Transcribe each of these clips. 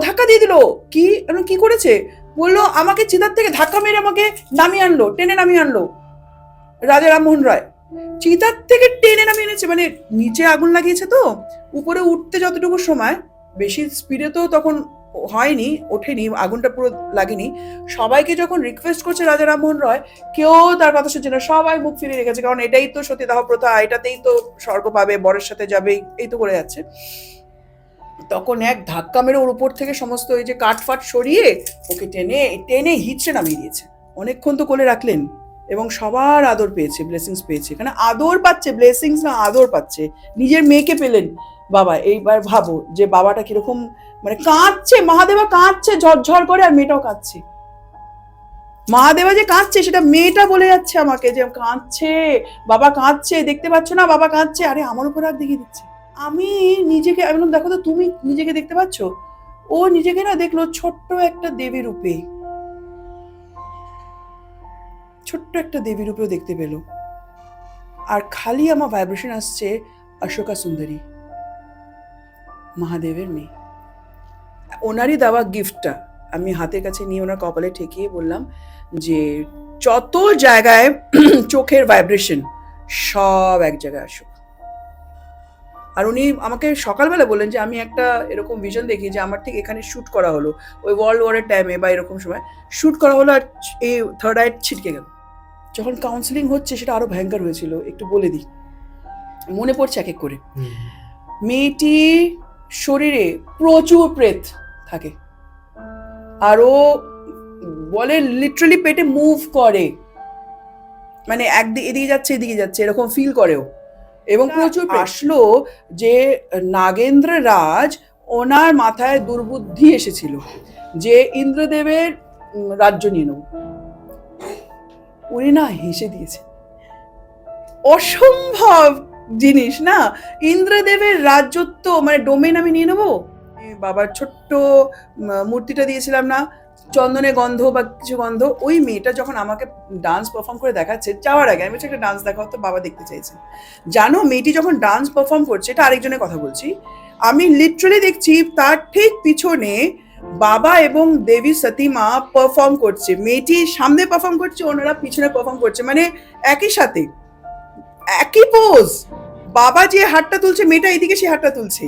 ধাক্কা দিয়ে দিল। কি করেছে? বললো আমাকে চিতার থেকে ধাক্কা মেরে আমাকে নামিয়ে আনলো, টেনে নামিয়ে আনলো রাজা রামমোহন রায়। চিতার থেকে টেনে নামিয়ে এনেছে, মানে নিচে আগুন লাগিয়েছে তো, উপরে উঠতে যতটুকু সময়, বেশি স্পিডে তো তখন হয়নি, ওঠেনি, আগুনটা পুরো লাগেনি। সবাইকে যখন রিকোয়েস্ট করছে রাজা রামমোহন রায়, কেউ তার কথা শুনছে না, সবাই মুখ ফিরিয়ে রেখেছে, কারণ এটাই তো সতীদাহ প্রথা, এটাতেই তো স্বর্গ পাবে, বরের সাথে যাবে, এই তো করে যাচ্ছে। তখন এক ধাক্কা মেরে ওর উপর থেকে সমস্ত ওই যে কাঠফাট সরিয়ে ওকে টেনে টেনে হিচড়ে নামিয়ে দিয়েছে। অনেকক্ষণ তো কোলে রাখলেন এবং সবার আদর পেয়েছে, ব্লেসিংস পেয়েছে। এখানে আদর পাচ্ছে, ব্লেসিংস না, আদর পাচ্ছে। নিজের মেয়েকে পেলেন বাবা। এইবার ভাবো যে বাবাটা কিরকম, মানে কাঁদছে, মহাদেবা কাঁদছে ঝরঝর করে, আর মেয়েটাও কাঁদছে। মহাদেবা যে কাঁদছে সেটা মেয়েটা বলে যাচ্ছে আমাকে, যে কাঁদছে, বাবা কাঁদছে, দেখতে পাচ্ছ না বাবা কাঁদছে। আরে আমার উপর রাগ দেখিয়ে দিচ্ছে। আমি নিজেকে, আমি বললাম দেখো তো তুমি নিজেকে দেখতে পাচ্ছ? ও নিজেকে না দেখলো ছোট্ট একটা দেবী রূপে, ছোট্ট একটা দেবী রূপেও দেখতে পেল। আর খালি আমার ভাইব্রেশন আসছে অশোকা সুন্দরী, মহাদেবের মেয়ে। ওনারই দেওয়া গিফটটা আমি হাতের কাছে নিয়ে ওনার কপালে ঠেকিয়ে বললাম যে যত জায়গায় চোখের ভাইব্রেশন সব এক জায়গায় আসুক। আর উনি আমাকে সকালবেলা বললেন যে আমি একটা এরকম ভিশন দেখি যে আমার ঠিক এখানে শ্যুট করা হলো, ওই ওয়ার্ল্ড ওয়ারের টাইমে বা এরকম সময় শ্যুট করা হলো, আর এই থার্ড আই ছিটকে গেল। যখন কাউন্সিলিং হচ্ছে সেটা আরো ভয়ঙ্কর হয়েছিল, একটু বলে দিই, মনে পড়ছে এক এক করে। মেয়েটি শরীরে প্রচুর প্রেত থাকে, আর ও বলে লিটারালি পেটে মুভ করে, মানে এদিকে যাচ্ছে এদিকে যাচ্ছে এরকম ফিল করেও। এবং প্রচুর আসলো যে নাগেন্দ্র রাজ ওনার মাথায় দুর্বুদ্ধি এসেছিল যে ইন্দ্রদেবের রাজ্য নিয়ে নেব। উনি না হেসে দিয়েছে। অসম্ভব জিনিস না, ইন্দ্রদেবের রাজ্যত্ব মানে ডোমেন আমি নিয়ে নেবো। বাবার ছোট্ট মূর্তিটা দিয়েছিলাম না, চন্দনে গন্ধ বা কিছু গন্ধ, ওই মেয়েটা যখন আমাকে ডান্স পারফর্ম করে দেখাচ্ছে, যাওয়ার আগে আমি বলছি একটা ডান্স দেখাও তো, বাবা দেখতে চাইছে। জানো মেয়েটি যখন ডান্স পারফর্ম করছে, এটা আরেকজনের কথা বলছি, আমি লিটারালি দেখছি তার ঠিক পিছনে বাবা এবং দেবী সতীমা পারফর্ম করছে। মেয়েটি সামনে পারফর্ম করছে, ওনারা পিছনে পারফর্ম করছে, মানে একই সাথে একই পোজ। বাবা যে হাতটা তুলছে, মেয়েটা এইদিকে সে হাতটা তুলছে,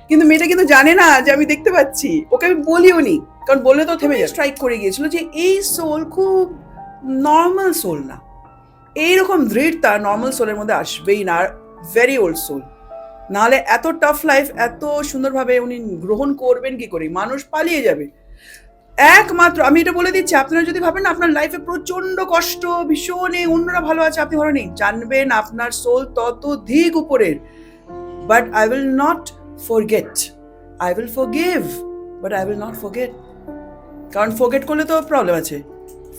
কিন্তু মেয়েটা কিন্তু জানে না যে আমি দেখতে পাচ্ছি। ওকে আমি বলিও নি, কারণ বললে তো থেমে যাবে। স্ট্রাইক করে গিয়েছিল যে এই সোল খুব নর্মাল সোল না, এইরকম দৃঢ়তা নর্মাল সোলের মধ্যে আসবেই না, আর ভেরি ওল্ড সোল। নাহলে এত টাফ লাইফ এত সুন্দরভাবে উনি গ্রহণ করবেন কি করে? মানুষ পালিয়ে যাবে। একমাত্র আমি এটা বলে দিচ্ছি, আপনারা যদি ভাবেন আপনার লাইফে প্রচন্ড কষ্ট, ভীষণ অন্যরা ভালো আছে, আপনি ভালো নেই, জানবেন আপনার সোল ততোধিক উপরের। But I will not forget, I will forgive, but I will not forget. কারণ ফরগেট করলে তো প্রবলেম আছে,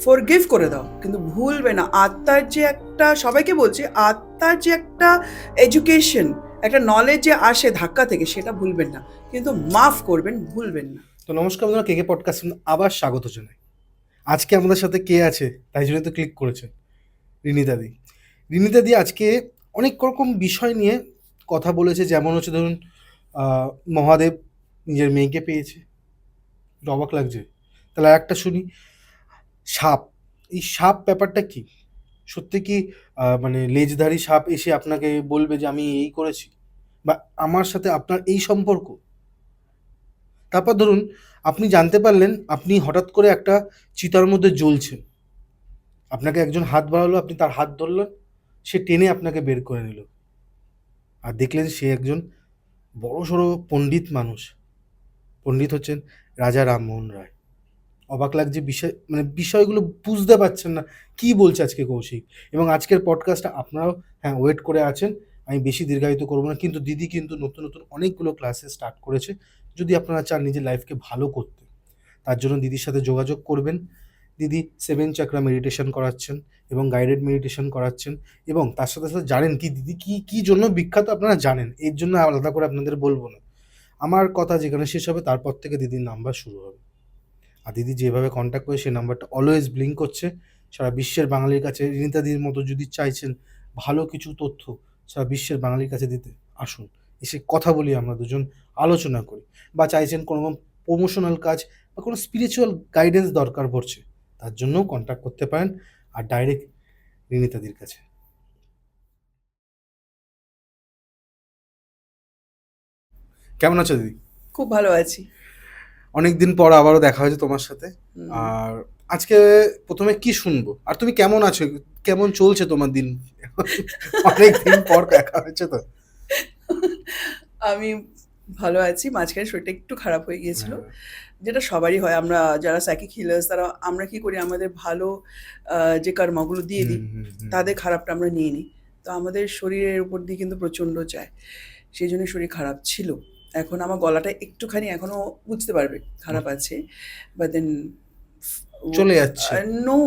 ফরগিভ করে দাও, কিন্তু ভুলবে না। আত্মার যে একটা, সবাইকে বলছি, আত্মার যে একটা এডুকেশন, একটা নলেজ যে আসে ধাক্কা থেকে, সেটা ভুলবেন না, কিন্তু মাফ করবেন, ভুলবেন না। তো নমস্কার বন্ধুরা, কেকে পডকাস্ট আবার স্বাগত জানাই। আজকে আমাদের সাথে কে আছে তাই জন্য তো ক্লিক করেছেন, রিনিতাদি। রিনিতাদি আজকে অনেক রকম বিষয় নিয়ে কথা বলেছে, যেমন হচ্ছে ধরুন মহাদেব নিজের মেয়েকে পেয়েছে, অবাক লাগছে। তাহলে একটা শুনি, সাপ, এই সাপ ব্যাপারটা কি? সত্যি কি মানে লেজধারী সাপ এসে আপনাকে বলবে যে আমি এই করেছি, বা আমার সাথে আপনার এই সম্পর্ক? তারপর ধরুন আপনি জানতে পারলেন আপনি হঠাৎ করে একটা চিতার মধ্যে জ্বলছেন, আপনাকে একজন হাত বাড়ালো, আপনি তার হাত ধরলেন, সে টেনে আপনাকে বের করে নিল, আর দেখলেন সে একজন বড়সড় পণ্ডিত মানুষ। পণ্ডিত হচ্ছেন রাজা রামমোহন রায়। অবাক লাগছে বিষয়, মানে বিষয়গুলো বুঝতে পারছেন না কি বলছে আজকে কৌশিক। এবং আজকের পডকাস্টটা আপনারাও হ্যাঁ ওয়েট করে আছেন, আমি বেশি দীর্ঘায়িত করবো না। কিন্তু দিদি কিন্তু নতুন নতুন অনেকগুলো ক্লাসে স্টার্ট করেছে, যদি আপনারা চান নিজের লাইফকে ভালো করতে, তার জন্য দিদির সাথে যোগাযোগ করবেন। দিদি 7 চাকরা মেডিটেশন করাচ্ছেন এবং গাইডেড মেডিটেশন করাচ্ছেন, এবং তার সাথে সাথে জানেন কি দিদি কি কি জন্য বিখ্যাত আপনারা জানেন, এর জন্য আলাদা করে আপনাদের বলবো না। আমার কথা যেখানে শেষ হবে তারপর থেকে দিদির নাম্বার শুরু হবে, আর দিদি যেভাবে কন্ট্যাক্ট করে সেই নাম্বারটা অলওয়েজ ব্লিঙ্ক করছে সারা বিশ্বের বাঙালির কাছে। রিনিতাদির মতো যদি চাইছেন ভালো কিছু তথ্য সারা বিশ্বের বাঙালির কাছে দিতে, আসুন এসে কথা বলি, আমরা দুজন আলোচনা করি। বা চাইছেন কোনো প্রমোশনাল কাজ বা কোনো স্পিরিচুয়াল গাইডেন্স দরকার পড়ছে, তার জন্যও কন্ট্যাক্ট করতে পারেন আর ডাইরেক্ট রিনিতাদির কাছে। কেমন আছো দিদি? খুব ভালো আছি। অনেকদিন পর আবারও দেখা হয়েছে তোমার সাথে। হুম। আর আজকে প্রথমে কি শুনবো, আর তুমি কেমন আছো, কেমন চলছে তোমার দিন? অনেকদিন পর দেখা হয়েছে তো। আমি ভালো আছি। মাঝখানে শরীরটা একটু খারাপ হয়ে গিয়েছিল, হ্যাঁ। যেটা সবারই হয়। আমরা যারা সাইকিক হিলার্স তারা আমরা কি করি, আমাদের ভালো যে কর্মগুলো দিয়ে দিই, তাদের খারাপটা আমরা নিয়ে নিই। তো আমাদের শরীরের উপর দিয়ে কিন্তু প্রচণ্ড যায়, সেই জন্য শরীর খারাপ ছিল। এখন আমার গলাটা একটুখানি এখনও বুঝতে পারবে খারাপ আছে, বাট দেন চলে যাচ্ছে। No,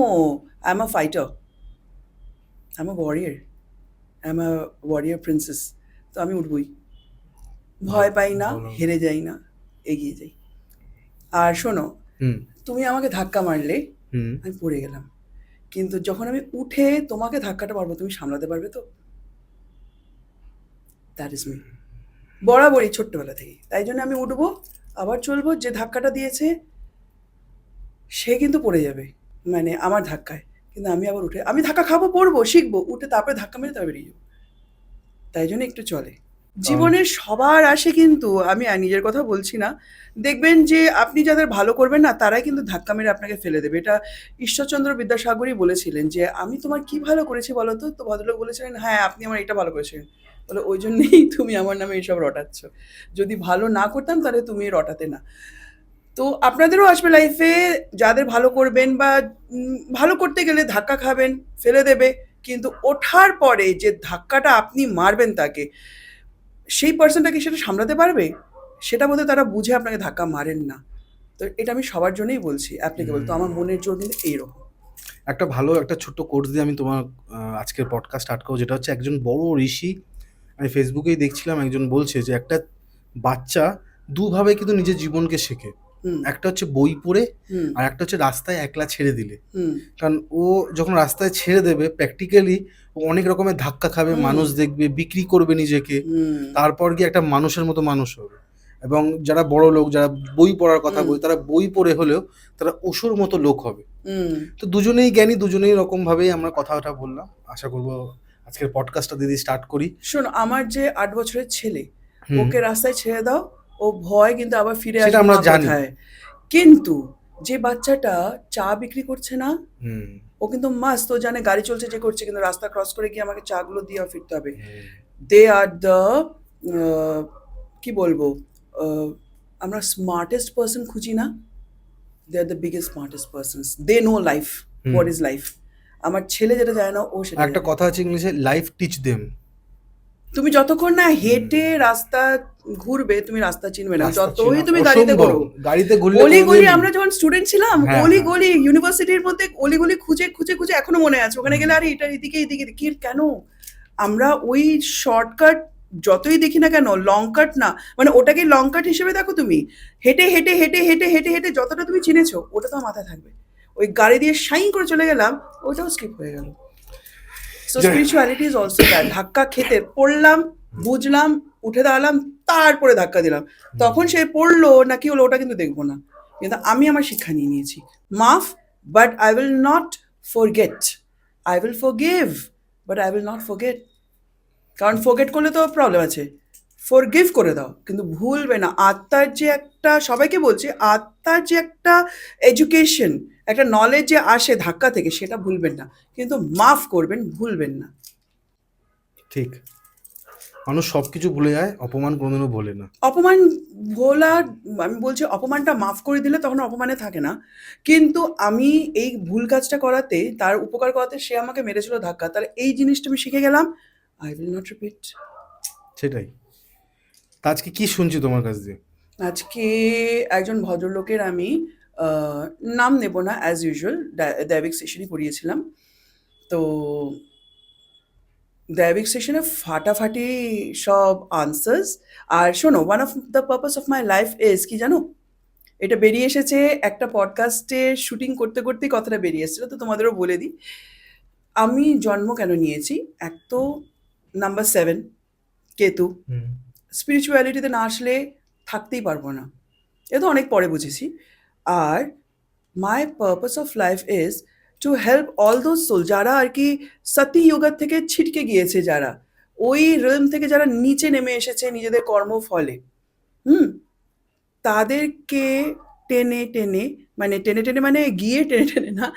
I am a fighter, I am a warrior, I am a warrior princess. তো আমি উঠবই, ভয় পাই না, ভালো। হেরে যাই না, এগিয়ে যাই। আর শোনো, হুম তুমি আমাকে ধাক্কা মারলে, হুম আমি পড়ে গেলাম, কিন্তু যখন আমি উঠে তোমাকে ধাক্কাটা মারবো, তুমি সামলাতে পারবে তো? দ্যাট ইজ মি, বরাবরই ছোট্টবেলা থেকে। তাই জন্য আমি উঠবো, আবার চলবো। যে ধাক্কাটা দিয়েছে সে কিন্তু পড়ে যাবে, মানে আমার ধাক্কায়, কিন্তু আমি আবার উঠে, আমি ধাক্কা খাবো, পড়বো, শিখবো, উঠে তারপরে ধাক্কা মেরে তারপরে বেরিয়ে যাবো। তাই জন্য একটু চলে। জীবনে সবার আসে, কিন্তু আমি আর নিজের কথা বলছি না। দেখবেন যে আপনি যাদের ভালো করবেন না, তারাই কিন্তু ধাক্কা মেরে আপনাকে ফেলে দেবে। এটা ঈশ্বরচন্দ্র বিদ্যাসাগরই বলেছিলেন যে, আমি তোমার কি ভালো করেছি বলো তো? তো ভদ্রলোক বলেছিলেন, হ্যাঁ আপনি আমার এটা ভালো করেছিলেন। বলে, ওই জন্যই তুমি আমার নামে এইসব রটাচ্ছ। যদি ভালো না করতাম তাহলে তুমি রটাতে না। তো আপনাদেরও আসবে লাইফে, যাদের ভালো করবেন বা ভালো করতে গেলে ধাক্কা খাবেন, ফেলে দেবে, কিন্তু ওঠার পরে যে ধাক্কাটা আপনি মারবেন তাকে, সেই পার্সনটা কি সেটা সামলাতে পারবে? সেটা বোধহয় তারা বুঝে আপনাকে ধাক্কা মারেন না। তো এটা আমি সবার জন্যই বলছি, অ্যাপ্লিকেবল। তো আমার মনের জোর কিন্তু এইরকম। একটা ভালো একটা ছোট্ট কোর্স দিয়ে আমি তোমার আজকের পডকাস্ট স্টার্ট করবো, যেটা হচ্ছে একজন বড় ঋষি, আমি ফেসবুকেই দেখছিলাম, একজন বলছে যে একটা বাচ্চা দুভাবে কিন্তু নিজের জীবনকে শেখে। হুম একটা হচ্ছে বই পড়ে, হুম আর একটা হচ্ছে রাস্তায় একলা ছেড়ে দিলে। হুম কারণ ও যখন রাস্তায় ছেড়ে দেবে, প্র্যাকটিক্যালি ও অনেক রকমের ধাক্কা খাবে, হুম। মানুষ দেখবে, বিক্রি করবে নিজেকে, হুম তারপর গিয়ে একটা মানুষের মতো মানুষ হবে। এবং যারা বড় লোক, যারা বই পড়ার কথা বলে, তারা বই পড়ে হলেও তারা অসুর মতো লোক হবে। হুম তো দুজনেই জ্ঞানী, দুজনেই রকমভাবেই আমরা কথাটা বললাম। আশা করবো আজকের পডকাস্টটা দিদি স্টার্ট করি। শোনো, আমার যে ৮ বছরের ছেলে, হুম। ওকে রাস্তায় ছেড়ে দাও, ও ভয় কিন্তু আবার ফিরে সেটা আসবে, আমরা মা জানি। কোথায়। কিন্তু যে বাচ্চাটা চা বিক্রি করছে না, হুম ও কিন্তু মাস্ত, ও জানে গাড়ি চলছে, যে করছে, কিন্তু রাস্তা ক্রস করে গিয়ে আমাকে চাগুলো দিয়ে ফিরতে হবে। হুম। দে আর দ্য, কি বলবো, আহ, আমরা স্মার্টেস্ট পার্সন খুঁজি না, they are the biggest smartest person. They know life, what is life. আমার ছেলে যেটা জানে না, ও সেটা একটা জানে। কথা আছে ইংলিশে, লাইফ টিচ দেম। তুমি যতক্ষণ না হেঁটে রাস্তা ঘুরবে, তুমি রাস্তা চিনবে না, রাস্তা যতই চেনা তুমি গাড়িতে অসম্ভব, ঘোরো। গাড়িতে ঘুরলে অলি গলি, কোনোদিন। আমরা যখন স্টুডেন্ট ছিলাম, হ্যাঁ অলি হ্যাঁ। গলি ইউনিভার্সিটির মধ্যে অলি গলি খুঁজে খুঁজে খুঁজে এখনো মনে আছে, ওখানে গেলে আরে এটা এদিকে এদিকে কি, কেন আমরা ওই শর্টকাট যতই দেখি না কেন, লং কাট না, মানে ওটাকে লং কাট হিসেবে দেখো তুমি। হেঁটে হেঁটে হেঁটে হেঁটে হেঁটে হেঁটে যতটা তুমি চিনেছো, ওটা তো মাথায় থাকবে। ওই গাড়ি দিয়ে সাইন করে চলে গেলাম, ওটাও স্কিপ হয়ে গেল। So spirituality is also that. ধাক্কা খেতে পড়লাম, বুঝলাম, উঠে দাঁড়ালাম, তারপরে ধাক্কা দিলাম। তখন সে পড়লো না কি হলো ওটা কিন্তু দেখবো না, কিন্তু আমি আমার শিক্ষা নিয়ে নিয়েছি। মাফ, but I will not forget. I will forgive, but I will not forget. কারণ ফরগেট করলে তো প্রবলেম আছে। ফরগিভ করে দাও, কিন্তু ভুলবে না। আত্মার যে একটা, সবাইকে বলছি, আত্মার যে একটা এডুকেশন, একটা নলেজ যে আসে ধাক্কা থেকে, সেটা ভুলবেন না, কিন্তু মাফ করবেন, ভুলবেন না। ঠিক। মানুষ সবকিছু ভুলে যায়, অপমান কোনোদিনও ভোলে না। অপমান ভোলা, আমি বলছি অপমানটা মাফ করে দিলে তখন অপমানে থাকে না। কিন্তু আমি এই ভুল কাজটা করাতে, তার উপকার করাতে সে আমাকে মেরেছিল ধাক্কা, তার এই জিনিসটা আমি শিখে গেলাম, আই উইল নট রিপিট। সেটাই। তা আজকে কি শুনছি তোমার কাছ দিয়ে? আজকে একজন ভদ্রলোকের আমি নাম নেব না, অ্যাজ ইউজুয়াল দৈবিক সেশনই করিয়েছিলাম। তো দৈবিক সেশনে ফাটাফাটি সব আনসার্স। আর শোনো, one of the purpose of my life is কি জানো, এটা বেরিয়ে এসেছে একটা পডকাস্টে শুটিং করতে করতেই কথাটা বেরিয়ে এসেছিলো, তো তোমাদেরও বলে দিই। আমি জন্ম কেন নিয়েছি, এক তো নাম্বার 7 কেতু, স্পিরিচুয়ালিটিতে না আসলে থাকতেই পারবো না। এ তো অনেক পরে বুঝেছি। আর my purpose of life is to help all those soul যারা আর কি সতী যোগার থেকে ছিটকে গিয়েছে, যারা ওই রিলম থেকে যারা নিচে নেমে এসেছে নিজেদের কর্ম ফলে, হুম, তাদেরকে টেনে টেনে, মানে টেনে টেনে মানে গিয়ে টেনে টেনে না,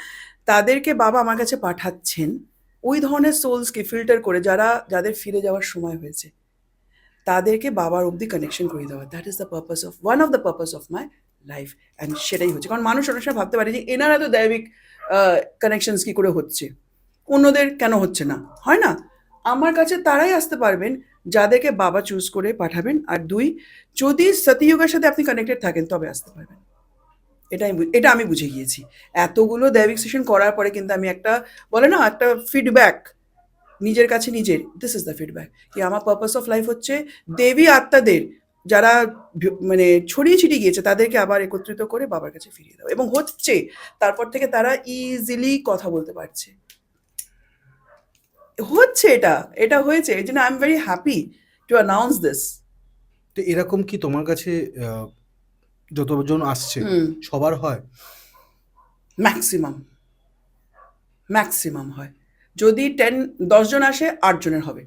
তাদেরকে বাবা আমার কাছে পাঠাচ্ছেন ওই ধরনের সোলসকে ফিল্টার করে, যাদের ফিরে যাওয়ার সময় হয়েছে, তাদেরকে বাবার অবধি কানেকশন করে দেওয়া। That is the purpose of, one of the purpose of my life. And সেটাই হচ্ছে, কারণ মানুষ অনেক সময় ভাবতে পারে যে এনারা তো দৈবিক কানেকশনস কি করে হচ্ছে, অন্যদের কেন হচ্ছে না, হয় না? আমার কাছে তারাই আসতে পারবেন যাদেরকে বাবা চুজ করে পাঠাবেন। আর দুই, যদি সতীযুগের সাথে আপনি কানেক্টেড থাকেন তবে আসতে পারবেন। এটা আমি বুঝে গিয়েছি এতগুলো দৈবিক সেশন করার পরে। কিন্তু আমি একটা, বলে না, একটা ফিডব্যাক নিজের কাছে নিজের, দিস ইজ দ্য ফিডব্যাক, কি আমার পারপাস অফ লাইফ হচ্ছে দেবী আত্মাদের যারা মানে ছড়িয়ে ছিটিয়ে গিয়েছে তাদেরকে আবার একত্রিত করে বাবার কাছে ফিরিয়ে দাও, এবং হচ্ছে। তারপর থেকে তারা ইজিলি কথা বলতে পারছে, হচ্ছে। এটা হয়েছে, এই জন্য I am very happy to announce this. তো এরকম কি তোমার কাছে যতজন আসছে হুম, সবার হয়? ম্যাক্সিমাম ম্যাক্সিমাম হয়। যদি 10 জন আসে 8 জনের হবে।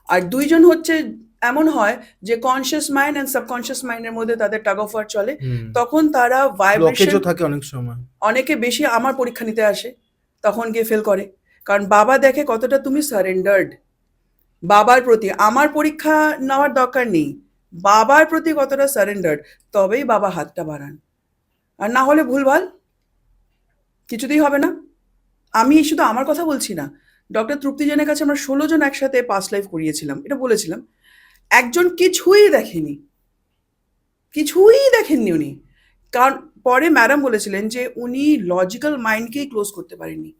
আর 2 জন হচ্ছে, এমন হয় যে কনসিয়াস মাইন্ড অ্যান্ড সাবকনসিয়াস মাইন্ডের মধ্যে তাদের টাগ অফ ওয়ার চলে, হুম, তখন তারা ভাইব্রেশন, ব্লকেজও থাকে অনেক সময়। অনেকে বেশি আমার পরীক্ষা নিতে আসে, তখন গিয়ে ফেল করে। কারণ বাবা দেখে কতটা তুমি সারেন্ডার্ড বাবার প্রতি। আমার পরীক্ষা নেওয়ার দরকার নেই, বাবার প্রতি কতটা সারেন্ডার্ড, তবেই বাবা হাতটা বাড়ান। আর না হলে ভুলভাল কিছুতেই হবে না। আমি শুধু আমার কথা বলছি না, ডক্টর তৃপ্তি জেনের কাছে আমরা 16 জন একসাথে পাস্ট লাইফ করিয়েছিলাম, এটা বলেছিলাম। একজন কিছুই দেখেনি, কিছুই দেখেননি উনি। কারণ পরে ম্যাডাম বলেছিলেন যে উনি লজিক্যাল মাইন্ডকেই ক্লোজ করতে পারেননি।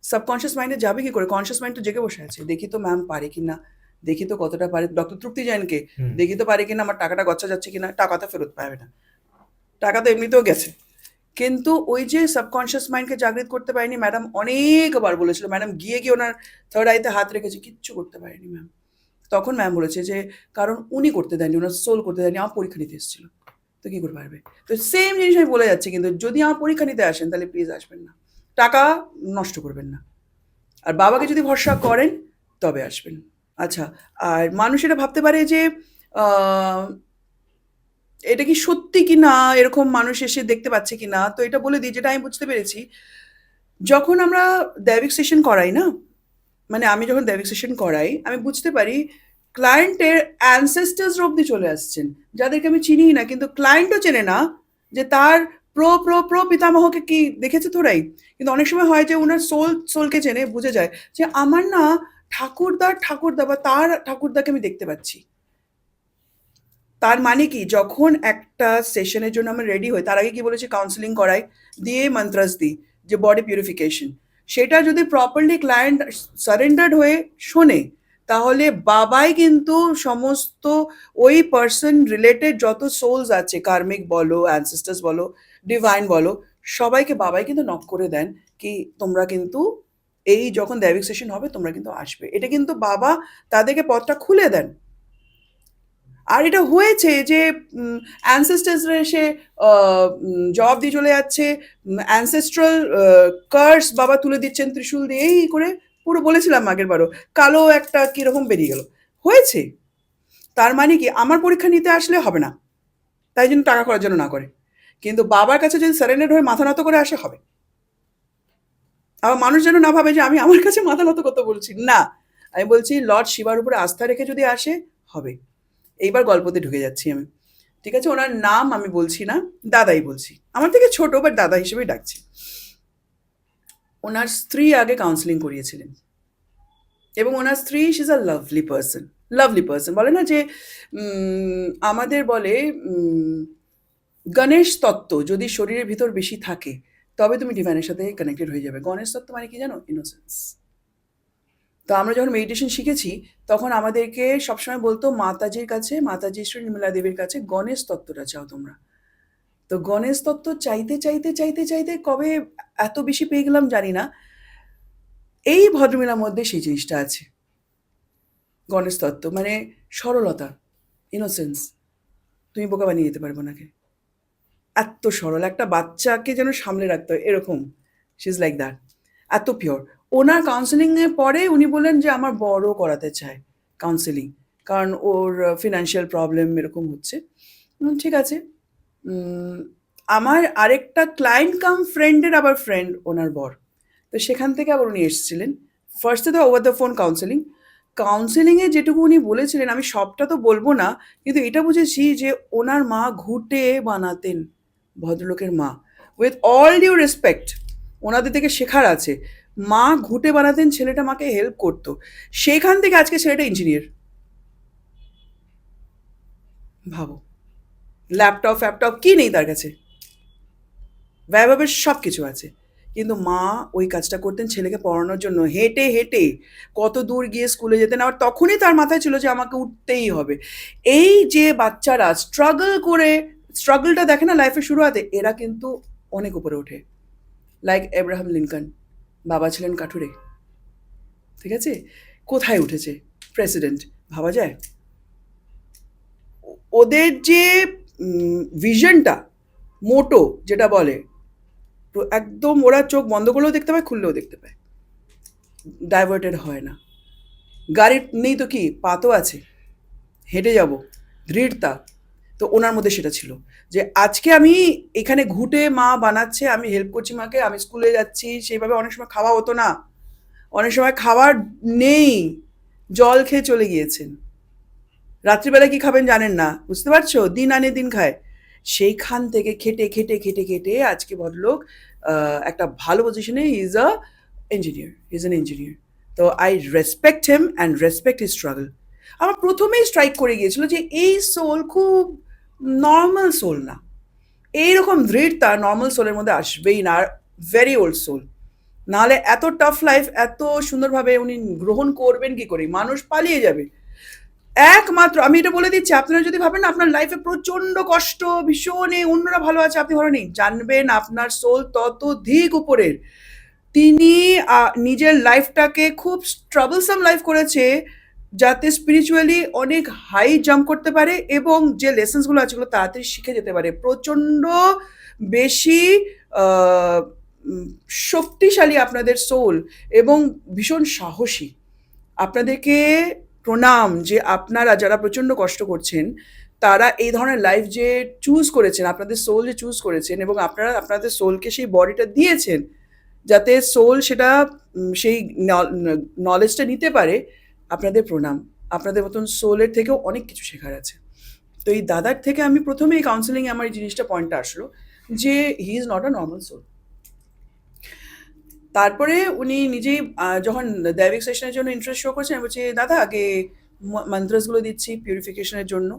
সাবকনশিয়াস মাইন্ডে যাবে কি করে? কনশিয়াস মাইন্ড তো জেগে বসে আছে, দেখি তো ম্যাম পারে কিনা, দেখি তো কতটা পারে ডক্টর তৃপ্তি জৈনকে, হুম। দেখি তো পারে কিনা, আমার টাকাটা গচ্ছা যাচ্ছে কিনা। টাকা তো ফেরত পাবে না, টাকা তো এমনিতেও গেছে। কিন্তু ওই যে সাবকনশিয়াস মাইন্ডকে জাগৃত করতে পারেনি ম্যাডাম, অনেকবার বলেছিল। ম্যাডাম গিয়ে গিয়ে ওনার থার্ড আইতে হাত রেখেছে, কিচ্ছু করতে পারেনি ম্যাম। তখন ম্যাম বলেছে যে কারণ উনি করতে দেয়নি, ওনার সোল করতে দেয়নি, আমার পরীক্ষা নিতে এসেছিল, তো কী করে পারবে? তো সেম জিনিস আমি বলে যাচ্ছি, কিন্তু যদি আমার পরীক্ষা নিতে আসেন তাহলে প্লিজ আসবেন না, টাকা নষ্ট করবেন না। আর বাবাকে যদি ভরসা করেন তবে আসবেন। আচ্ছা, আর মানুষ এটা ভাবতে পারে যে আহ, এটা কি সত্যি কি না, এরকম মানুষ এসে দেখতে পাচ্ছে কি না। তো এটা বলে দিই, যেটা আমি বুঝতে পেরেছি, যখন আমরা দৈবিক সেশন করাই না, মানে আমি যখন দৈবিক সেশন করাই, আমি বুঝতে পারি ক্লায়েন্টের অ্যানসেস্টার্স অব্দি চলে আসছেন, যাদেরকে আমি চিনিই না, কিন্তু ক্লায়েন্টও চেনে না যে তার প্রো প্রো প্রো পিতামহকে কি দেখেছে তোরাই। কিন্তু অনেক সময় হয় যে ওনার সোলকে চেনে, বুঝে যায় যে আমার না ঠাকুরদা বা তার ঠাকুরদাকে আমি দেখতে পাচ্ছি। তার মানে কি, যখন একটা সেশনের জন্য আমরা রেডি হই, তার আগে কি বলেছি, কাউন্সেলিং করাই, দিয়ে মন্ত্রাস দিই যে বডি পিউরিফিকেশন। সেটা যদি প্রপারলি ক্লায়েন্ট সারেন্ডার্ড হয়ে শোনে, তাহলে বাবাই কিন্তু সমস্ত ওই পার্সন রিলেটেড যত সোলস আছে, কার্মিক বলো, অ্যানসেস্টার্স বলো, ডিভাইন বলো, সবাইকে বাবাই কিন্তু নক করে দেন কি তোমরা কিন্তু এই যখন দৈবিক সেশন হবে তোমরা কিন্তু আসবে। এটা কিন্তু বাবা তাদেরকে পথটা খুলে দেন। আর এটা হয়েছে যে অ্যানসেস্টার্সরা এসে জবাব দিয়ে চলে যাচ্ছে, অ্যানসেস্ট্রাল কার্স বাবা তুলে দিচ্ছেন ত্রিশূল দিয়ে, এই করে পুরো বলেছিলাম আগের বারও, কালো একটা কীরকম বেরিয়ে গেল, হয়েছে। তার মানে কি, আমার পরীক্ষা নিতে আসলে হবে না, তাই জন্য টাকা করার জন্য না করে। কিন্তু বাবার কাছে যদি সারেন্ডার হয়ে মাথা নত করে আসে, হবে। আবার মানুষ যেন না ভাবে যে আমি আমার কাছে মাথা নত করতে বলছি না, আমি বলছি লর্ড শিবার উপরে আস্থা রেখে যদি আসে, হবে। এইবার গল্পতে ঢুকে যাচ্ছি আমি, ঠিক আছে? ওনার নাম আমি বলছি না, দাদাই বলছি, আমার থেকে ছোট, বাট দাদা হিসেবেই ডাকছি। ওনার স্ত্রী আগে কাউন্সিলিং করিয়েছিলেন, এবং ওনার স্ত্রী she is a lovely person. Lovely person, বলে না যে আমাদের বলে গণেশ তত্ত্ব যদি শরীরের ভিতর বেশি থাকে তবে তুমি ডিভাইনের সাথে কানেক্টেড হয়ে যাবে। গণেশ তত্ত্ব মানে কি জানো? ইনোসেন্স। তো আমরা যখন মেডিটেশন শিখেছি, তখন আমাদেরকে সবসময় বলতো মাতাজির কাছে, মাতাজি শ্রী নির্মলা দেবীর কাছে গণেশ তত্ত্বটা চাও তোমরা। তো গণেশ তত্ত্ব চাইতে চাইতে চাইতে চাইতে কবে এত বেশি পেয়ে গেলাম জানি না। এই ভদ্রমিলার মধ্যে সেই জিনিসটা আছে, গণেশ তত্ত্ব মানে সরলতা, ইনোসেন্স। তুমি বোকা বানিয়ে দিতে পারবো নাকি? এত সরল, একটা বাচ্চাকে যেন সামলে রাখতে হয় এরকম, শি ইজ লাইক দ্যাট, এত পিওর। ওনার কাউন্সেলিংয়ের পরে উনি বললেন যে আমার বড় করাতে চায় কাউন্সেলিং, কারণ ওর ফিনান্সিয়াল প্রবলেম এরকম হচ্ছে। ঠিক আছে। উম, আমার আরেকটা ক্লায়েন্ট কাম ফ্রেন্ডের আবার ফ্রেন্ড ওনার বর, তো সেখান থেকে আবার উনি এসেছিলেন। ফার্স্টে তো ওভার দ্য ফোন কাউন্সেলিং, কাউন্সেলিংয়ে যেটুকু উনি বলেছিলেন আমি সবটা তো বলবো না, কিন্তু এটা বুঝেছি যে ওনার মা ঘুঁটে বানাতেন, ভদ্রলোকের মা, উইথ অল ডিউ রেসপেক্ট, ওনাদের থেকে শেখার আছে। মা ঘুঁটে বানাতেন, ছেলেটা মাকে হেল্প করতো, সেখান থেকে আজকে ছেলেটা ইঞ্জিনিয়ার। ভাবো, ল্যাপটপ ফ্যাপটপ কি নেই তার কাছে, ব্যয়ভাবের সব কিছু আছে, কিন্তু মা ওই কাজটা করতেন ছেলেকে পড়ানোর জন্য, হেঁটে হেঁটে কত দূর গিয়ে স্কুলে যেতেন, আর তখনই তার মাথায় ছিল যে আমাকে উঠতেই হবে। এই যে বাচ্চারা স্ট্রাগল করে, স্ট্রাগলটা দেখে না লাইফে শুরু হতে, এরা কিন্তু অনেক উপরে ওঠে। লাইক এব্রাহাম লিঙ্কন, বাবা ছিলেন কাঠুরে, ঠিক আছে, কোথায় উঠেছে প্রেসিডেন্ট, ভাবা যায়? ওদের যে ভিশনটা, মোটো যেটা বলে, তো একদম ওরা চোখ বন্ধ করলেও দেখতে পায়, খুললেও দেখতে পায়, ডাইভার্টেড হয় না। গাড়ি নেই তো কি, পা তো আছে, হেঁটে যাব, দৃঢ়তা। তো ওনার মধ্যে সেটা ছিল, যে আজকে আমি এখানে ঘুঁটে মা বানাচ্ছে, আমি হেল্প করছি মাকে, আমি স্কুলে যাচ্ছি, সেইভাবে অনেক সময় খাওয়া হতো না, অনেক সময় খাবার নেই, জল খেয়ে চলে গিয়েছেন, রাত্রিবেলা কি খাবেন জানেন না, বুঝতে পারছো, দিন আনে দিন খায়। সেইখান থেকে খেটে খেটে খেটে খেটে আজকে ভদ্রলোক একটা ভালো পজিশনে, is a engineer, is an engineer. তো I respect him and respect his struggle. আমার প্রথমেই স্ট্রাইক করে গিয়েছিল যে এই সোল খুব নর্মাল সোল না, এইরকম দৃঢ়তা নর্মাল সোলের মধ্যে আসবেই না, আর ভেরি ওল্ড সোল। নাহলে এত টাফ লাইফ এত সুন্দরভাবে উনি গ্রহণ করবেন কি করে, মানুষ পালিয়ে যাবে। একমাত্র আমি এটা বলে দিচ্ছি, আপনারা যদি ভাবেন না আপনার লাইফে প্রচন্ড কষ্ট, ভীষণ অন্যরা ভালো আছে, আপনি ভালো নেই, জানবেন আপনার সোল ততধিক উপরের। তিনি নিজের লাইফটাকে খুব ট্রাবলসাম লাইফ করেছে, যাতে স্পিরিচুয়ালি অনেক হাই জাম্প করতে পারে, এবং যে লেসেন্সগুলো আছে ওগুলো তাড়াতাড়ি শিখে যেতে পারে। প্রচণ্ড বেশি আহ, শক্তিশালী আপনাদের সোল, এবং ভীষণ সাহসী। আপনাদেরকে প্রণাম যে আপনারা যারা প্রচণ্ড কষ্ট করছেন, তারা এই ধরনের লাইফ যে চুজ করেছেন, আপনাদের সোল যে চুজ করেছেন, এবং আপনারা আপনাদের সোলকে সেই বডিটা দিয়েছেন যাতে সোল সেটা সেই নলেজটা নিতে পারে। আপনাদের প্রণাম, আপনাদের মতন সোলের থেকেও অনেক কিছু শেখার আছে। তো এই দাদার থেকে আমি প্রথমে এই কাউন্সেলিংয়ে আমার এই জিনিসটা পয়েন্টটা আসলো যে he is not a normal soul. তারপরে উনি নিজেই যখন দৈবিক সেশনের জন্য ইন্টারেস্ট শো করছেন, আমি বলছি দাদা আগে মন্ত্রসগুলো দিচ্ছি পিউরিফিকেশনের জন্য,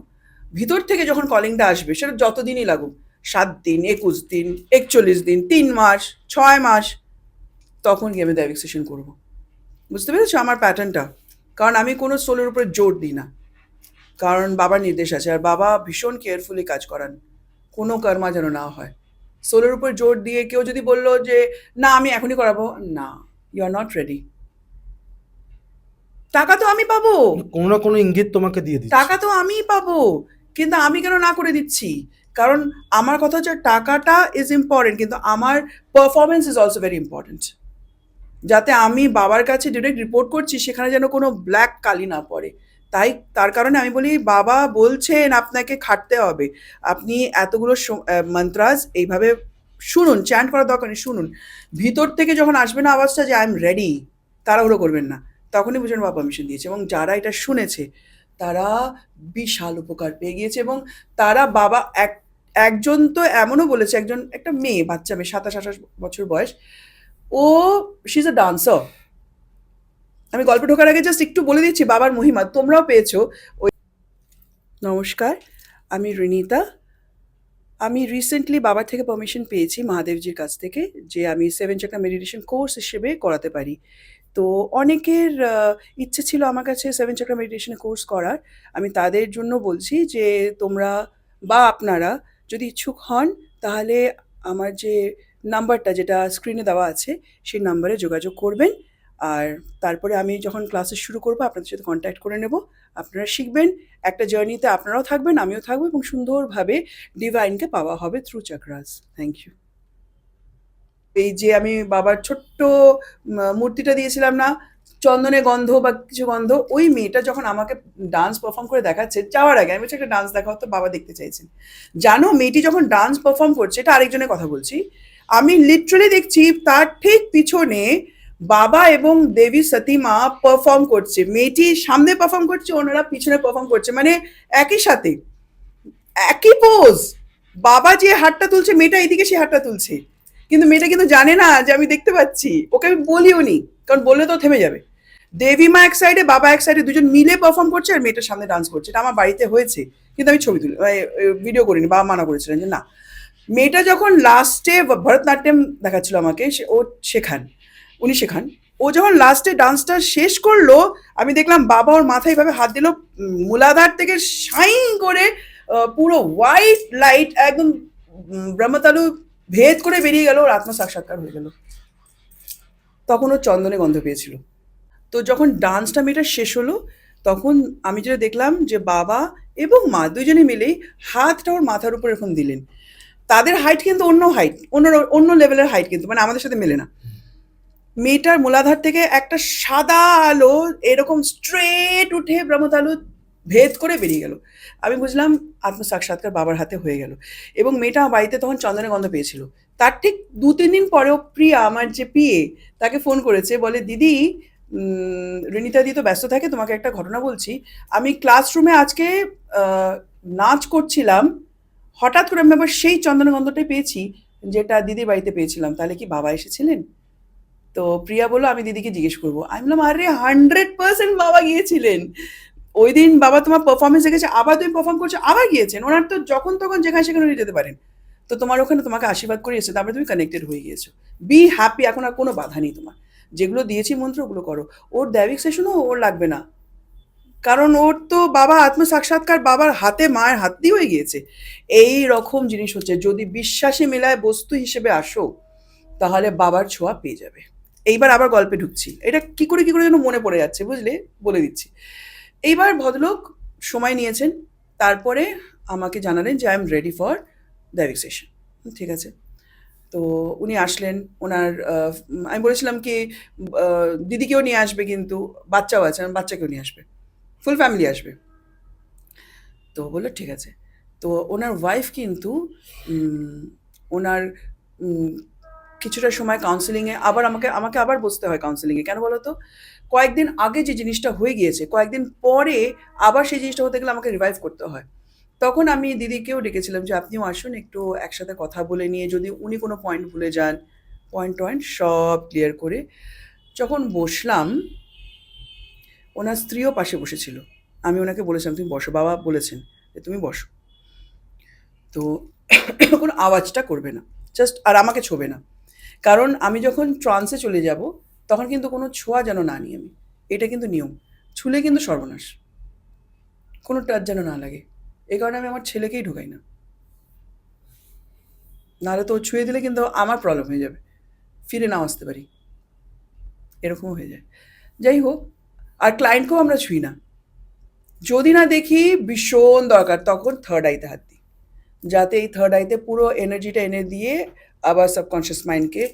ভিতর থেকে যখন কলিংটা আসবে সেটা যতদিনই লাগুক, 7 দিন, 21 দিন, 41 দিন, 3 মাস, 6 মাস, তখন গিয়ে আমি দৈবিক সেশন করবো। বুঝতে পেরেছো আমার প্যাটার্নটা? কারণ আমি কোনো সোলের উপরে জোর দিই না, কারণ বাবার নির্দেশ আছে, আর বাবা ভীষণ কেয়ারফুলি কাজ করান, কোনো কর্মা যেন না হয়। সোলের উপর জোর দিয়ে কেউ যদি বললো যে না আমি এখনই করাবো, না, ইউ আর নট রেডি। টাকা তো আমি পাবো, কোনো না কোনো ইঙ্গিত তোমাকে দিয়ে দিচ্ছে। টাকা তো আমিই পাবো, কিন্তু আমি কেন না করে দিচ্ছি? কারণ আমার কথা হচ্ছে টাকাটা ইজ ইম্পর্টেন্ট, কিন্তু আমার performance is also very important. যাতে আমি বাবার কাছে ডিরেক্ট রিপোর্ট করছি সেখানে যেন কোনো ব্ল্যাক কালি না পড়ে। তাই তার কারণে আমি বলি বাবা বলছেন আপনাকে খাটতে হবে, আপনি এতগুলো মন্ত্রাস এইভাবে শুনুন, চ্যান্ট করার দরকার নেই, শুনুন, ভিতর থেকে যখন আসবে না আওয়াজটা যে আই এম রেডি, তাড়াহুড়ো করবেন না, তখনই বুঝবেন বাবা পারমিশন দিয়েছে। এবং যারা এটা শুনেছে তারা বিশাল উপকার পেয়ে গিয়েছে, এবং তারা বাবা একজন তো এমনও বলেছে, একজন একটা মেয়ে, বাচ্চা মেয়ে, 27-28 বছর বয়স, ও শি ইজ আ ডান্সার। আমি গল্প ঢোকার আগে জাস্ট একটু বলে দিচ্ছি বাবার মহিমা, তোমরাও পেয়েছো ওই। নমস্কার, আমি রিনিতা। আমি রিসেন্টলি বাবার থেকে পারমিশন পেয়েছি মহাদেবজির কাছ থেকে যে আমি 7 চক্র মেডিটেশন কোর্স হিসেবে করাতে পারি। তো অনেকের ইচ্ছে ছিল আমার কাছে 7 চক্র মেডিটেশন কোর্স করার। আমি তাদের জন্য বলছি যে তোমরা বা আপনারা যদি ইচ্ছুক হন, তাহলে আমার যে নাম্বারটা যেটা স্ক্রিনে দেওয়া আছে সেই নাম্বারে যোগাযোগ করবেন। আর তারপরে আমি যখন ক্লাসেস শুরু করবো আপনাদের সাথে কন্ট্যাক্ট করে নেব। আপনারা শিখবেন, একটা জার্নিতে আপনারাও থাকবেন, আমিও থাকবো এবং সুন্দরভাবে ডিভাইনকে পাওয়া হবে থ্রু চক্রাস। Thank you. এই যে আমি বাবার ছোট্ট মূর্তিটা দিয়েছিলাম না, চন্দনে গন্ধ বা কিছু গন্ধ, ওই মেয়েটা যখন আমাকে ডান্স পারফর্ম করে দেখাচ্ছে যাওয়ার আগে আমি বলছি একটা ডান্স দেখাও, তো বাবা দেখতে চাইছেন। জানো মেয়েটি যখন ডান্স পারফর্ম করছে, এটা আরেকজনের কথা বলছি, আমি লিটারালি দেখছি তার ঠিক পিছনে বাবা এবং দেবী সতী মা পারফর্ম করছে। মেয়েটি সামনে পারফর্ম করছে, ওনারা পিছনে পারফর্ম করছে, মানে একই সাথে একই পোজ। বাবা যে হাতটা তুলছে, মেয়েটা এদিকে সে হাতটা তুলছে, কিন্তু মেয়েটা কিন্তু জানে না যে আমি দেখতে পাচ্ছি। ওকে আমি বলিও নি, কারণ বললে তো থেমে যাবে। দেবী মা এক সাইডে, বাবা এক সাইডে, দুজন মিলে পারফর্ম করছে আর মেয়েটার সামনে ডান্স করছে। এটা আমার বাড়িতে হয়েছে, কিন্তু আমি ছবি তুলি ভিডিও করিনি, বাবা মানা করেছিলেন যে না। মেয়েটা যখন লাস্টে ভরতনাট্যম দেখাচ্ছিল আমাকে, ও শেখান, উনি শেখান, ও যখন লাস্টে ডান্সটা শেষ করলো, আমি দেখলাম বাবা ওর মাথায় এইভাবে হাত দিল, মূলাধার থেকে শাইন করে পুরো হোয়াইট লাইট একদম ব্রহ্মতালু ভেদ করে বেরিয়ে গেল, ওর আত্ম সাক্ষাৎকার হয়ে গেল। তখন ও চন্দনে গন্ধ পেয়েছিল। তো যখন ডান্সটা মেয়েটা শেষ হলো, তখন আমি যেটা দেখলাম যে বাবা এবং মা দুজনে মিলেই হাতটা ওর মাথার উপর এরকম দিলেন। তাদের হাইট কিন্তু অন্য হাইট, অন্য অন্য লেভেলের হাইট, কিন্তু মানে আমাদের সাথে মেলে না। মেয়েটার মূলাধার থেকে একটা সাদা আলো এরকম স্ট্রেট উঠে ব্রহ্মতালু ভেদ করে বেরিয়ে গেল। আমি বুঝলাম আত্মসাক্ষাৎকার বাবার হাতে হয়ে গেল। এবং মেয়েটা আমার বাড়িতে তখন চন্দনের গন্ধ পেয়েছিল। তার ঠিক ২-৩ দিন পরেও প্রিয়া, আমার যে পিএ, তাকে ফোন করেছে, বলে দিদি রিনিতা দি তো ব্যস্ত থাকে, তোমাকে একটা ঘটনা বলছি। আমি ক্লাসরুমে আজকে নাচ করছিলাম, হঠাৎ করে আমি আবার সেই চন্দনের গন্ধটাই পেয়েছি যেটা দিদির বাড়িতে পেয়েছিলাম। তাহলে কি বাবা এসেছিলেন? তো প্রিয়া বললো আমি দিদিকে জিজ্ঞেস করবো। আমি বললাম আরে 100% বাবা গিয়েছিলেন। ওই দিন বাবা তোমার পারফরমেন্স দেখেছে, আবার তুমি পারফর্ম করছো, আবার গিয়েছেন। ওনার তো যখন তখন যেখানে সেখানে উনি যেতে পারেন। তো তোমার ওখানে তোমাকে আশীর্বাদ করে এসেছে, তারপরে তুমি কানেক্টেড হয়ে গিয়েছো। বি হ্যাপি, এখন আর কোনো বাধা নেই তোমার। যেগুলো দিয়েছি মন্ত্র ওগুলো করো। ওর দৈবিক সেশনও ওর লাগবে না, কারণ ওর তো বাবা আত্মসাক্ষাৎকার বাবার হাতে, মায়ের হাত দিয়ে হয়ে গিয়েছে। এই রকম জিনিস হচ্ছে, যদি বিশ্বাসে মেলায় বস্তু হিসেবে আসো, তাহলে বাবার ছোঁয়া পেয়ে যাবে। এইবার আবার গল্পে ঢুকছি, এটা কি করে যেন মনে পড়ে যাচ্ছে, বুঝলে, বলে দিচ্ছি। এইবার ভদ্রলোক সময় নিয়েছেন, তারপরে আমাকে জানালেন যে আই এম রেডি ফর দৈবিক সেশন। ঠিক আছে। তো উনি আসলেন, ওনার আমি বলেছিলাম কি দিদিকেও নিয়ে আসবে, কিন্তু বাচ্চাও আছে, বাচ্চাকেও নিয়ে আসবে, ফুল ফ্যামিলি আসবে। তো বললো ঠিক আছে। তো ওনার ওয়াইফ কিন্তু ওনার কিছুটা সময় কাউন্সেলিংয়ে, আবার আমাকে আমাকে আবার বসতে হয় কাউন্সেলিংয়ে। কেন বলো তো? কয়েকদিন আগে যে জিনিসটা হয়ে গিয়েছে, কয়েকদিন পরে আবার সেই জিনিসটা হতে গেলে আমাকে রিভাইভ করতে হয়। তখন আমি দিদিকেও ডেকেছিলাম যে আপনিও আসুন, একটু একসাথে কথা বলে নিয়ে, যদি উনি কোনো পয়েন্ট ভুলে যান, পয়েন্ট সব ক্লিয়ার করে। যখন বসলাম, ওনার স্ত্রীও পাশে বসেছিল। আমি ওনাকে বলেছিলাম তুমি বসো, বাবা বলেছেন যে তুমি বসো। তো কোনো আওয়াজটা করবে না, জাস্ট, আর আমাকে ছোবে না। কারণ আমি যখন ট্রান্সে চলে যাব, তখন কিন্তু কোনো ছোঁয়া যেন না নিই আমি, এটা কিন্তু নিয়ম। ছুলে কিন্তু সর্বনাশ, কোনো টাচ যেন না লাগে। এই কারণে আমি আমার ছেলেকেই ঢোকাই না, নাহলে তো ও ছুঁয়ে দিলে কিন্তু আমার প্রবলেম হয়ে যাবে, ফিরে নাও আসতে পারি, এরকমও হয়ে যায়। যাই হোক, আর ক্লায়েন্টকেও আমরা ছুঁই না। যদি না দেখি ভীষণ দরকার, তখন থার্ড আইতে হাত দিই, যাতে এই থার্ড আইতে পুরো এনার্জিটা এনে দিয়ে আবার সাবকনশিয়াস মাইন্ডকে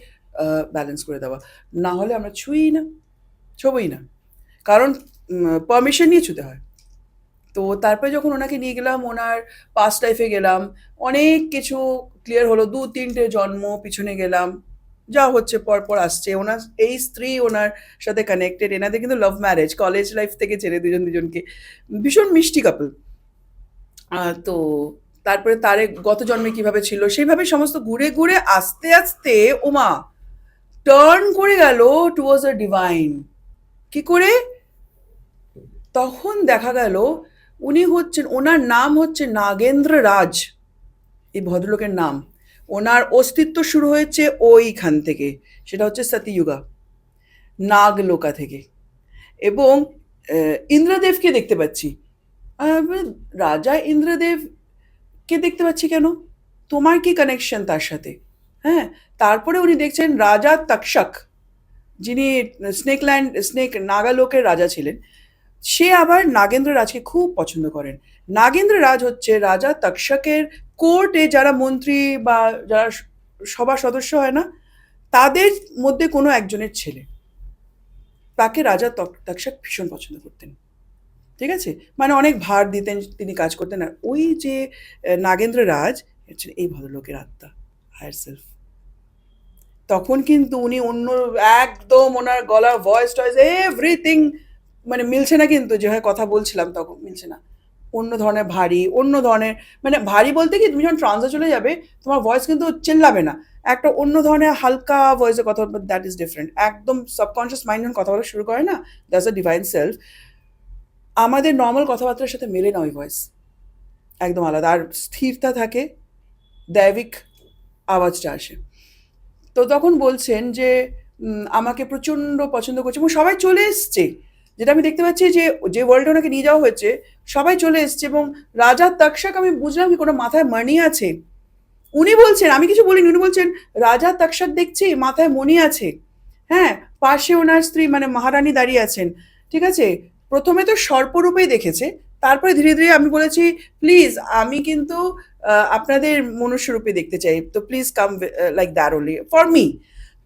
ব্যালেন্স করে দেওয়া। না হলে আমরা ছুঁই না, ছবই না, কারণ পারমিশন নিয়ে ছুতে হয়। তো তারপরে যখন ওনাকে নিয়ে গেলাম, ওনার পাস্ট লাইফে গেলাম, অনেক কিছু ক্লিয়ার হলো। ২-৩টে জন্ম পিছনে গেলাম, যা হচ্ছে পরপর আসছে। ওনার এই স্ত্রী ওনার সাথে কানেক্টেড, এনাদের কিন্তু লাভ ম্যারেজ, কলেজ লাইফ থেকে ছেড়ে দুজন দুজনকে, ভীষণ মিষ্টি কাপল। তো তারপরে তারে গত জন্মে কিভাবে ছিল সেইভাবে সমস্ত ঘুরে ঘুরে আস্তে আস্তে ওমা টার্ন করে গেল টুয়ার্ডস আ ডিভাইন। কি করে? তখন দেখা গেল উনি হচ্ছেন, ওনার নাম হচ্ছে নাগেন্দ্র রাজ, এই ভদ্রলোকের নাম। ওনার অস্তিত্ব শুরু হয়েছে ওইখান থেকে, সেটা হচ্ছে সতীযুগা, নাগলোকা থেকে। এবং ইন্দ্রদেবকে দেখতে পাচ্ছি। রাজা ইন্দ্রদেবকে দেখতে পাচ্ছি কেন? তোমার কি কানেকশন তার সাথে? হ্যাঁ। তারপরে উনি দেখছেন রাজা তক্ষক, যিনি স্নেক নাগালোকের রাজা ছিলেন, সে আবার নাগেন্দ্র রাজকে খুব পছন্দ করেন। নাগেন্দ্র রাজ হচ্ছে রাজা তক্ষকের কোর্টে যারা মন্ত্রী বা যারা সভা সদস্য হয় না, তাদের মধ্যে কোনো একজনের ছেলে। তাকে রাজা তক্ষক ভীষণ পছন্দ করতেন। ঠিক আছে? মানে অনেক ভার দিতেন, তিনি কাজ করতেন। আর ওই যে নাগেন্দ্র রাজ হচ্ছেন এই ভদ্রলোকের আত্মা, হায়ার সেলফ। তখন কিন্তু উনি অন্য একদম ওনার গলার ভয়েস টয়েস এভরিথিং মানে মিলছে না, কিন্তু যেভাবে কথা বলছিলাম তখন মিলছে না। অন্য ধরনের ভারী, অন্য ধরনের, মানে ভারী বলতে কি, তুমি যখন ট্রান্সে চলে যাবে তোমার ভয়েস কিন্তু চেল্লাবে না, একটা অন্য ধরনের হালকা ভয়েসে কথা বলবে, দ্যাট ইজ ডিফারেন্ট। একদম সাবকনশিয়াস মাইন্ড যখন কথা বলা শুরু করে না, দ্যাটস আ ডিভাইন সেলফ। আমাদের নর্মাল কথাবার্তার সাথে মেলে না ওই ভয়েস, একদম আলাদা। আর স্থিরতা থাকে, দৈবিক আওয়াজটা আসে। তো তখন বলছেন যে আমাকে প্রচণ্ড পছন্দ করছে এবং সবাই চলে এসছে, যেটা আমি দেখতে পাচ্ছি যে যে ওয়ার্ল্ডে ওনাকে নিয়ে যাওয়া হয়েছে সবাই চলে এসছে। এবং রাজা তক্ষক, আমি বুঝলাম কি কোনো মাথায় মণি আছে। উনি বলছেন, আমি কিছু বলিনি, উনি বলছেন রাজা তক্ষক দেখছি মাথায় মণি আছে। হ্যাঁ, পাশে ওনার স্ত্রী মানে মহারানী দাঁড়িয়ে আছেন। ঠিক আছে? প্রথমে তো সর্পরূপেই দেখেছে, তারপরে ধীরে ধীরে আমি বলেছি প্লিজ আমি কিন্তু আপনাদের মনুষ্যরূপে দেখতে চাই, তো please come like that only for me.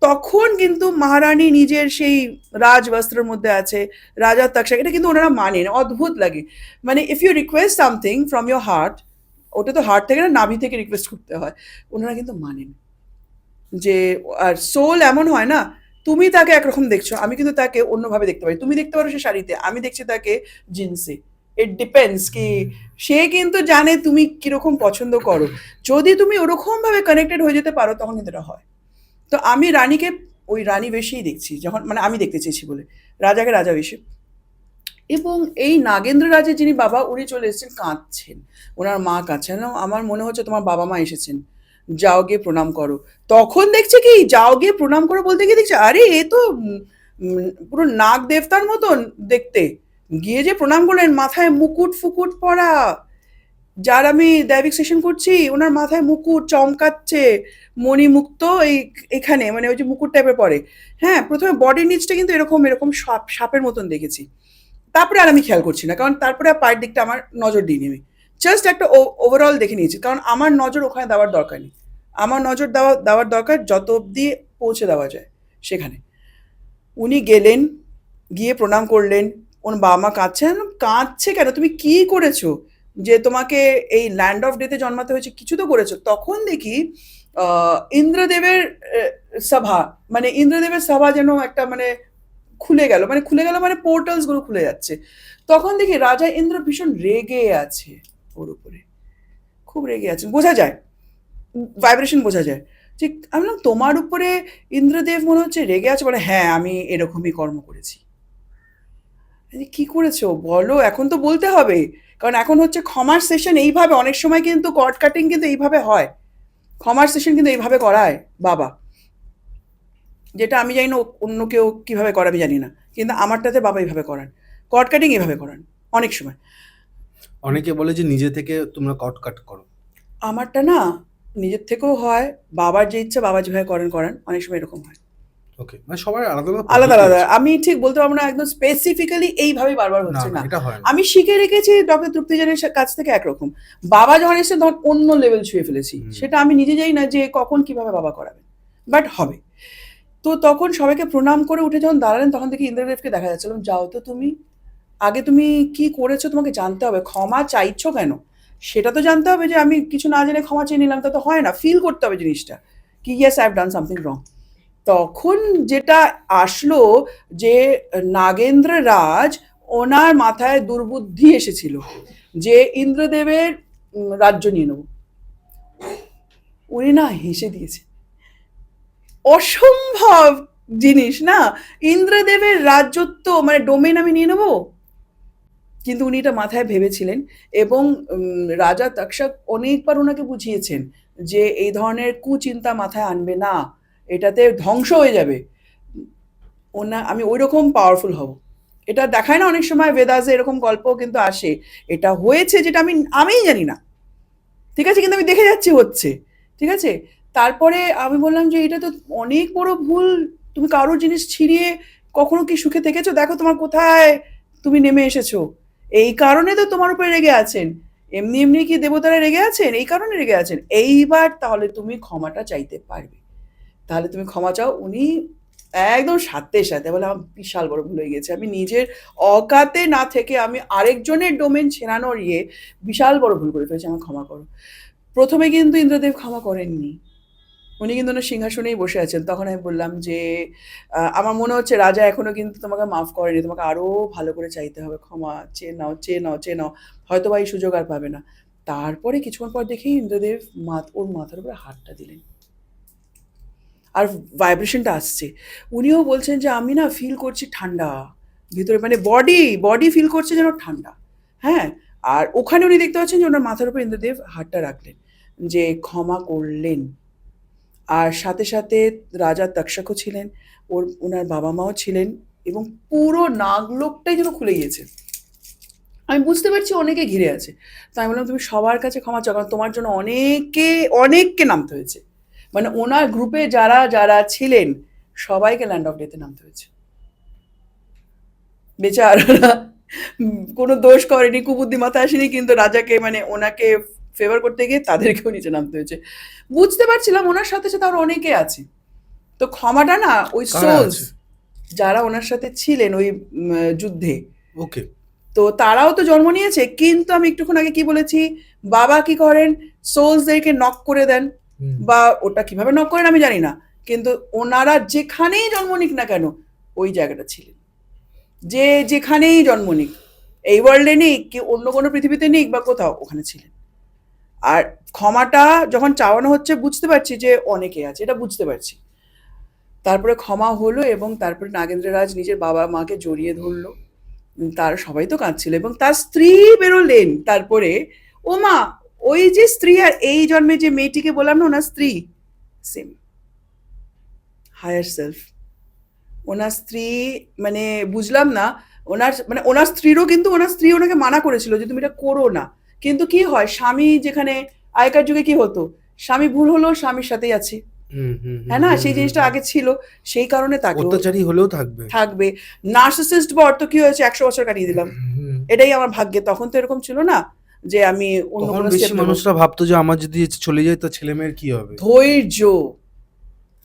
তখন কিন্তু মহারানী নিজের সেই রাজবস্ত্রের মধ্যে আছে, রাজা তক্ষক, এটা কিন্তু ওনারা মানেন, অদ্ভুত লাগে। মানে if you request something from your heart, ওটা তো হার্ট থেকে না, নাভি থেকে রিকোয়েস্ট করতে হয়, ওনারা কিন্তু মানেন। যে আর সোল এমন হয় না, তুমি তাকে একরকম দেখছো, আমি কিন্তু তাকে অন্যভাবে দেখতে পারি। তুমি দেখতে পারো সে শাড়িতে, আমি দেখছি তাকে জিন্সে। ইট ডিপেন্ডস কি সে কিন্তু জানে তুমি কিরকম পছন্দ করো। যদি তুমি ওরকম ভাবে কানেক্টেড হয়ে যেতে পারো তখন কিন্তু এটা হয়। তো আমি রানীকে ওই রানী বেশিই দেখছি, যখন মানে আমি দেখতে চেয়েছি বলে, রাজাকে রাজা বেশি। এবং এই নাগেন্দ্র রাজের যিনি বাবা, উনি চলে এসেছেন কাঁদছেন, ওনার মা কাঁদছেন, আমার মনে হচ্ছে তোমার বাবা মা এসেছেন, যাও গিয়ে প্রণাম করো। তখন দেখছে কি, যাও গিয়ে প্রণাম করো বলতে গিয়ে দেখছে আরে এ তো পুরো নাগ দেবতার মতন দেখতে। গিয়ে যে প্রণাম করলেন, মাথায় মুকুট ফুকুট পরা, যার আমি দৈবিক সেশন করছি ওনার মাথায় মুকুট চমকাচ্ছে, মণিমুক্ত এই এখানে মানে ওই যে মুকুট টাইপের পরে। হ্যাঁ, প্রথমে বডির নিচটা কিন্তু এরকম এরকম সাপের মতন দেখেছি, তারপরে আর আমি খেয়াল করছি না, কারণ তারপরে আর পায়ের দিকটা আমার নজর দিইনি। আমি জাস্ট একটা ওভারঅল দেখে নিয়েছি, কারণ আমার নজর ওখানে দেওয়ার দরকার নেই। আমার নজর দেওয়ার দরকার যত অব্দি পৌঁছে দেওয়া যায় সেখানে। উনি গেলেন, গিয়ে প্রণাম করলেন, ওর বাবা মা কাঁদছেন। কাঁদছে কেন, তুমি কি করেছো যে তোমাকে এই ল্যান্ড অফ ডেতে জন্মাতে হয়েছে, কিছু তো করেছো। তখন দেখি ইন্দ্রদেবের সভা, মানে ইন্দ্রদেবের সভা যেন একটা মানে খুলে গেল, মানে খুলে গেল মানে পোর্টালস গুলো খুলে যাচ্ছে। তখন দেখি রাজা ইন্দ্র ভীষণ রেগে আছে ওর উপরে, খুব রেগে আছেন, বোঝা যায়, ভাইব্রেশন বোঝা যায়। যে আমি বললাম তোমার উপরে ইন্দ্রদেব মনে হচ্ছে রেগে আছে, বলে হ্যাঁ আমি এরকমই কর্ম করেছি। কি করেছো বলো, এখন তো বলতে হবে, কারণ এখন হচ্ছে ক্ষমার সেশন। এইভাবে অনেক সময় কিন্তু কর্ড কাটিং কিন্তু এইভাবে হয়, ক্ষমার সেশন কিন্তু এইভাবে করায় বাবা, যেটা আমি জানি না অন্য কেউ কিভাবে করে আমি জানি না, কিন্তু আমারটাতে বাবা এইভাবে করান, কর্ড কাটিং এইভাবে করান অনেক সময়। অনেকে বলে যে নিজে থেকে তোমরা কট কাট করো। আমারটা না নিজের থেকেও হয়, বাবার যে ইচ্ছা বাবা যেভাবে করেন করান, অনেক সময় এরকম হয়। ওকে, মানে সবার আলাদা আলাদা আলাদা পদ্ধতি আলাদা, আছে। আমি ঠিক বলতে পারবো না একদম স্পেসিফিক্যালি এইভাবে বারবার না হচ্ছে না, না। এটা হয় না। আমি শিখে রেখেছি ডক্টর তৃপ্তিজানের কাছ থেকে একরকম, বাবা যখন এসে তখন অন্য লেভেল ছুঁয়ে ফেলেছি, সেটা আমি নিজে জানি না যে কখন কিভাবে বাবা করাবে, বাট হবে। তো তখন সবাইকে প্রণাম করে উঠে যখন দাঁড়ালেন, তখন দেখি ইন্দ্রদেবকে দেখা যাচ্ছিল, যাও তো তুমি, আগে তুমি কি করেছো তোমাকে জানতে হবে, ক্ষমা চাইছো কেন সেটা তো জানতে হবে। যে আমি কিছু না জেনে ক্ষমা চেয়ে নিলাম তা তো হয় না, ফিল করতে হবে জিনিসটা কি, yes I have done something wrong. তখন যেটা আসলো যে নাগেন্দ্র রাজ, ওনার মাথায় দুর্বুদ্ধি এসেছিল যে ইন্দ্রদেবের রাজ্য নিয়ে নেব। উনি না হেসে দিয়েছে, অসম্ভব জিনিস না, ইন্দ্রদেবের রাজ্যত্ব মানে ডোমেন আমি নিয়ে নেবো। কিন্তু উনি এটা মাথায় ভেবেছিলেন। এবং রাজা তক্ষক অনেকবার ওনাকে বুঝিয়েছেন যে এই ধরনের কুচিন্তা মাথায় আনবে না, এটাতে ধ্বংস হয়ে যাবে। আমি ওই রকম পাওয়ারফুল হব, এটা দেখায় না অনেক সময় বেদাসে এরকম গল্প কিন্তু আসে, এটা হয়েছে যেটা আমিই জানি না। ঠিক আছে, কিন্তু আমি দেখে যাচ্ছি হচ্ছে। ঠিক আছে, তারপরে আমি বললাম যে এটা তো অনেক বড় ভুল তুমি কারোর জিনিস ছিনিয়ে কখনো কি সুখে থেকেছো? দেখো তোমার কোথায় তুমি নেমে এসেছো। এই কারণে তো তোমার উপরে রেগে আছেন। এমনি এমনি কি দেবতারা রেগে আছেন? এই কারণে রেগে আছেন। এইবার তাহলে তুমি ক্ষমাটা চাইতে পারবে। তাহলে তুমি ক্ষমা চাও। উনি একদম সাথে সাথে বলে, আমার বিশাল বড় ভুল হয়ে গেছে, আমি নিজের অকাতে না থেকে আমি আরেকজনের ডোমেন ছেনানোর বিশাল বড় ভুল করে ফেলেছি, আমার ক্ষমা করো। প্রথমে কিন্তু ইন্দ্রদেব ক্ষমা করেননি, উনি কিন্তু ওনার সিংহাসনেই বসে আছেন। তখন আমি বললাম যে আমার মনে হচ্ছে রাজা এখনো কিন্তু তোমাকে মাফ করেনি, তোমাকে আরো ভালো করে চাইতে হবে, ক্ষমা চেয়ে নাও, চেয়ে নাও, চেয়ে নাও, হয়তো বা এই সুযোগ আর পাবে না। তারপরে কিছুক্ষণ পর দেখি ইন্দ্রদেব ওর মাথার উপরে হাতটা দিলেন, আর ভাইব্রেশনটা আসছে। উনিও বলছেন যে আমি না ফিল করছি ঠান্ডা ভিতরে, মানে বডি ফিল করছে যেন ঠান্ডা। হ্যাঁ, আর ওখানে উনি দেখতে পাচ্ছেন যে ওনার মাথার উপর ইন্দ্রদেব হাতটা রাখলেন, যে ক্ষমা করলেন। আর সাথে সাথে রাজা তক্ষকও ছিলেন, ওনার বাবা মাও ছিলেন, এবং পুরো নাগলোকটাই যেন খুলে গিয়েছে। আমি বুঝতে পারছি অনেকে ঘিরে আছে। তো আমি বললাম তুমি সবার কাছে ক্ষমা চাও, কারণ তোমার জন্য অনেককে নামতে হয়েছে। মানে ওনার গ্রুপে যারা যারা ছিলেন সবাইকে ল্যান্ড অফ ডেথে নামতে হয়েছে। বেচারারা কোনো দোষ করেনি, কুবুদ্ধি মাথায় আসেনি, কিন্তু রাজাকে মানে ওনাকে ফেভার করতে গিয়ে তাদেরকেও নিচে নামতে হয়েছে। বুঝতে পারছিলাম ওনার সাথে সাথে আরো অনেকে আছে। তো ক্ষমাটা না ওই কারা সোলস আছে? যারা ওনার সাথে ছিলেন ওই যুদ্ধে, ওকে। তো তারাও তো জন্ম নিয়েছে। কিন্তু আমি একটুক্ষণ আগে কি বলেছি, বাবা কি করেন, সোলসদেরকে নক করে দেন, বা ওটা কিভাবে নক করেন আমি জানি না, কিন্তু ওনারা যেখানেই জন্ম নিক না কেন ওই জায়গাটা ছিলেন, যে যেখানেই জন্ম নিক, এই ওয়ার্ল্ডে নিক কি অন্য কোনো পৃথিবীতে নিক বা কোথাও, ওখানে ছিলেন। আর ক্ষমাটা যখন চাওয়ানো হচ্ছে বুঝতে পারছি যে অনেকে আছে, এটা বুঝতে পারছি। তারপরে ক্ষমা হলো, এবং তারপরে নাগেন্দ্ররাজ নিজের বাবা মাকে জড়িয়ে ধরলো। তার সবাই তো কাঁদছিল, এবং তার স্ত্রী বেরোলেন তারপরে। ও মা, ওই যে স্ত্রী, আর এই জন্মে যে মেয়েটিকে বললাম না ওনার স্ত্রী, সেম হায়ার সেলফ। ওনার স্ত্রী, মানে বুঝলাম না, ওনার স্ত্রীরও কিন্তু ওনার স্ত্রী ওনাকে মানা করেছিল যে তুমি এটা করো না। কিন্তু কি হয়, স্বামী যেখানে, আগেকার যুগে কি হতো, স্বামী ভুল হলো স্বামীর সাথেই আছে, হ্যাঁ না, সেই জিনিসটা আগে ছিল। সেই কারণে তাকে অত্যাচারী হলেও থাকবে। থাকবে। নার্সিসিস্ট বর তো কি হয়েছে, 100 বছর কাটিয়ে দিলাম, এটাই আমার ভাগ্যে। তখন তো এরকম ছিল না যে আমি অন্য তখন কোনো বেশি স্টেপ নেব। মানুষরা ভাবতো যে আমার যদি চলে যায় তো ছেলে মেয়ের কি হবে। ধৈর্য,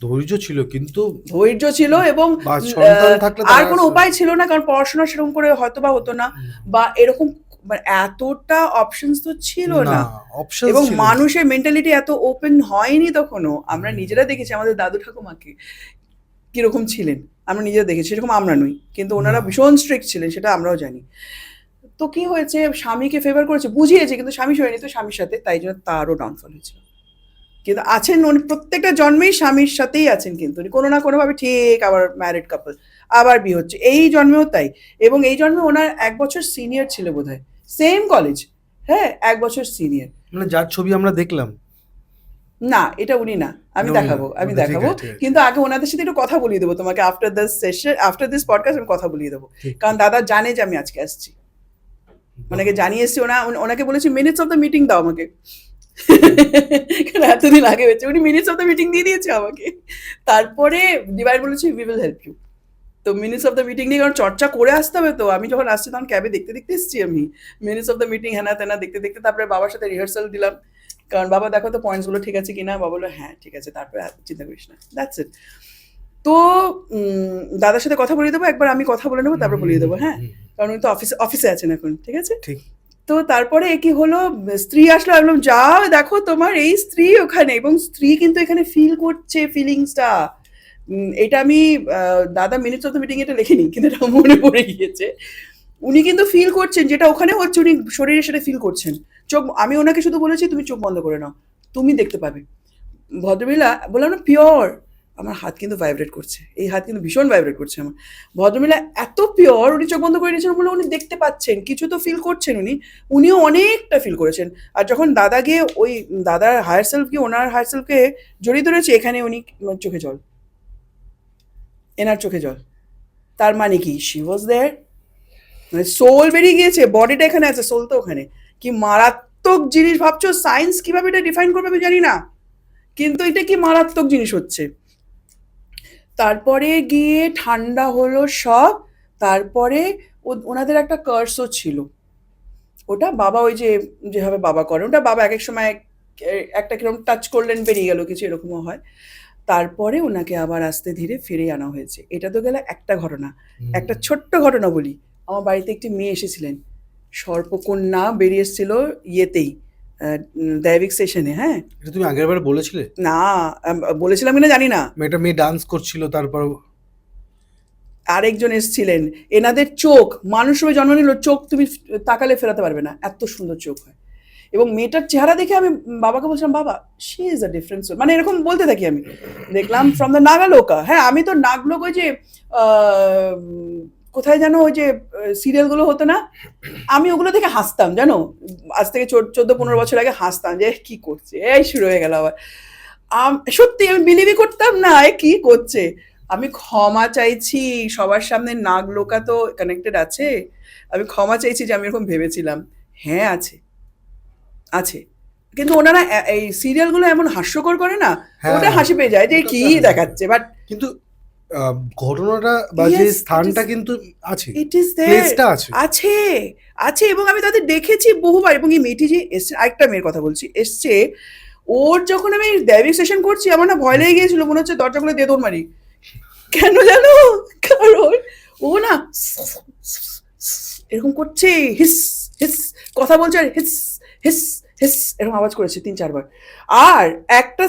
ধৈর্য ছিল, কিন্তু ধৈর্য ছিল, এবং বা সন্তান থাকলে আর তারা কোনো উপায় ছিল না, কারণ পড়াশোনা সেরকম করে হয়তো বা হতো না, বা এরকম মানে এতটা অপশনস তো ছিল না, না। অপশনস এবং ছিল না। মানুষের মেন্টালিটি এত ওপেন হয়নি তখনও। আমরা নিজেরা দেখেছি আমাদের দাদু ঠাকুমাকে কিরকম ছিলেন, আমরা নিজেরা দেখেছি, সেরকম আমরা নই, কিন্তু ওনারা না। ভীষণ স্ট্রিক্ট ছিলেন, সেটা আমরাও জানি। তো কি হয়েছে, স্বামীকে ফেভার করেছে, বুঝিয়েছে, কিন্তু স্বামী সরেনি তো স্বামীর সাথে, তাই জন্য তারও ডাউনফল হয়েছিল। কিন্তু আছেন উনি প্রত্যেকটা জন্মেই স্বামীর সাথেই আছেন, কিন্তু উনি কোনো না কোনোভাবে ঠিক আবার ম্যারিড কাপল, আবার বিয়ে হচ্ছে, এই জন্মেও তাই। এবং এই জন্মে ওনার 1 বছর সিনিয়র ছিল বোধহয়, সেম কলেজ, হ্যাঁ 1 বছর সিনিয়র। মানে যার ছবি আমরা দেখলাম। না, এটা উনি না, আমি না, উনি না। দেখাবো, আমি ঠিক দেখাবো। আছে, ঠিক আছে। কিন্তু আগে ওনাদের সাথে একটু কথা বলিয়ে দেবো তোমাকে, after this session, after this podcast আমি কথা বলিয়ে দেবো। ঠিক। কারণ দাদা জানে যে আমি আজকে আসছি, ওনাকে জানিয়ে এসছি। ওনাকে বলেছি মিনিটস অফ দ্য মিটিং দাও আমাকে। কারণ এতদিন আগে হয়েছে, উনি মিনিটস অফ দ্য মিটিং দিয়ে দিয়েছে আমাকে। তারপরে ডিভাইড বলেছি উই উইল হেল্প ইউ। তো মিনিটস অফ দ্য মিটিং নিয়ে, কারণ চর্চা করে আসতে হবে। তো আমি যখন আসছি তখন ক্যাবে দেখতে দেখতে এসেছি আমি, মিনিটস অফ দ্য মিটিং হ্যানা তেনা দেখতে দেখতে। তারপরে বাবার সাথে রিহার্সাল দিলাম, কারণ বাবা দেখো তো পয়েন্টসগুলো ঠিক আছে কিনা। বাবা বললো হ্যাঁ ঠিক আছে, তারপরে আর চিন্তা করিস না, দ্যাটস ইট। তো দাদার সাথে কথা বলিয়ে দেবো একবার, আমি কথা বলে নেবো, তারপর বলিয়ে দেবো, হ্যাঁ। কারণ উনি তো অফিসে আছেন এখন, ঠিক আছে। ঠিক। তো তারপরে কি হলো, স্ত্রী আসলো, আমি বললাম যাও দেখো তোমার এই স্ত্রী ওখানে, এবং স্ত্রী কিন্তু এখানে ফিল করছে ফিলিংসটা। এটা আমি দাদা মিনিটস অফ দ্য মিটিং এটা লিখিনি, কিন্তু এটা মনে পড়ে গিয়েছে। উনি কিন্তু ফিল করছেন যেটা ওখানে হচ্ছে, উনি শরীরে সেটা ফিল করছেন। আমি ওনাকে শুধু বলেছি তুমি চোখ বন্ধ করে নাও, তুমি দেখতে পাবে। ভদ্রমহিলা, বললাম না পিওর, আমার হাত কিন্তু ভাইব্রেট করছে, এই হাত কিন্তু ভীষণ ভাইব্রেট করছে আমার। ভদ্রমহিলা এত পিওর, উনি চোখ বন্ধ করে নিয়েছেন বলে উনি দেখতে পাচ্ছেন, কিছু তো ফিল করছেন উনিও অনেকটা ফিল করেছেন। আর যখন দাদা গিয়ে ওই দাদার হায়ার সেলফ গিয়ে ওনার হায়ার সেলফকে জড়িয়ে ধরেছে, এখানে উনি চোখে জল, এনার চোখে জল। তার মানে কি শি ওয়াজ দেয়ার, মানে সোল বেরিয়ে গিয়েছে, বডিটা এখানে আছে, সোল তো ওখানে। কি মারাত্মক জিনিস ভাবছো, সায়েন্স কিভাবে এটা ডিফাইন করবে আমি জানি না, কিন্তু এটা কি মারাত্মক জিনিস হচ্ছে। তারপরে গিয়ে ঠান্ডা হলো সব। তারপরে ওনাদের একটা কার্সও ছিল। ওটা বাবা ওই যে যেভাবে বাবা করে ওটা বাবা এক এক সময় একটা কিরকম টাচ করলেন বেরিয়ে গেল, কিছু এরকমও হয়। তারপরে ওনাকে আবার আস্তে ধীরে ফিরিয়ে আনা হয়েছে। এটা তো গেল একটা ঘটনা। একটা ছোট্ট ঘটনা বলি। আমার বাড়িতে একটি মেয়ে এসেছিলেন, সর্পকন্যা বেরিয়ে এসেছিল ইয়েতেই, দৈবিক সেশনে। হ্যাঁ, এটা তুমি আগের বার বলেছিলে? না বলেছিলাম কিনা জানি না। মেয়ে ডান্স করছিল, তারপর আরেকজন এসছিলেন, এনাদের চোখ মানুষ রূপে জন্ম নিল, চোখ তুমি তাকালে ফেরাতে পারবে না, এত সুন্দর চোখ হয়। এবং মেয়েটার চেহারা দেখে আমি বাবাকে বলছিলাম, বাবা শি ইজ আ ডিফারেন্স, মানে এরকম বলতে থাকি আমি। দেখলাম ফ্রম দ্য নাগালোকা। হ্যাঁ, আমি তো নাগলোক ওই যে কোথায় যেন ওই যে সিরিয়ালগুলো হতো না, আমি ওগুলো থেকে হাসতাম জানো। আজ থেকে 14-15 বছর আগে হাসতাম যে কি করছে, এই শুরু হয়ে গেল আবার। সত্যি আমি বিলিভই করতাম না এ কি করছে। আমি ক্ষমা চাইছি সবার সামনে, নাগলোকা তো কানেক্টেড আছে। আমি ক্ষমা চাইছি যে আমি এরকম ভেবেছিলাম। হ্যাঁ আছে, আছে। কিন্তু ওনারা এই সিরিয়ালগুলো এমন হাস্যকর করে না, হ্যাঁ, ওটা হাসি পেয়ে যায় যে ওটা কি তো হাসি দেখাচ্ছে, বাট কিন্তু ঘটনাটা বা যে Yes, it স্থানটা is- কিন্তু আছে, ইট ইজ দেয়ার, প্লেসটা আছে। আছে, আছে। এবং আমি তাদের দেখেছি বহুবার। এবং এই মেয়েটি যে এসছে, আরেকটা মেয়ের কথা বলছি, এসছে, ওর যখন আমি দৈবিক সেশন করছি আমার না ভয় লেগে গিয়েছিল, মনে হচ্ছে দরজা খুলে দিয়ে দৌড় মারি। কেন জানো? কারণ ও না এরকম করছে, হিস হিস কথা বলছে, আর হিস হিস হিস এরকম আওয়াজ করেছে 3-4 বার। আর একটা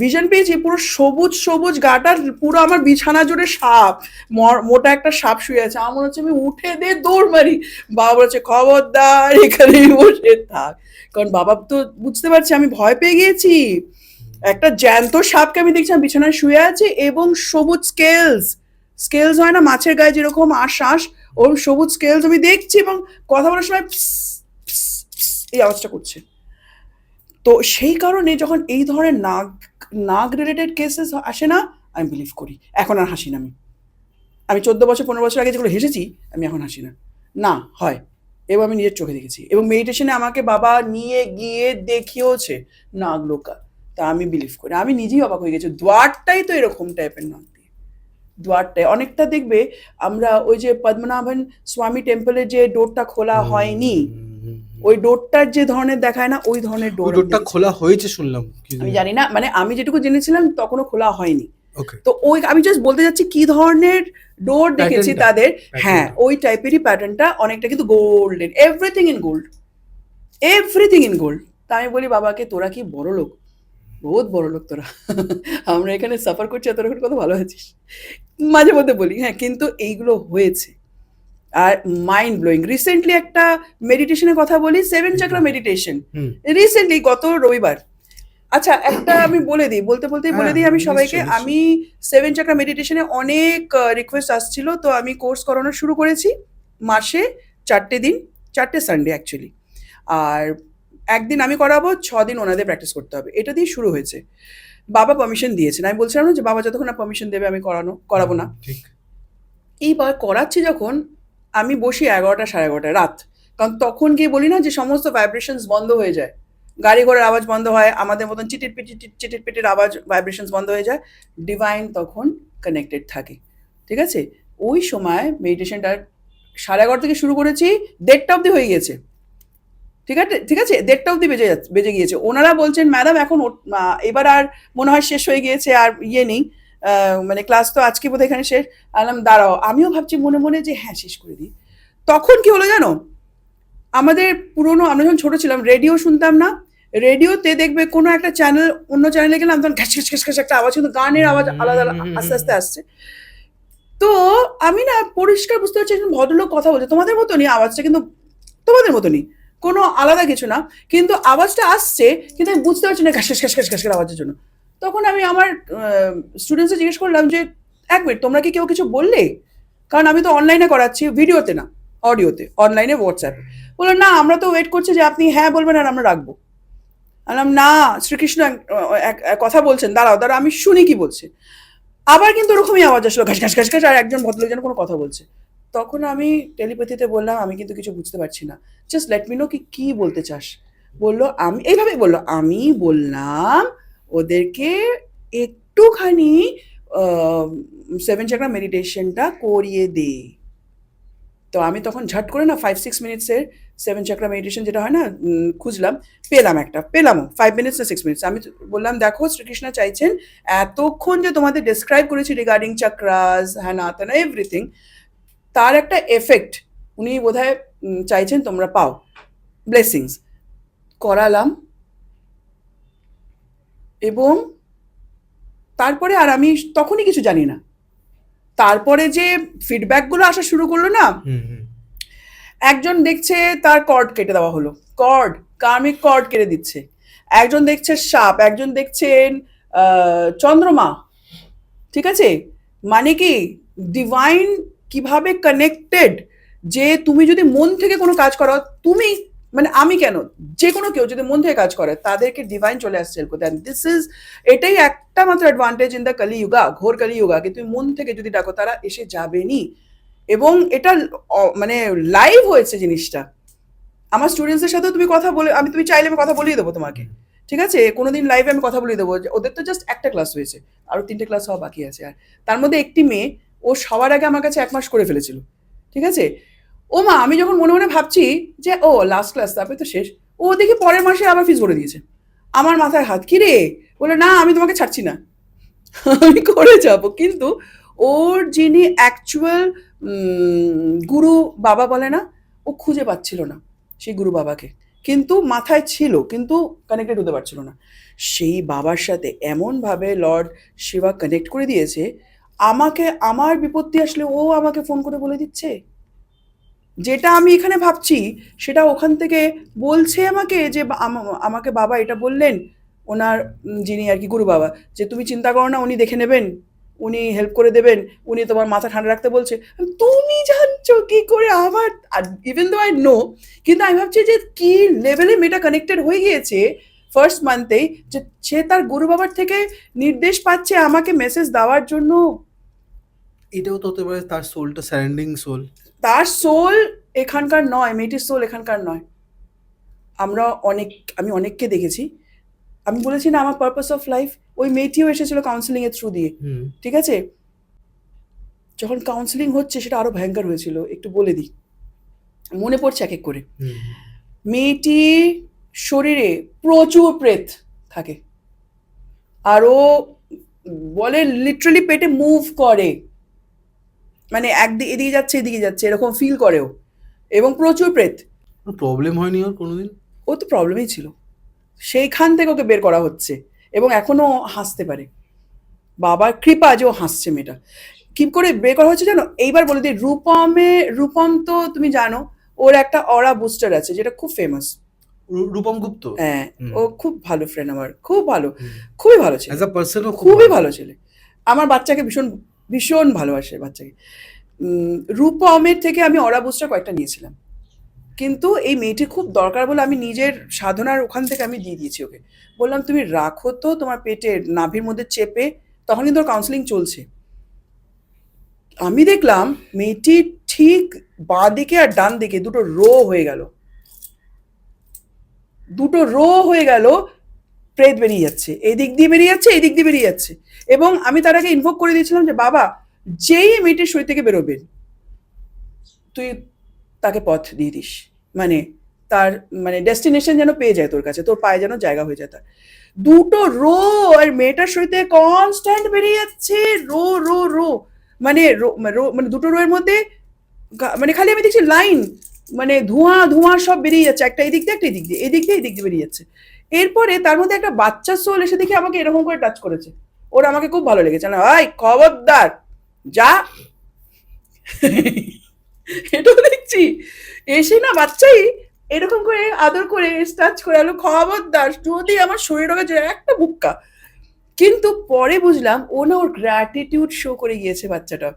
ভিশন পেয়েছি, পুরো সবুজ সবুজ গাটা, পুরো আমার বিছানা জুড়ে সাপ, মোটা একটা সাপ শুয়ে আছে। আমার মনে হচ্ছে আমি উঠে দিয়ে দৌড় মারি। বাবা বলেছে খবরদার এখানেই বসে থাক, কারণ বাবা তো বুঝতে পারছে আমি ভয় পেয়ে গিয়েছি। একটা জ্যান্ত সাপকে আমি দেখছিলাম বিছানায় শুয়ে আছে, এবং সবুজ স্কেলস, স্কেলস হয় না মাছের গায়ে যেরকম আশ্বাস, ওর সবুজ স্কেলস আমি দেখছি, এবং কথা বলার সময় এই আওয়াজটা করছে। তো সেই কারণে যখন এই ধরনের নাগ নাগ রিলেটেড কেসেস আসে না, আমি বিলিভ করি। এখন আর হাসি না আমি। আমি 14 বছর 15 বছর আগে যেগুলো হেসেছি, আমি এখন হাসি না। না হয়, এবং আমি নিজের চোখে দেখেছি, এবং মেডিটেশনে আমাকে বাবা নিয়ে গিয়ে দেখিয়েওছে নাগলোকা। তা আমি বিলিভ করি, আমি নিজেই অবাক হয়ে গেছি। দ্বারটাই তো এরকম টাইপের নাগ দিয়ে, দ্বারটায় অনেকটা দেখবে আমরা ওই যে পদ্মনাভন স্বামী টেম্পলের যে ডোরটা খোলা হয়নি, ওই ডোরটার যে ধরনের দেখায় না, ওই ধরনের ওই ডোর ডোরটা খোলা হয়েছে শুনলাম। আমি জানি না, মানে আমি যেটুকু জেনেছিলাম তখনও খোলা হয়নি। ওকে, তো ওই আমি জাস্ট বলতে যাচ্ছি কি ধরনের ডোর দেখেছি Pattern টা, তাদের। pattern হ্যাঁ, টা। ওই টাইপেরই প্যাটার্নটা, অনেকটা কিন্তু golden, everything in gold, everything in gold. তা আমি বলি বাবাকে, তোরা কি বড় লোক, বহুত বড় লোক তোরা। আমরা এখানে সাফার করছি, তোরা কত ভালো আছিস, মাঝে মধ্যে বলি। হ্যাঁ, কিন্তু এইগুলো হয়েছে। আর মাইন্ড ব্লোয়িং। রিসেন্টলি একটা মেডিটেশনের কথা বলি, 7 চাকরা মেডিটেশন, হুম। রিসেন্টলি গত রবিবার। আচ্ছা, একটা আমি বলে দিই, বলতে বলতেই বলে দিই আমি হ্যাঁ, সবাইকে। নিশ্চয়ই, নিশ্চয়ই। আমি 7 চাকরা মেডিটেশনে অনেক রিকোয়েস্ট আসছিল, তো আমি কোর্স করানো শুরু করেছি। মাসে 4টে দিন, 4টে সানডে অ্যাকচুয়ালি। আর একদিন আমি করাবো, 6 দিন ওনাদের প্র্যাকটিস করতে হবে, এটা দিয়ে শুরু হয়েছে। বাবা পারমিশন দিয়েছেন, আমি বলছিলাম না যে বাবা যতক্ষণ না পারমিশন দেবে আমি করাবো না। ঠিক। এইবার করাচ্ছি যখন, আমি বসি 11টা 11:30 রাত, কারণ তখন গিয়ে বলি না যে সমস্ত ভাইব্রেশনস বন্ধ হয়ে যায়, গাড়ি ঘোড়ার আওয়াজ বন্ধ হয়, আমাদের মতন চিটির পিটির আওয়াজ, ভাইব্রেশনস বন্ধ হয়ে যায়, ডিভাইন তখন কানেক্টেড থাকে। ঠিক আছে, ওই সময় মেডিটেশনটা 11:30 থেকে শুরু করেছি, 1:30 অবধি হয়ে গিয়েছে। ঠিক আছে, ঠিক আছে, 1:30 অবধি বেজে গিয়েছে। ওনারা বলছেন ম্যাডাম এখন এবার আর মনে হয় শেষ হয়ে গিয়েছে, আর ইয়ে নেই, মানে ক্লাস তো আজকে বোধহয় এখানে শেষ। আলাম দাঁড়াও, আমিও ভাবছি মনে মনে যে হ্যাঁ শেষ করে দিই। তখন কি হলো জানো, আমাদের পুরোনো, আমরা যখন ছোট ছিলাম রেডিও শুনতাম না, রেডিওতে দেখবে কোনো একটা চ্যানেল অন্য চ্যানেলে গেলাম, তখন ঘ্যাস ঘ্যাস ঘ্যাস ঘ্যাস একটা আওয়াজ, কিন্তু গানের আওয়াজ আলাদা আস্তে আস্তে আসছে। তো আমি না পরিষ্কার বুঝতে পারছি একজন ভদ্রলোক কথা বলছে, তোমাদের মতনই আওয়াজটা, কিন্তু তোমাদের মতনই, কোনো আলাদা কিছু না, কিন্তু আওয়াজটা আসছে, কিন্তু আমি বুঝতে পারছি না ঘ্যাস ঘ্যাস ঘ্যাস ঘ্যাস আওয়াজের জন্য। তখন আমি আমার স্টুডেন্টসে জিজ্ঞেস করলাম যে এক মিনিট, তোমরা কি কেউ কিছু বললে? কারণ আমি তো অনলাইনে করাচ্ছি, ভিডিওতে না, অডিওতে, অনলাইনে হোয়াটসঅ্যাপে। বললো না, আমরা তো ওয়েট করছি যে আপনি হ্যাঁ বলবেন আর আমরা রাখবো। বললাম না, শ্রীকৃষ্ণ এক কথা বলছেন, দাঁড়াও দাঁড়াও আমি শুনি কি বলছে। আবার কিন্তু ওরকমই আওয়াজ আসলো ঘাস ঘাস ঘাস ঘাস, আর একজন ভদ্রলোক যেন কোনো কথা বলছে। তখন আমি টেলিপ্যাথিতে বললাম আমি কিন্তু কিছু বুঝতে পারছি না, জাস্ট লেট মি নো কি বলতে চাস। বললো আমি এইভাবেই বললো, আমি বললাম ওদেরকে একটুখানি সেভেন চাকরা মেডিটেশনটা করিয়ে দে। তো আমি তখন ঝট করে না 5-6 মিনিটসের সেভেন চাকরা মেডিটেশন যেটা হয় না, খুঁজলাম, পেলামও 5 মিনিটস না 6 মিনিটস। আমি বললাম, দেখো শ্রীকৃষ্ণ চাইছেন এতক্ষণ যে তোমাদের ডেসক্রাইব করেছি রিগার্ডিং চাক্রাস, হ্যানা ত্যানা এভরিথিং, তার একটা এফেক্ট উনি বোধহয় চাইছেন তোমরা পাও, ব্লেসিংস। করালাম, এবং তারপরে আর আমি তখনই কিছু জানি না। তারপরে যে ফিডব্যাকগুলো আসা শুরু করলো না, হুম হুম একজন দেখছে তার কর্ড কেটে দেওয়া হলো, কার্মিক কর্ড কেটে দিচ্ছে। একজন দেখছে সাপ, একজন দেখছেন চন্দ্রমা। ঠিক আছে, মানে কি ডিভাইন কিভাবে কানেক্টেড, যে তুমি যদি মন থেকে কোনো কাজ করো, তুমি মানে আমি কেন, যে কোনো কেউ যদি মন থেকে কাজ করে তাদেরকে ডিভাইন চলে আসছে হেল্প করতে। দিস ইজ, এটাই একটা মাত্র অ্যাডভান্টেজ ইন দ্য কলিযুগা, ঘোর কলিযুগা, কি তুমি মন থেকে যদি ডাকো তারা এসে যাবেনি। এবং এটা মানে লাইভ হয়েছে জিনিসটা। আমার স্টুডেন্টসদের সাথেও তুমি কথা বলে, তুমি চাইলে আমি কথা বলিয়ে দেবো তোমাকে, ঠিক আছে, কোনোদিন লাইভে আমি কথা বলিয়ে দেবো। ওদের তো জাস্ট একটা ক্লাস হয়েছে, আরও 3টে ক্লাস হওয়া বাকি আছে। আর তার মধ্যে একটি মেয়ে, ও সবার আগে আমার কাছে 1 মাস করে ফেলেছিল। ঠিক আছে, ও মা, আমি যখন মনে মনে ভাবছি যে ও লাস্ট ক্লাস, তারপরে তো শেষ, ও দেখি পরের মাসে আবার ফিস ভরে দিয়েছে। আমার মাথায় হাত, কি রে, বলে না আমি তোমাকে ছাড়ছি না, আমি করে যাব। কিন্তু ওর যিনি অ্যাকচুয়াল গুরু বাবা বলে না, ও খুঁজে পাচ্ছিল না সেই গুরু বাবাকে, কিন্তু মাথায় ছিল, কিন্তু কানেক্টেড হতে পারছিল না। সেই বাবার সাথে এমনভাবে লর্ড শিবা কানেক্ট করে দিয়েছে, আমাকে আমার বিপত্তি আসলে ও আমাকে ফোন করে বলে দিচ্ছে। যেটা আমি এখানে ভাবছি সেটা ওখান থেকে বলছে আমাকে, যে আমাকে বাবা এটা বললেন, ওনার যিনি আর কি গুরু বাবা, যে তুমি চিন্তা করো না, উনি দেখে নেবেন, উনি হেল্প করে দেবেন, উনি তোমার মাথা ঠান্ডা রাখতে বলছে। তুমি জানছো কি করে আমার, ইভেন দো আই নো, কিন্তু আমি ভাবছি যে কি লেভেলে মেয়েটা কানেক্টেড হয়ে গিয়েছে ফার্স্ট মান্থেই, যে সে তার গুরু বাবার থেকে নির্দেশ পাচ্ছে আমাকে মেসেজ দেওয়ার জন্য। এটাও তো হতে পারে তার সোলটা স্যারেন্ডিং সোল। তার সোল এখানকার নয়, মেয়েটির সোল এখানকার নয়। আমি অনেককে দেখেছি। আমি বলেছি না আমার পারপাস অফ লাইফ, ওই মেয়েটিও এসেছিল কাউন্সিলিং এর থ্রু দিয়ে। হুম ঠিক আছে, যখন কাউন্সিলিং হচ্ছে সেটা আরো ভয়ঙ্কর হয়েছিল, একটু বলে দিই, মনে পড়ছে এক এক করে। হুম মেয়েটি শরীরে প্রচুর প্রেত থাকে, আর ও বলে লিটারালি পেটে মুভ করে, মানে একদিকে এদিকে যাচ্ছে এদিকে যাচ্ছে এরকম ফিল করেও, এবং প্রচুর প্রেত। প্রবলেম হয়নি ওর কোনোদিন? ও তো প্রবলেমই ছিল, সেইখান থেকে ওকে বের করা হচ্ছে, এবং এখনো হাসতে পারে। বাবার কৃপা যে ও হাসছে মেয়েটা। কি করে বের করা হচ্ছে জানো, এইবার বলে দিই, রূপম তো তুমি জানো, ওর একটা অরা বুস্টার আছে যেটা খুব ফেমাস। রূপম গুপ্ত? হ্যাঁ, হুম। ও খুব ভালো ফ্রেন্ড আমার, খুব ভালো, হুম। খুবই ভালো ছেলে, অ্যাজ আ পার্সনও খুবই ভালো ছেলে। আমার বাচ্চাকে ভীষণ ভীষণ ভালোবাসে বাচ্চাকে। রূপমের থেকে আমি অরা বুস্টার কয়েকটা নিয়েছিলাম, কিন্তু এই মেয়েটির খুব দরকার বলে আমি নিজের সাধনার ওখান থেকে আমি দিয়ে দিয়েছি ওকে। বললাম তুমি রাখো তো তোমার পেটের নাভির মধ্যে চেপে, তখন কিন্তু ওর কাউন্সিলিং চলছে। আমি দেখলাম মেয়েটি ঠিক বাঁ দিকে আর ডান দিকে দুটো রো হয়ে গেল, প্রেত বেরিয়ে যাচ্ছে, এই দিক দিয়ে বেরিয়ে যাচ্ছে, এই দিক দিয়ে বেরিয়ে যাচ্ছে। এবং আমি তার আগে ইনভোক করে দিয়েছিলাম যে বাবা, যেই মেয়েটির শরীর থেকে বেরোবেন তুই তাকে পথ দিয়ে দিস, মানে তার মানে ডেস্টিনেশন যেন পেয়ে যায় তোর কাছে, তোর পায়ে যেন জায়গা হয়ে যায় তার। দুটো রো, আর মেয়েটার শরীর থেকে কনস্ট্যান্ট বেরিয়ে যাচ্ছে রো রো রো, মানে মানে দুটো রো এর মধ্যে মানে খালি আমি দেখছি লাইন, মানে ধোঁয়া ধোঁয়া সব বেরিয়ে যাচ্ছে, একটা এদিক দিয়ে একটা এদিক দিয়ে, এদিক দিয়ে এদিক দিয়ে বেরিয়ে যাচ্ছে। এরপরে তার মধ্যে একটা বাচ্চা সোল এসে দেখি আমাকে এরকম করে টাচ করেছে, ওর আমাকে খুব ভালো লেগেছে, না ভাই খবরদার যা। এটাও দেখছি এসে না বাচ্চাই এরকম করে আদর করে টাচ করে আলো, খবরদার যদি আমার শরীর রোগে একটা বুক্কা। কিন্তু পরে বুঝলাম ও না ওর গ্র্যাটিটিউড শো করে গিয়েছে বাচ্চাটা,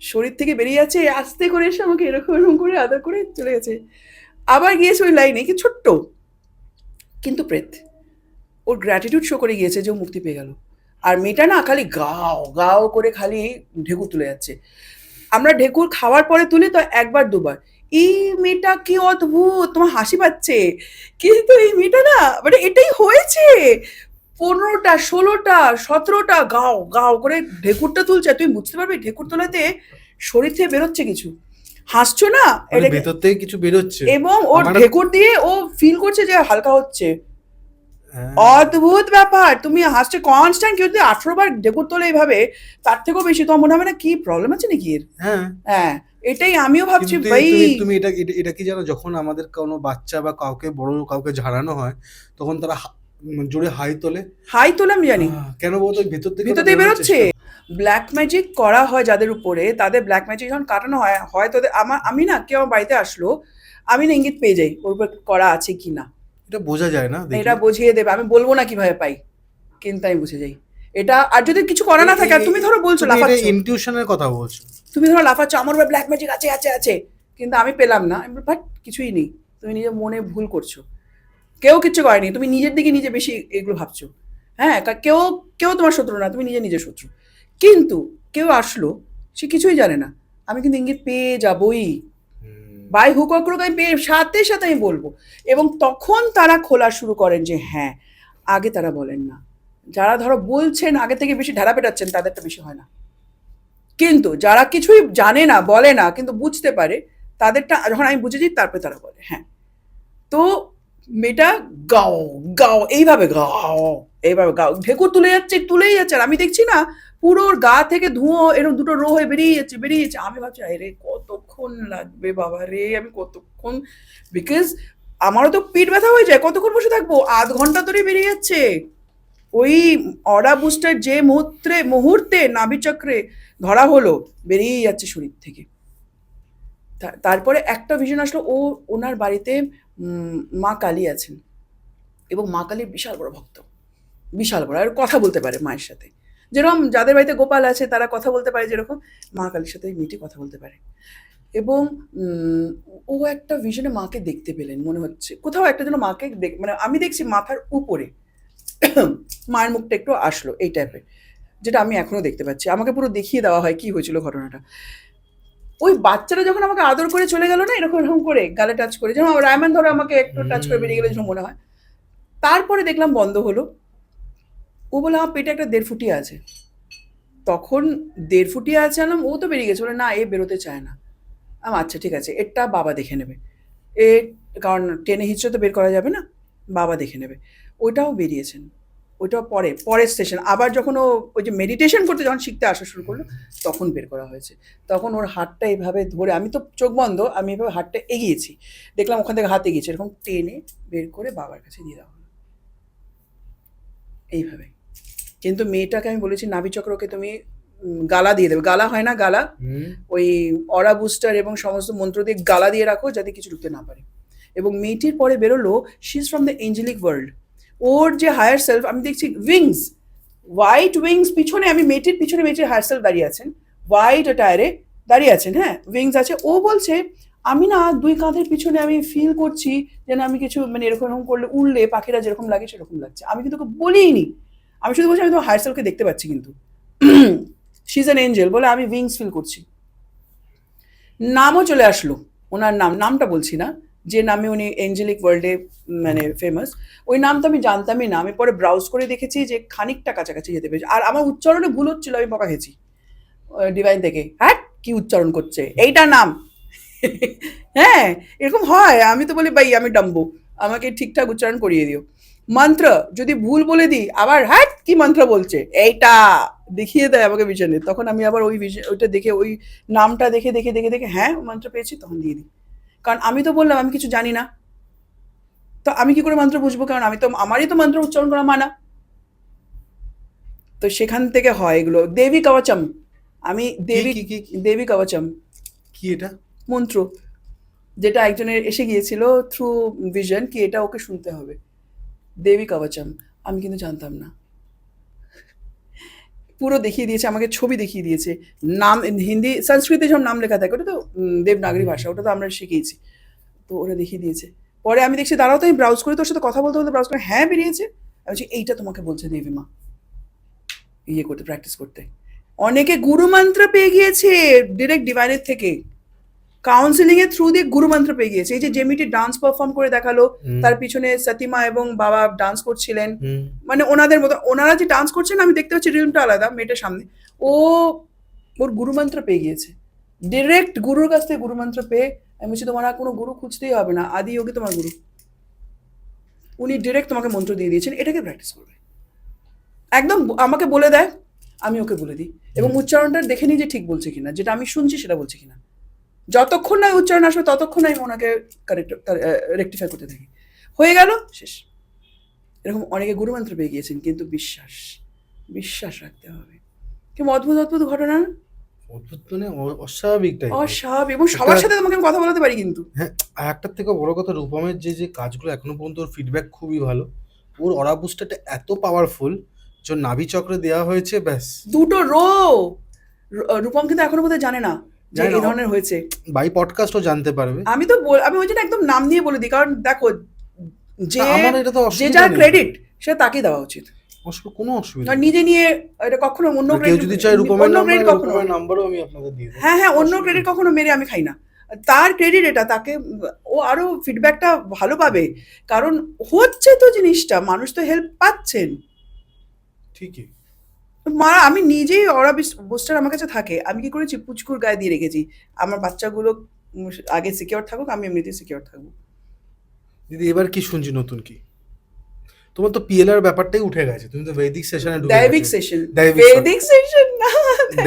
শরীর থেকে বেরিয়ে যাচ্ছে আস্তে করে এসে আমাকে এরকম এরকম করে আদর করে চলে গেছে। আবার গিয়েছে ওই লাইনে, কি ছোট্ট কিন্তু প্রেত, ওর গ্র্যাটিটিউড শো করে গিয়েছে যে ও মুক্তি পেয়ে গেল। আর মেয়েটা না খালি গাও গাও করে খালি ঢেকুর তুলে যাচ্ছে। আমরা ঢেকুর খাওয়ার পরে তুলি তো একবার দুবার, এই মেয়েটা কি অদ্ভুত, তোমার হাসি পাচ্ছে, কিন্তু এই মেয়েটা না মানে এটাই হয়েছে, 15টা 16টা 17টা গাও গাও করে ঢেকুরটা তুলছে। তুমি বুঝতে পারবে ঢেকুর তোলাতে শরীর থেকে বেরোচ্ছে কিছু, হাসছো না মানে এটা, ভেতর থেকে কিছু বেরোচ্ছে। এবং ওর আমার ঢেকুর দিয়ে ও ফিল করছে যে হালকা হচ্ছে। হ্যাঁ, অদ্ভুত ব্যাপার, তুমি হাসছে কনস্ট্যান্ট, কেউ যদি 18 বার ঢেকুর তোলে এইভাবে, তার থেকেও বেশি তোমার মনে হবে না কি প্রবলেম আছে নাকি এর? হ্যাঁ। হ্যাঁ, এটাই আমিও ভাবছি কিন্তু ভাই। তুমি তুমি এটা কি জানো, যখন আমাদের কোনো বাচ্চা বা কাউকে বড় কাউকে ঝাড়ানো হয়, তখন তারা জোরে হাই তোলে। হাই তোলে আমি জানি, কেন বলতো? ভেতর থেকে ভিতর ওটা দিয়ে বেরোনোর বেরোচ্ছে। চেষ্টা। ব্ল্যাক ম্যাজিক করা হয় যাদের উপরে, তাদের ব্ল্যাক ম্যাজিক যখন কাটানো হয়, হয়তো আমি না, কেউ আমার বাড়িতে আসলো, আমি না ইঙ্গিত পেয়ে যাই ওর উপর করা আছে কি না। এটা বোঝা যায় না এটা দেখলে। বুঝিয়ে দেবে, আমি বলবো না কিভাবে পাই, কিন্তু আমি বুঝে যাই এটা। আর যদি কিছু করা না থাকে, আর তুমি ধরো বলছো তুমি এটা লাফাচ্ছ, ইনটিউশনের কথা বলছো। তুমি ধরো লাফাচ্ছ আমার উপরে ব্ল্যাক ম্যাজিক আছে আছে আছে, কিন্তু আমি পেলাম না, আমি বাট কিছুই নেই, তুমি নিজের মনে ভুল করছো, কেউ কিচ্ছু করেনি, তুমি নিজের দিকে নিজে বেশি এগুলো ভাবছো। হ্যাঁ, কেউ কেউ তোমার শত্রু না, তুমি নিজে নিজের শত্রু। কিন্তু কেউ আসলো, সে কিছুই জানে না, আমি কিন্তু ইঙ্গিত পেয়ে যাবই, বাই হুক অর ক্রুক, আমি পেয়ে সাথে সাথে আমি বলবো। এবং তখন তারা খোলা শুরু করেন যে হ্যাঁ, আগে তারা বলেন না। যারা ধরো বলছেন আগে থেকে বেশি ঢেলা পেটাচ্ছেন, তাদেরটা বেশি হয় না। কিন্তু যারা কিছুই জানে না, বলে না, কিন্তু বুঝতে পারে, তাদেরটা যখন আমি বুঝেছি তারপরে তারা বলে হ্যাঁ। তো মেয়েটা গাও গাও এইভাবে গাও, এইভাবে গাও, ঢেকুর তুলে যাচ্ছে, তুলেই যাচ্ছে, আর আমি দেখছি না পুরো ওর গা থেকে ধুঁয়ো এরকম দুটো রো হয়ে বেরিয়ে যাচ্ছে বেরিয়ে যাচ্ছে। আমি ভাবছি আরে কতক্ষণ লাগবে বাবা রে, আমি কতক্ষণ, বিকজ আমারও তো পেট ব্যথা হয়ে যায়, কতক্ষণ বসে থাকবো, আধ ঘন্টা ধরে বেরিয়ে যাচ্ছে। ওই অরা বুস্টার যে মুহূর্তে নাভিচক্রে ধরা হলো, বেরিয়ে যাচ্ছে শরীর থেকে। তারপরে একটা ভিশন আসলো, ওনার বাড়িতে মা কালী আছেন, এবং মা কালীর বিশাল বড় ভক্ত, বিশাল বড়, আর কথা বলতে পারে মায়ের সাথে, যেরকম যাদের বাড়িতে গোপাল আছে তারা কথা বলতে পারে, যেরকম মা কালীর সাথে মেয়েটি কথা বলতে পারে। এবং ও একটা ভিশনে মাকে দেখতে পেলেন, মনে হচ্ছে কোথাও একটা যেন মাকে মানে আমি দেখছি মাথার উপরে মায়ের মুখটা একটু আসলো এই টাইপের, যেটা আমি এখনো দেখতে পাচ্ছি, আমাকে পুরো দেখিয়ে দেওয়া হয় কি হয়েছিল ঘটনাটা। ওই বাচ্চারা যখন আমাকে আদর করে চলে গেল না, এরকম এরকম করে গালে টাচ করে, যেমন রায়মান ধরো আমাকে একটু টাচ করে বেরিয়ে গেলে যেন মনে হয়, তারপরে দেখলাম বন্ধ হলো। ও বলে আমার পেটে একটা 1.5 ফুটিয়া আছে। তখন 1.5 ফুটিয়া আছে আনলাম, ও তো বেরিয়ে গেছে, বলে না এ বেরোতে চায় না। আচ্ছা ঠিক আছে, এটা বাবা দেখে নেবে, এ কারণ টেনে হিচড়ে তো বের করা যাবে না, বাবা দেখে নেবে। ওইটাও বেরিয়েছেন, ওইটাও পরের স্টেশন, আবার যখন ও ওই যে মেডিটেশন করতে যখন শিখতে আসা শুরু করলো, তখন বের করা হয়েছে। তখন ওর হাতটা এইভাবে ধরে, আমি তো চোখ বন্ধ, আমি এভাবে হাতটা এগিয়েছি, দেখলাম ওখান থেকে হাত এগিয়েছে, এরকম টেনে বের করে বাবার কাছে দিয়ে দেওয়া হলো এইভাবে। কিন্তু মেয়েটাকে আমি বলেছি নাভিচক্রকে তুমি গালা দিয়ে দেবে, গালা হয় না গালা, ওই অরা বুস্টার এবং সমস্ত মন্ত্র দিয়ে গালা দিয়ে রাখো যাতে কিছু ঢুকতে না পারে। এবং মেয়েটির পরে বেরোলো she is from the angelic world, ওর যে হায়ার সেলফ, আমি দেখছি উইংস, হোয়াইট উইংস, পিছনে আমি মেয়েটির পিছনে মেয়েটির হায়ার সেলফ দাঁড়িয়ে আছেন, হোয়াইট টায়ারে দাঁড়িয়ে আছেন, হ্যাঁ উইংস আছে। ও বলছে আমি না 2 কাঁধের পিছনে আমি ফিল করছি যেন আমি কিছু মানে এরকম এরকম করলে উড়লে পাখিরা যেরকম লাগে সেরকম লাগছে। আমি কিন্তু ওকে বলিনি, আমি শুধু বলছি আমি তোমার হায়ার সেলফকে দেখতে পাচ্ছি, কিন্তু শি ইজ অ্যান এঞ্জেল বলে আমি উইংস ফিল করছি। নামও চলে আসলো, ওনার নামটা বলছি না, যে নামে উনি এঞ্জেলিক ওয়ার্ল্ডে মানে ফেমাস, ওই নাম তো আমি জানতামই না। আমি পরে ব্রাউজ করে দেখেছি যে খানিকটা কাছাকাছি যেতে পেরেছি, আর আমার উচ্চারণে ভুল হচ্ছিল, আমি বকা খেয়েছি ডিভাইন থেকে, হ্যাঁ কি উচ্চারণ করছে এইটা নাম। হ্যাঁ, এরকম হয়, আমি তো বলি ভাই আমি ডাম্বু, আমাকে ঠিকঠাক উচ্চারণ করিয়ে দিও। মন্ত্র যদি ভুল বলে দিই, আবার হ্যাঁ কি মন্ত্র বলছে এইটা দেখিয়ে দেয় আমাকে ভিশনে, তখন আমি আবার ওই ওইটা দেখে ওই নামটা দেখে দেখে দেখে দেখে হ্যাঁ মন্ত্র পেয়েছি তখন দিয়ে দিই। কারণ আমি তো বললাম আমি কিছু জানি না, তো আমি কি করে মন্ত্র বুঝবো, কারণ আমি তো আমারই তো মন্ত্র উচ্চারণ করা মানা। তো সেখান থেকে হয় এগুলো। দেবী কবচম, আমি দেবী দেবী কবচম কি এটা মন্ত্র, যেটা একজনের এসে গিয়েছিল থ্রু ভিশন কি এটা ওকে শুনতে হবে, দেবী কবচম। আমি কিন্তু জানতাম না, পুরো দেখিয়ে দিয়েছে আমাকে, ছবি দেখিয়ে দিয়েছে, নাম হিন্দি সংস্কৃতে সব নাম লেখা থাকে, ওটা তো দেবনাগরী ভাষা, ওটা তো আমরা শিখেইছি, তো ওরা দেখিয়ে দিয়েছে। পরে আমি দেখছি দাঁড়াও তো আমি ব্রাউজ করি, তোর সাথে কথা বলতে বলতে ব্রাউজ করে হ্যাঁ বেরিয়েছে। আমি বলছি এইটা তোমাকে বলছে দেবী মা ইয়ে করতে, প্র্যাকটিস করতে। অনেকে গুরু মন্ত্র পেয়ে গিয়েছে ডিরেক্ট ডিভাইনের থেকে, কাউন্সিলিং এর থ্রু দিয়ে গুরুমন্ত্র পেয়ে গিয়েছে। এই যে জেমিটি ডান্স পারফর্ম করে দেখালো, হুম। তার পিছনে সতীমা এবং বাবা ডান্স করছিলেন, হুম। মানে ওনাদের মতো ওনারা যে ডান্স করছেন আমি দেখতে পাচ্ছি রিলটা আলাদা মেয়েটার সামনে, ও ওর গুরুমন্ত্র পেয়ে গিয়েছে, ডিরেক্ট গুরুর কাছ থেকে গুরুমন্ত্র পেয়ে। আমি বলছি তোমার আর কোনো গুরু খুঁজতেই হবে না, আদি যোগী তোমার গুরু, উনি ডিরেক্ট তোমাকে মন্ত্র দিয়ে দিয়েছেন, এটাকে প্র্যাকটিস করবে। একদম আমাকে বলে দেয়, আমি ওকে বলে দিই, এবং উচ্চারণটা দেখে নিই যে ঠিক বলছে কিনা, যেটা আমি শুনছি সেটা বলছে কিনা। যতক্ষণ না উচ্চারণ আসবে ততক্ষণ আমি ওনাকে কারেক্ট রেকটিফাই করতে থাকি। হয়ে গেল, শেষ। এরকম অনেকে গুরুমন্ত্র পেয়ে গিয়েছেন, কিন্তু বিশ্বাস রাখতে হবে। কেমন অদ্ভুত অদ্ভুত ঘটনা না? অদ্ভুত মানে অস্বাভাবিক টাইপের। অস্বাভাবিক, এবং সবার সাথে তোমাকে আমি কথা বলাতে পারি কিন্তু। হ্যাঁ, আর একটার থেকে বড় কথা, রূপমের যে কাজগুলো এখনো পর্যন্ত ওর ফিডব্যাক খুবই ভালো। ওর অরা বুস্টারটা এত পাওয়ারফুল, যে নাভি চক্রে দেওয়া হয়েছে, ব্যাস। দুটো রূপম কিন্তু এখনো বোধহয় জানে না যে জানে না, এই ধরনের হয়েছে। বাই পডকাস্টও জানতে পারবে। আমি ওই জন্য একদম নাম নিয়ে বলে দিই, কারণ দেখো যে না, আমার এটা তো অসুবিধা যেটার নেই। ক্রেডিট সেটা তাকেই দেওয়া উচিত, কোনো অসুবিধা আর নেই। নিজে নিয়ে এটা কখনো অন্য কেউ ক্রেডিট, যদি চায় রূপমের অন্য নাম্বার, ক্রেডিট কখনো, রূপমের নাম্বারও আমি আপনাদের দিয়ে দেবো। হ্যাঁ অন্য ক্রেডিট কখনো মেরে আমি খাই না। তার ক্রেডিট এটা, তাকে ও আরো ফিডব্যাকটা ভালো পাবে, কারণ হচ্ছে তো জিনিসটা, মানুষ তো হেল্প পাচ্ছেন। ঠিকই। আমি নিজেই অরা বুস্টার আমার কাছে থাকে, আমি কি করেছি পুচকুর গায়ে দিয়ে রেখেছি, আমার বাচ্চাগুলো আগে সিকিউর থাকুক, আমি এমনিতেই সিকিউর থাকবো। দিদি, এবার কি শুনছি নতুন কি? তোমার তো পিএলআর ব্যাপারটাই উঠে গেছে, তুমি তো বৈদিক সেশনে ঢুকে দৈবিক গেছো। সেশন, দৈবিক বৈদিক সেশন না,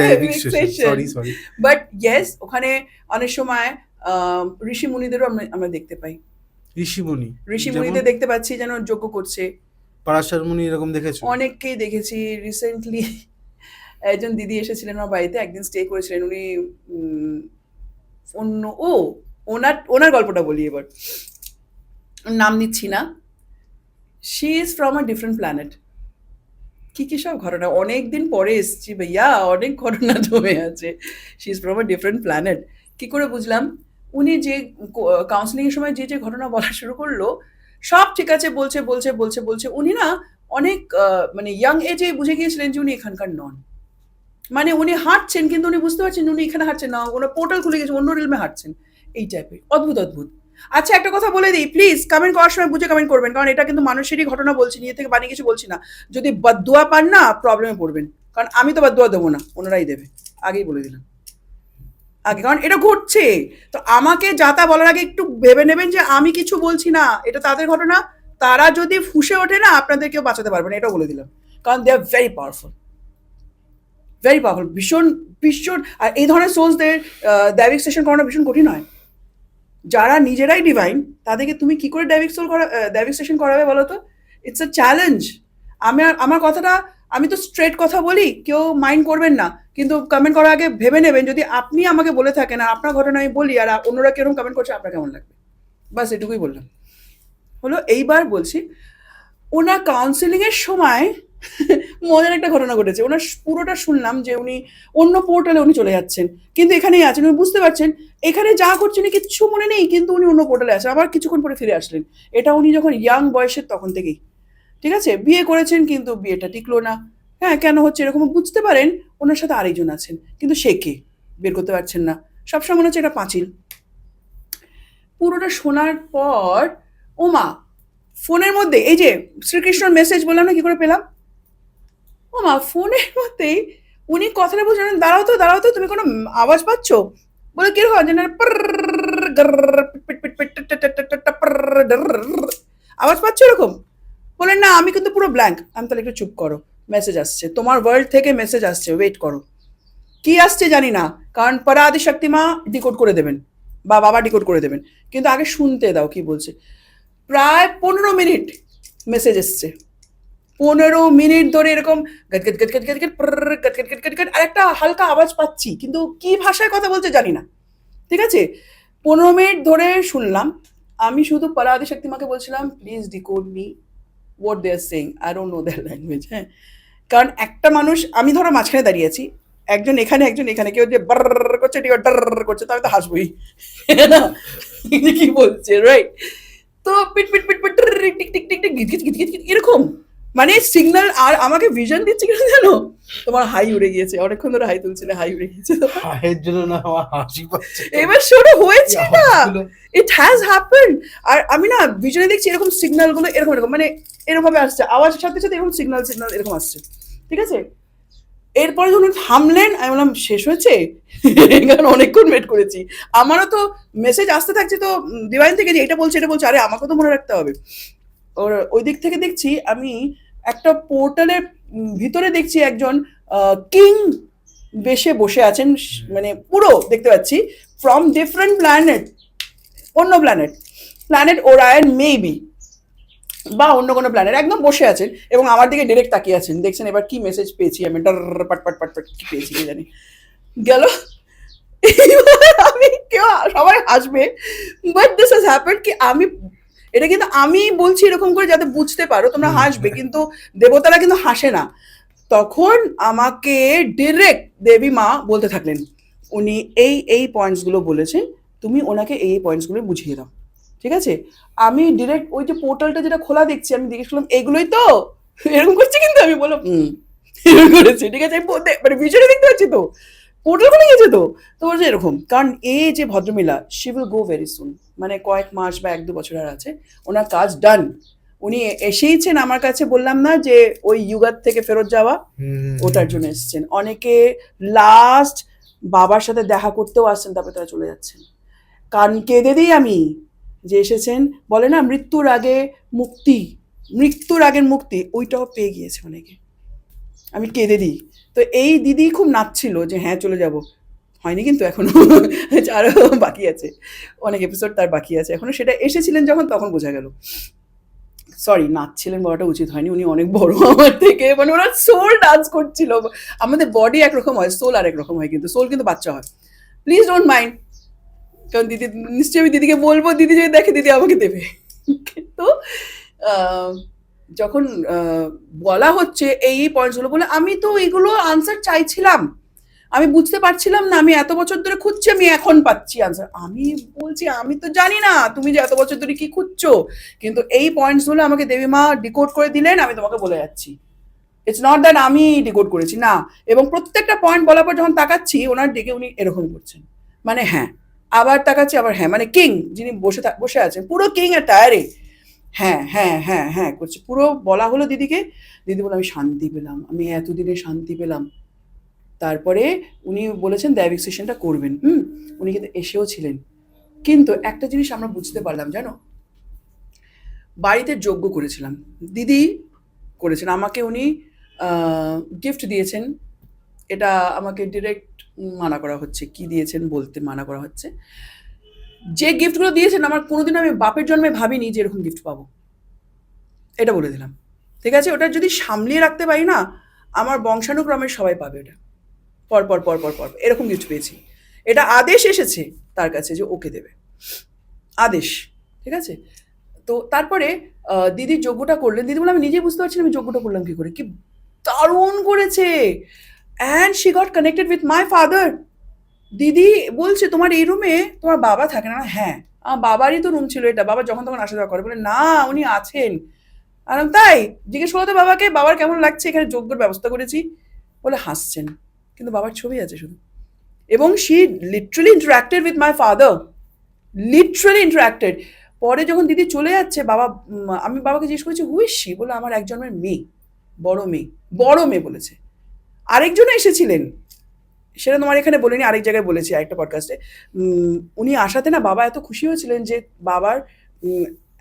দৈবিক দৈবিক session, session. Sorry. But yes, ওখানে অনেক সময় ঋষি মুনিদেরও আমরা দেখতে পাই। ঋষিমুনি, ঋষি মুনিদের দেখতে পাচ্ছি যেন যজ্ঞ করছে। পরাশর মুনি এরকম দেখেছো? অনেককেই দেখেছি। রিসেন্টলি একজন দিদি এসেছিলেন আমার বাড়িতে, একদিন স্টে করেছিলেন উনি। অন্য ওনার গল্পটা বলি এবার, নাম নিচ্ছি না। She is from a different planet. কি সব ঘটনা, অনেকদিন পরে এসছি ভাইয়া, অনেক ঘটনা জমে আছে। She is from a different planet. কি করে বুঝলাম? উনি যে কাউন্সিলিং এর সময় যে ঘটনা বলা শুরু করলো, সব ঠিক আছে বলছে, উনি না অনেক মানে ইয়াং এজে বুঝে গিয়েছিলেন যে উনি এখানকার নন। মানে উনি হাঁটছেন কিন্তু উনি বুঝতে পারছেন উনি এখানে হাঁটছেন না, ওনার পোর্টাল খুলে গেছে, অন্য রিলমে হাঁটছেন। এই টাইপের অদ্ভুত। আচ্ছা, একটা কথা বলে দিই, প্লিজ কমেন্ট করার সময় বুঝে কমেন্ট করবেন, কারণ এটা কিন্তু মানুষেরই ঘটনা বলছি, নিজে থেকে বানিয়ে কিছু বলছি না। যদি বদদুয়া পান না, প্রবলেমে পড়বেন, কারণ আমি তো বদদুয়া দেবো না, ওনারাই দেবে, আগেই বলে দিলাম আগে, কারণ এটা ঘটছে। তো আমাকে যাতা বলার আগে একটু ভেবে নেবেন যে আমি কিছু বলছি না, এটা তাদের ঘটনা, তারা যদি ফুঁসে ওঠে না, আপনাদের কেউ বাঁচাতে পারবে না, এটাও বলে দিলাম, কারণ দে আর ভেরি পাওয়ারফুল, ভীষণ। আর এই ধরনের সোর্সদের দৈবিক সেশন করানো ভীষণ কঠিন হয়। যারা নিজেরাই ডিভাইন, তাদেরকে তুমি কি করে দৈবিক সেশন করাবে বলো তো? It's a challenge. আমার কথাটা, আমি তো স্ট্রেট কথা বলি, কেউ মাইন্ড করবেন না, কিন্তু কমেন্ট করার আগে ভেবে নেবেন, যদি আপনি আমাকে বলে থাকেন আর আপনার ঘটনা আমি বলি আর অন্যরা কিরকম কমেন্ট করছে, আপনার কেমন লাগবে? বাস এটুকুই বললাম। হলো, এইবার বলছি, ওনার কাউন্সিলিং এর সময় মজার একটা ঘটনা ঘটেছে। ওনার পুরোটা শুনলাম যে উনি অন্য পোর্টালে উনি চলে যাচ্ছেন, কিন্তু এখানেই আছেন, উনি বুঝতে পারছেন এখানে যা করছেন কিচ্ছু মনে নেই, কিন্তু উনি অন্য পোর্টালে আছেন। আবার কিছুক্ষণ পরে ফিরে আসলেন। এটা উনি যখন ইয়াং বয়সের তখন থেকেই, ঠিক আছে, বিয়ে করেছেন কিন্তু বিয়েটা টিকলো না। হ্যাঁ, কেন হচ্ছে এরকম বুঝতে পারেন। ওনার সাথে আরেকজন আছেন, কিন্তু সে কে বের করতে পারছেন না, সবসময় মনে হচ্ছে এটা পাঁচিল। পুরোটা শোনার পর ওমা, ফোনের মধ্যে এই যে শ্রীকৃষ্ণর মেসেজ বললাম না কি করে পেলাম, ওমা ফোনের মধ্যেই উনি কথাটা বলছেন, দাঁড়াও তো তুমি কোনো আওয়াজ পাচ্ছ? বলে কিরকম আওয়াজ পাচ্ছ এরকম? বলেন না, আমি কিন্তু পুরো ব্ল্যাঙ্ক। আমি তাহলে একটু চুপ করো, মেসেজ আসছে, তোমার ওয়ার্ল্ড থেকে মেসেজ আসছে, ওয়েট করো। কি আসছে জানি না, কারণ পরা আদি শক্তিমা ডিকোড করে দেবেন বা বাবা ডিকোড করে দেবেন, কিন্তু আগে শুনতে দাও কি বলছে। প্রায় 15 মিনিট মেসেজ এসছে, 15 মিনিট ধরে এরকম আর একটা হালকা আওয়াজ পাচ্ছি, কিন্তু কি ভাষায় কথা বলছে জানি না। ঠিক আছে, 15 মিনিট ধরে শুনলাম। আমি শুধু পরা আদি শক্তিমাকে বলছিলাম, please decode me what they are saying, I don't know their language. হ্যাঁ, কারণ একটা মানুষ, আমি ধরো মাঝখানে দাঁড়িয়ে আছি, একজন এখানে, কেউ যে বার করছে, ডার করছে, তো আমি তো হাসবই না, কি বলছে, রাইট? তো পিট টিক টিক টিক টিক এরকম মানে সিগন্যাল, আর আমাকে ভিশন দিচ্ছে কিনা জানো, তোমার হাই উড়ে গিয়েছে, অনেকক্ষণ ধরে হাই তুলছিলে, হাই উড়ে গিয়েছে তো। হায়ের জন্য না আমার হাসি পাচ্ছে তো। এবার শুরু এই হয়েছে না, আওয়াজগুলো ইট হ্যাজ হ্যাপেন। আর আমি না ভিজনে দেখছি এরকম সিগন্যাল গুলো এরকম এরকম মানে এরকম ভাবে আসছে, আওয়াজের সাথে সাথে এরকম সিগন্যাল সিগন্যাল এরকম আসছে, ঠিক আছে। এরপরে যখন থামলেন আমি বললাম শেষ হয়েছে, কারণ অনেকক্ষণ ওয়েট করেছি। আমারও তো মেসেজ আসতে থাকছে তো ডিভাইন থেকে, যে এটা বলছে এটা বলছে, আরে আমাকে তো মনে রাখতে হবে। ওর ওই দিক থেকে দেখছি আমি একটা পোর্টালের ভিতরে দেখছি একজন কিং বেশে বসে আছেন, মানে পুরো দেখতে পাচ্ছি ফ্রম ডিফারেন্ট প্ল্যানেট, অন্য প্ল্যানেট, প্ল্যানেট ওরায়ন মেবি, বা অন্য কোনো প্ল্যানেট, একদম বসে আছেন এবং আমার দিকে ডিরেক্ট তাকিয়ে আছেন, দেখছেন এবার কি মেসেজ পেয়েছি আমি, ডার পাট পাট পাট পাট কি পেয়েছি কি জানি। গেল আমি কেউ, সবাই হাসবে, বাট দিস হ্যাজ হ্যাপেন্ড কি আমি, এটা কিন্তু আমি বলছি এরকম করে যাতে বুঝতে পারো, তোমরা হাসবে কিন্তু দেবতারা কিন্তু হাসে না। তখন আমাকে ডিরেক্ট দেবী মা বলতে থাকলেন, উনি এই এই পয়েন্টসগুলো বলেছেন, তুমি ওনাকে এই এই পয়েন্টসগুলো বুঝিয়ে দাও, ঠিক আছে। আমি ডিরেক্ট ওই যে পোর্টালটা যেটা খোলা দেখছি, আমি জিজ্ঞেস করলাম এগুলোই তো, এরকম করছি কিন্তু আমি বললাম এরকম করেছি, ঠিক আছে, আমি মানে ভিজুয়ালি দেখতে পাচ্ছি তো, পোর্টাল খুলে গেছে তো। তো বলছে এরকম, কারণ এই যে ভদ্রমিলা she will go very soon, মানে কয়েক মাস বা 1-2 বছর আর আছে, ওনার কাজ ডান। উনি এসেইছেন আমার কাছে, বললাম না যে ওই ইউগার থেকে ফেরত যাওয়া, ওটার জন্য এসেছেন। অনেকে লাস্ট বাবার সাথে দেখা করতেও আসছেন, তারপরে তারা চলে যাচ্ছেন। কান কেঁদে দিই আমি যে এসেছেন, বলে না মৃত্যুর আগে মুক্তি, মৃত্যুর আগের মুক্তি, ওইটাও পেয়ে গিয়েছে অনেকে, আমি কেঁদে দিই। তো এই দিদি খুব নাচছিল যে হ্যাঁ চলে যাব, হয়নি কিন্তু এখনো আরও বাকি আছে, অনেক এপিসোড তার বাকি আছে এখনো, সেটা এসেছিলেন যখন তখন বোঝা গেল। সরি, নাচছিলেন বলাটা উচিত হয়নি, উনি অনেক বড় আমার থেকে, মানে ওরা সোল ডান্স করছিল। আমাদের বডি একরকম হয়, সোল আর একরকম হয়, কিন্তু সোল কিন্তু বাচ্চা হয়, প্লিজ ডোন্ট মাইন্ড। কারণ দিদি নিশ্চয়ই, আমি দিদিকে বলবো, দিদি যদি দেখে দিদি আমাকে দেবে। কিন্তু আহ, যখন বলা হচ্ছে এই এই পয়েন্টসগুলো বলে, আমি তো এগুলো আনসার চাইছিলাম, আমি বুঝতে পারছিলাম না, আমি এত বছর ধরে খুঁজছি, আমি এখন পাচ্ছি আনসার। আমি বলছি আমি তো জানি না তুমি যে এত বছর ধরে কি খুঁজছো, কিন্তু এই পয়েন্টসগুলো আমাকে দেবী মা ডিকোড করে দিলেন, আমি তোমাকে বলে যাচ্ছি। ইটস নট দ্যাট আমি ডিকোড করেছি না। এবং প্রত্যেকটা পয়েন্ট বলার পর যখন তাকাচ্ছি ওনার দিকে, উনি এরকম করছেন, মানে হ্যাঁ, আবার তাকাচ্ছি আবার হ্যাঁ, মানে কিং যিনি বসে আছেন পুরো কিং এর টায়ারে, হ্যাঁ হ্যাঁ হ্যাঁ হ্যাঁ করছে পুরো। বলা হলো দিদিকে, দিদি বলে আমি শান্তি পেলাম, আমি এতদিনে শান্তি পেলাম। তারপরে উনি বলেছেন দৈবিক সেশনটা করবেন, উনি কিন্তু এসেও ছিলেন। কিন্তু একটা জিনিস আমরা বুঝতে পারলাম জানো, বাড়িতে যজ্ঞ করেছিলাম, দিদি করেছেন, আমাকে উনি গিফট দিয়েছেন। এটা আমাকে ডিরেক্ট মানা করা হচ্ছে, কি দিয়েছেন বলতে মানা করা হচ্ছে। যে গিফটগুলো দিয়েছেন আমার কোনোদিন আমি বাপের জন্মে ভাবিনি যে এরকম গিফট পাবো, এটা বলে দিলাম, ঠিক আছে। ওটা যদি সামলিয়ে রাখতে পারি না, আমার বংশানুক্রমে সবাই পাবে ওটা, পর পর পর পর পর এরকম গিফট পেয়েছি। এটা আদেশ এসেছে তার কাছে যে ওকে দেবে, আদেশ, ঠিক আছে। তো তারপরে দিদি যজ্ঞটা করলেন, দিদি বলে আমি নিজেই বুঝতে পারছি না আমি যজ্ঞটা করলাম কি করে, কি দারুণ করেছে। And she got connected with my father. দিদি বলছে তোমার এই রুমে তোমার বাবা থাকে না? হ্যাঁ, আমার বাবারই তো রুম ছিল এটা, বাবা যখন তখন আসা যাওয়া করে। বলে না উনি আছেন। আর আমি, তাই? জিজ্ঞেস করো তো বাবাকে, বাবার কেমন লাগছে এখানে যজ্ঞের ব্যবস্থা করেছি। বলে হাসছেন, কিন্তু বাবার ছবি আছে শুধু। এবং she literally interacted with my father, literally interacted. পরে যখন দিদি চলে যাচ্ছে, বাবা আমি বাবাকে জিজ্ঞেস করেছি হু ইজ শি, বলে আমার এক জন্মের মেয়ে, বড় মেয়ে, বড় মেয়ে বলেছে। আরেকজনও এসেছিলেন, সেটা তোমার এখানে বলিনি, আরেক জায়গায় বলেছি আরেকটা পডকাস্টে। উনি আসাতে না বাবা এত খুশি হয়েছিলেন যে বাবার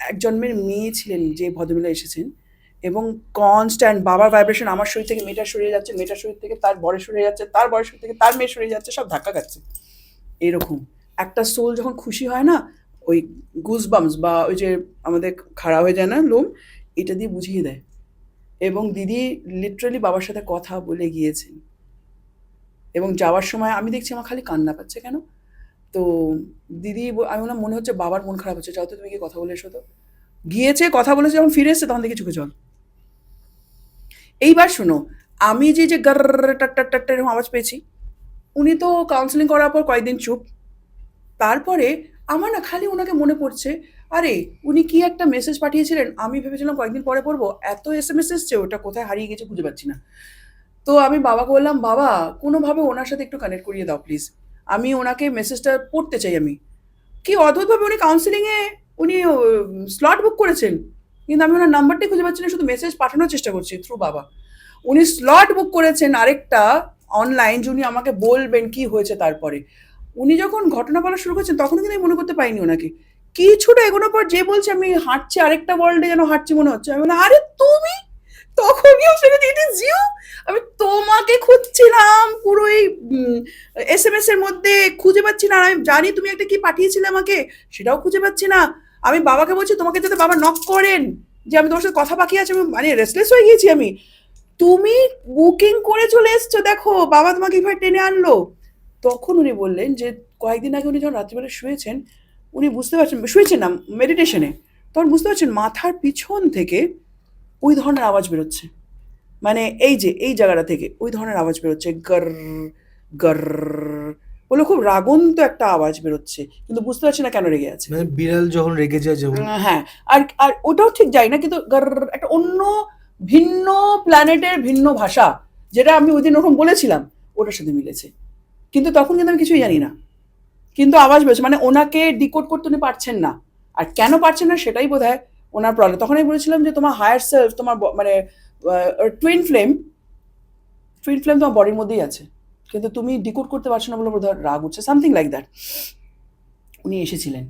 এক জন্মের মেয়ে ছিলেন যে ভদ্রমহিলা এসেছেন, এবং কনস্ট্যান্ট বাবার ভাইব্রেশন আমার শরীর থেকে মেয়েটার শরীরে যাচ্ছে, মেয়েটার শরীর থেকে তার বরের শরীরে যাচ্ছে, তার বরের শরীর থেকে তার মেয়ের শরীরে যাচ্ছে, সব ধাক্কা খাচ্ছে। এরকম একটা সোল যখন খুশি হয় না, ওই গুজবাম্পস বা ওই যে আমাদের খাড়া হয়ে যায় না লোম, এটা দিয়ে বুঝিয়ে দেয়। এবং দিদি লিটারালি বাবার সাথে কথা বলে গিয়েছেন, এবং যাওয়ার সময় আমি দেখছি আমার খালি কান্না পাচ্ছে কেন। তো দিদি আমি বললাম মনে হচ্ছে বাবার মন খারাপ হচ্ছে, যাও তো তুমি গিয়ে কথা বলে এসো। তো গিয়েছে, কথা বলেছে, যখন ফিরে এসছে তখন দেখি চোখে জল। এইবার শোনো, আমি যে যে গার টাট টাট টাট এরকম আওয়াজ পেয়েছি, উনি তো কাউন্সেলিং করার পর কয়েকদিন চুপ। তারপরে আমার না খালি ওনাকে মনে পড়ছে, আরে উনি কি একটা মেসেজ পাঠিয়েছিলেন, আমি ভেবেছিলাম কয়েকদিন পরে পড়বো, এত এসএমএস এসছে ওটা কোথায় হারিয়ে গেছে খুঁজে পাচ্ছি না। তো আমি বাবাকে বললাম, বাবা কোনোভাবে ওনার সাথে একটু কানেক্ট করিয়ে দাও প্লিজ, আমি ওনাকে মেসেজটা পড়তে চাই আমি। কি অদ্ভুতভাবে উনি কাউন্সিলিংয়ে উনি স্লট বুক করেছেন, কিন্তু আমি ওনার নাম্বারটাই খুঁজে পাচ্ছি না, শুধু মেসেজ পাঠানোর চেষ্টা করছি থ্রু বাবা। উনি স্লট বুক করেছেন আরেকটা অনলাইন, যে উনি আমাকে বলবেন কি হয়েছে তারপরে। উনি যখন ঘটনা বলা শুরু করছেন তখন কিন্তু আমি মনে করতে পাইনি ওনাকে। কিছুটা এগোনোর পর যে বলছে আমি হাঁটছি আরেকটা ওয়ার্ল্ডে, যেন হাঁটছি মনে হচ্ছে, আমি বলি আরে তুমি, তখনই ইট ইজ ইউ, আমি তোমাকে খুঁজছিলাম পুরো এই এসএমএস এর মধ্যে, খুঁজে পাচ্ছি না। আর আমি জানি তুমি একটা কি পাঠিয়েছিলে আমাকে, সেটাও খুঁজে পাচ্ছি না। আমি বাবাকে বলছি তোমাকে যাতে বাবা নক করেন, যে আমি তোমার সাথে কথা বাকি আছে, আমি মানে রেস্টলেস হয়ে গিয়েছি আমি। তুমি বুকিং করে চলে এসছো, দেখো বাবা তোমাকে এভাবে টেনে আনলো। তখন উনি বললেন যে কয়েকদিন আগে উনি যখন রাত্রিবেলা শুয়েছেন, উনি বুঝতে পারছেন, শুয়েছেন না মেডিটেশনে, তখন বুঝতে পারছেন মাথার পিছন থেকে ওই ধরনের আওয়াজ বেরোচ্ছে, মানে এই যে এই জায়গাটা থেকে ওই ধরনের আওয়াজ বেরোচ্ছে, গর গর বলে খুব রাগন্ত একটা আওয়াজ বেরোচ্ছে, কিন্তু বুঝতে পারছি না কেন রেগে আছে। মানে বিড়াল যখন রেগে যায় যেমন। হ্যাঁ, আর আর ওটাও ঠিক যাই না, কিন্তু গর একটা অন্য ভিন্ন প্ল্যানেটের ভিন্ন ভাষা, যেটা আমি ওই দিন ওরকম বলেছিলাম ওটার সাথে মিলেছে, কিন্তু তখন কিন্তু আমি কিছুই জানি না, কিন্তু আওয়াজ বেরোচ্ছে, মানে ওনাকে ডিকোড করতে উনি পারছেন না। আর কেন পারছেন না সেটাই বোধ হয় ওনার প্রবলেম। তখন আমি বলেছিলাম যে তোমার হায়ার সেলফ, তোমার মানে টুইন ফ্লেম, টুইন ফ্লেম তোমার বডির মধ্যেই আছে, কিন্তু তুমি ডিকোড করতে পারছো না বলে বোধ হয় রাগ উঠছে, সামথিং লাইক দ্যাট। উনি এসেছিলেন,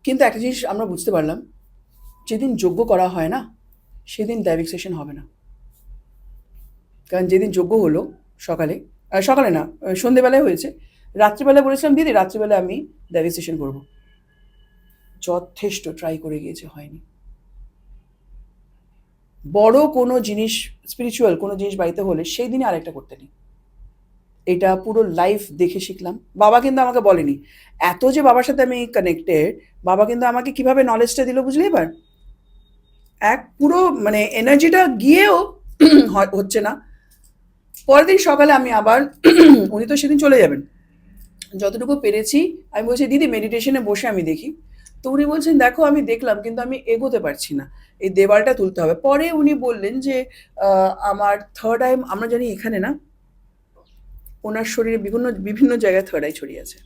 কিন্তু একটা জিনিস আমরা বুঝতে পারলাম, যেদিন যজ্ঞ করা হয় না সেদিন দৈবিক সেশন হবে না। কারণ যেদিন যজ্ঞ হলো সকালে, সকালে না, সন্ধেবেলায় হয়েছে, রাত্রিবেলায় বলেছিলাম দিদি রাত্রিবেলা আমি দৈবিক সেশন করবো, যথেষ্ট ট্রাই করে গিয়েছে, হয়নি। বড় কোনো জিনিস, স্পিরিচুয়াল কোনো জিনিস বাড়িতে হলে সেই দিনে আরেকটা করতে নেই, এটা পুরো লাইফ দেখে শিখলাম। বাবা কিন্তু আমাকে বলেনি, এত যে বাবার সাথে আমি কানেক্টেড, বাবা কিন্তু আমাকে কিভাবে নলেজটা দিল বুঝলি এবার, এক পুরো মানে এনার্জিটা গিয়েও হচ্ছে না। পরের দিন সকালে আমি আবার উনি তো সেদিন চলে যাবেন, যতটুকু পেরেছি আমি বলছি দিদি মেডিটেশনে বসে আমি দেখি। তো উনি বলছেন দেখো আমি দেখলাম কিন্তু আমি এগোতে পারছি না, এই দেওয়ালটা তুলতে হবে। পরে উনি বললেন যে আমার থার্ড আই, আমরা জানি এখানে না, ওনার শরীরে বিভিন্ন বিভিন্ন জায়গায় থার্ড আই ছড়িয়ে আছে,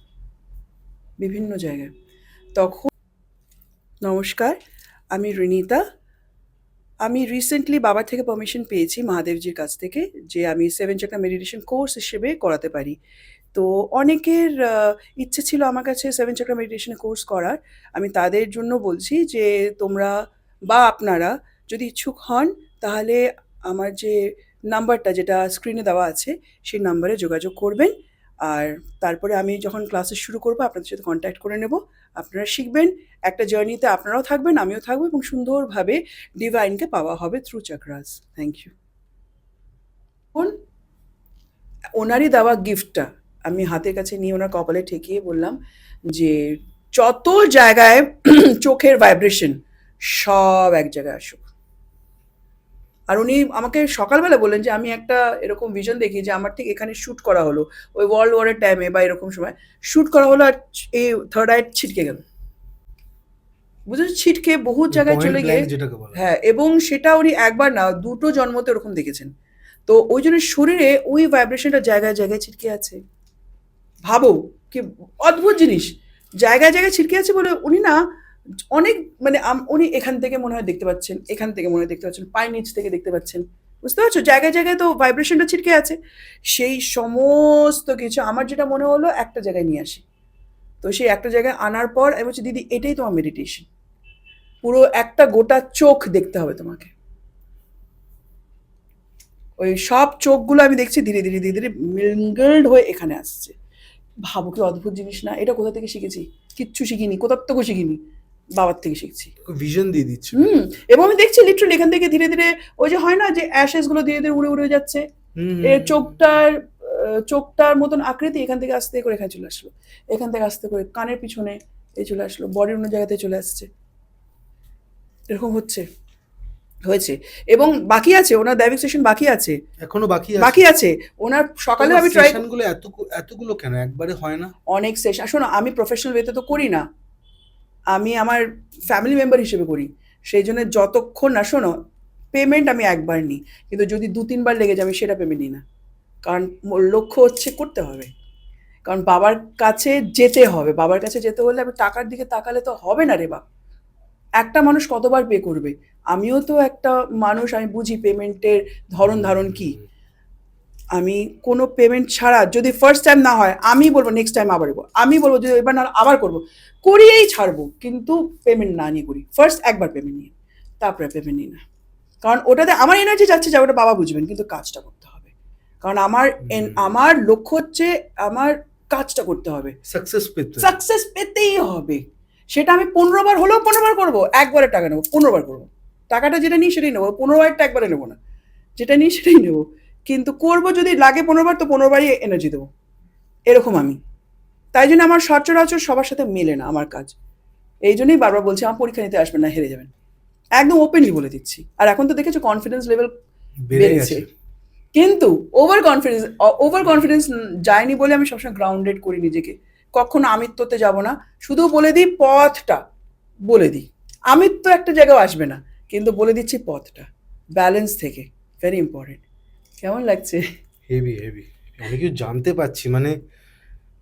বিভিন্ন জায়গায়। তখন নমস্কার, আমি রিনিতা। আমি রিসেন্টলি বাবার থেকে পারমিশন পেয়েছি মহাদেবজির কাছ থেকে, যে আমি 7 চাকরা মেডিটেশন কোর্স হিসেবে করাতে পারি। তো অনেকের ইচ্ছে ছিল আমার কাছে 7 চাকরা মেডিটেশনের কোর্স করার। আমি তাদের জন্য বলছি যে তোমরা বা আপনারা যদি ইচ্ছুক হন, তাহলে আমার যে নাম্বারটা যেটা স্ক্রিনে দেওয়া আছে সেই নাম্বারে যোগাযোগ করবেন। আর তারপরে আমি যখন ক্লাসেস শুরু করবো আপনাদের সাথে কন্ট্যাক্ট করে নেব। আপনারা শিখবেন, একটা জার্নিতে আপনারাও থাকবেন, আমিও থাকবো, এবং সুন্দরভাবে ডিভাইনকে পাওয়া হবে থ্রু চাকরাস। Thank you. ওনারই দেওয়া গিফটটা আমি হাতের কাছে নিয়ে ওনার কপালে ঠেকিয়ে বললাম যে যত জায়গায় চোখের ভাইব্রেশন সব এক জায়গায় আসুক। আর উনি আমাকে সকালবেলা বললেন যে আমি একটা এরকম ভিশন দেখি যে আমার ঠিক এখানে শ্যুট করা হলো, ওই ওয়ার্ল্ড ওয়ারের টাইমে বা এরকম সময় শ্যুট করা হলো, আর এই থার্ড আই ছিটকে গেল, বুঝেছো, ছিটকে বহু জায়গায় পয়েন্ট চলে গিয়ে। ব্ল্যাঙ্ক যেটাকে বলা হয়। হ্যাঁ, এবং সেটা উনি একবার না দুটো জন্মতে ওরকম দেখেছেন। তো ওই জন্য শরীরে ওই ভাইব্রেশনটা জায়গায় জায়গায় ছিটকে আছে। ভাবো কি অদ্ভুত জিনিস, জায়গায় জায়গায় ছিটকে আছে বলে উনি না অনেক মানে উনি এখান থেকে মনে হয় দেখতে পাচ্ছেন, এখান থেকে মনে হয় দেখতে পাচ্ছেন, পায়ের নিচ থেকে দেখতে পাচ্ছেন, বুঝতে পারছো, জায়গায় জায়গায় তো ভাইব্রেশনটা ছিটকে আছে। সেই সমস্ত কিছু আমার যেটা মনে হলো একটা জায়গায় নিয়ে আসি। তো সেই একটা জায়গায় আনার পর আমি বলছি দিদি এটাই তোমার মেডিটেশন, পুরো একটা গোটা চোখ দেখতে হবে তোমাকে। ওই সব চোখগুলো আমি দেখছি ধীরে ধীরে ধীরে ধীরে মিঙ্গলড হয়ে এখানে আসছে। ভাবো কি অদ্ভুত জিনিস না, এটা কোথা থেকে শিখেছি? কিচ্ছু শিখিনি, কোথার থেকেও শিখিনি, বাবার থেকে শিখছি। ভিশন দিয়ে দিচ্ছে। এবং আমি দেখছি লিটারালি এখান থেকে ধীরে ধীরে ওই যে হয় না যে অ্যাশেস গুলো ধীরে ধীরে উড়ে উড়ে যাচ্ছে, এর চোখটার মতন আকৃতি এখান থেকে আস্তে করে এখানে চলে আসলো, এখান থেকে আস্তে করে কানের পিছনে এই চলে আসলো, বডির অন্য জায়গাতে চলে আসছে, এরকম হয়েছে। এবং বাকি আছে ওনার ডাইভিং সেশন, বাকি আছে, এখনো বাকি আছে ওনার। সকালে আমি ট্রাই, সেশনগুলো এতগুলো কেন একবারে হয় না? অনেক সেশন, শোনো আমি প্রফেশনাল ওয়েতে তো করি না, আমি আমার ফ্যামিলি মেম্বার হিসেবে করি, সেই জন্য যতক্ষণ না, শোনো, পেমেন্ট আমি একবার নিই, কিন্তু যদি 2-3 বার লেগে যায় আমি সেটা পেমেন্ট নিই না। কারণ মোর লক্ষ্য হচ্ছে করতে হবে, কারণ বাবার কাছে যেতে হবে। বাবার কাছে যেতে হলে আমি টাকার দিকে তাকালে তো হবে না রে বাপ। একটা মানুষ কতবার পে করবে? আমিও তো একটা মানুষ, আমি বুঝি পেমেন্টের ধরন ধারণ কি। আমি কোনো পেমেন্ট ছাড়া যদি ফার্স্ট টাইম না হয়, আমি বলবো নেক্সট টাইম আবার করবো, আমি বলবো যদি এবার না হয় আবার করবো, করিয়েই ছাড়বো, কিন্তু পেমেন্ট না নিয়ে করি। ফার্স্ট একবার পেমেন্ট নিই, তারপরে পেমেন্ট নিই না। কারণ ওটাতে আমার এনার্জি যাচ্ছে, যা ওটা বাবা বুঝবেন, কিন্তু কাজটা করতে হবে। কারণ আমার লক্ষ্য হচ্ছে আমার কাজটা করতে হবে, সাকসেস পেতেই হবে। সেটা আমি 15 বার হলেও 15 বার করবো, একবারে টাকা নেবো, 15 বার করবো। টাকাটা যেটা নিই সেটাই নেবো, 15 বারটা একবারে নেবো না, যেটা নিই সেটাই নেবো। কিন্তু করবো যদি লাগে 15 বার, তো 15 বারই এনার্জি দেবো, এরকম আমি। তাই জন্য আমার সচরাচর সবার সাথে মেলে না আমার কাজ। এই জন্যই বারবার বলছি আমার পরীক্ষা নিতে আসবেন না, হেরে যাবেন, একদম ওপেনলি বলে দিচ্ছি। আর এখন তো দেখেছো কনফিডেন্স লেভেল বেড়েছে, কিন্তু ওভার কনফিডেন্স যায়নি বলে আমি সবসময় গ্রাউন্ডেড করি নিজেকে। কখনো আমিত্বতে যাব না, শুধু বলে দিই পথটা, বলে দিই। আমিত্ব একটা জায়গায় আসবে না, কিন্তু বলে দিচ্ছি পথটা ব্যালেন্স থেকে, ভেরি ইম্পর্টেন্ট। কেমন লাগছে? হেভি হেভি, অনেক কিছু জানতে পারছি। মানে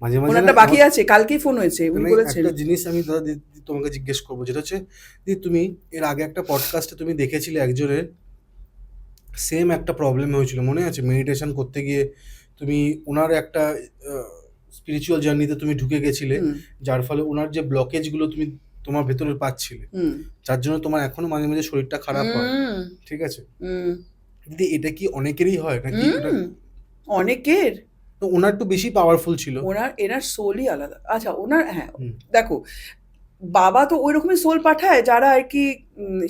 মাঝে মাঝে ওনারটা বাকি আছে, কালকেই ফোন হয়েছে, উনি বলেছেন। একটা জিনিস আমি দাদা তোমাকে জিজ্ঞেস করবো, যেটা হচ্ছে তুমি এর আগে একটা পডকাস্টে তুমি দেখেছিলে একজনের সেম একটা প্রবলেম হয়েছিল, মনে আছে? মেডিটেশন করতে গিয়ে তুমি ওনার একটা স্পিরিচুয়াল জার্নিতে তুমি ঢুকে গেছিলে, যার ফলে ওনার যে ব্লকেজগুলো তুমি তোমার ভেতরে পাচ্ছিলে, যার জন্য তোমার এখনো মাঝে মাঝে শরীরটা খারাপ হয়, ঠিক আছে? দিদি, এটা কি অনেকেরই হয় নাকি? অনেকের। তো ওনার একটু বেশি পাওয়ারফুল ছিল, এনার সোলই আলাদা। আচ্ছা, ওনার, হ্যাঁ, দেখো, বাবা তো ওই রকমই সোল পাঠায় যারা আর কি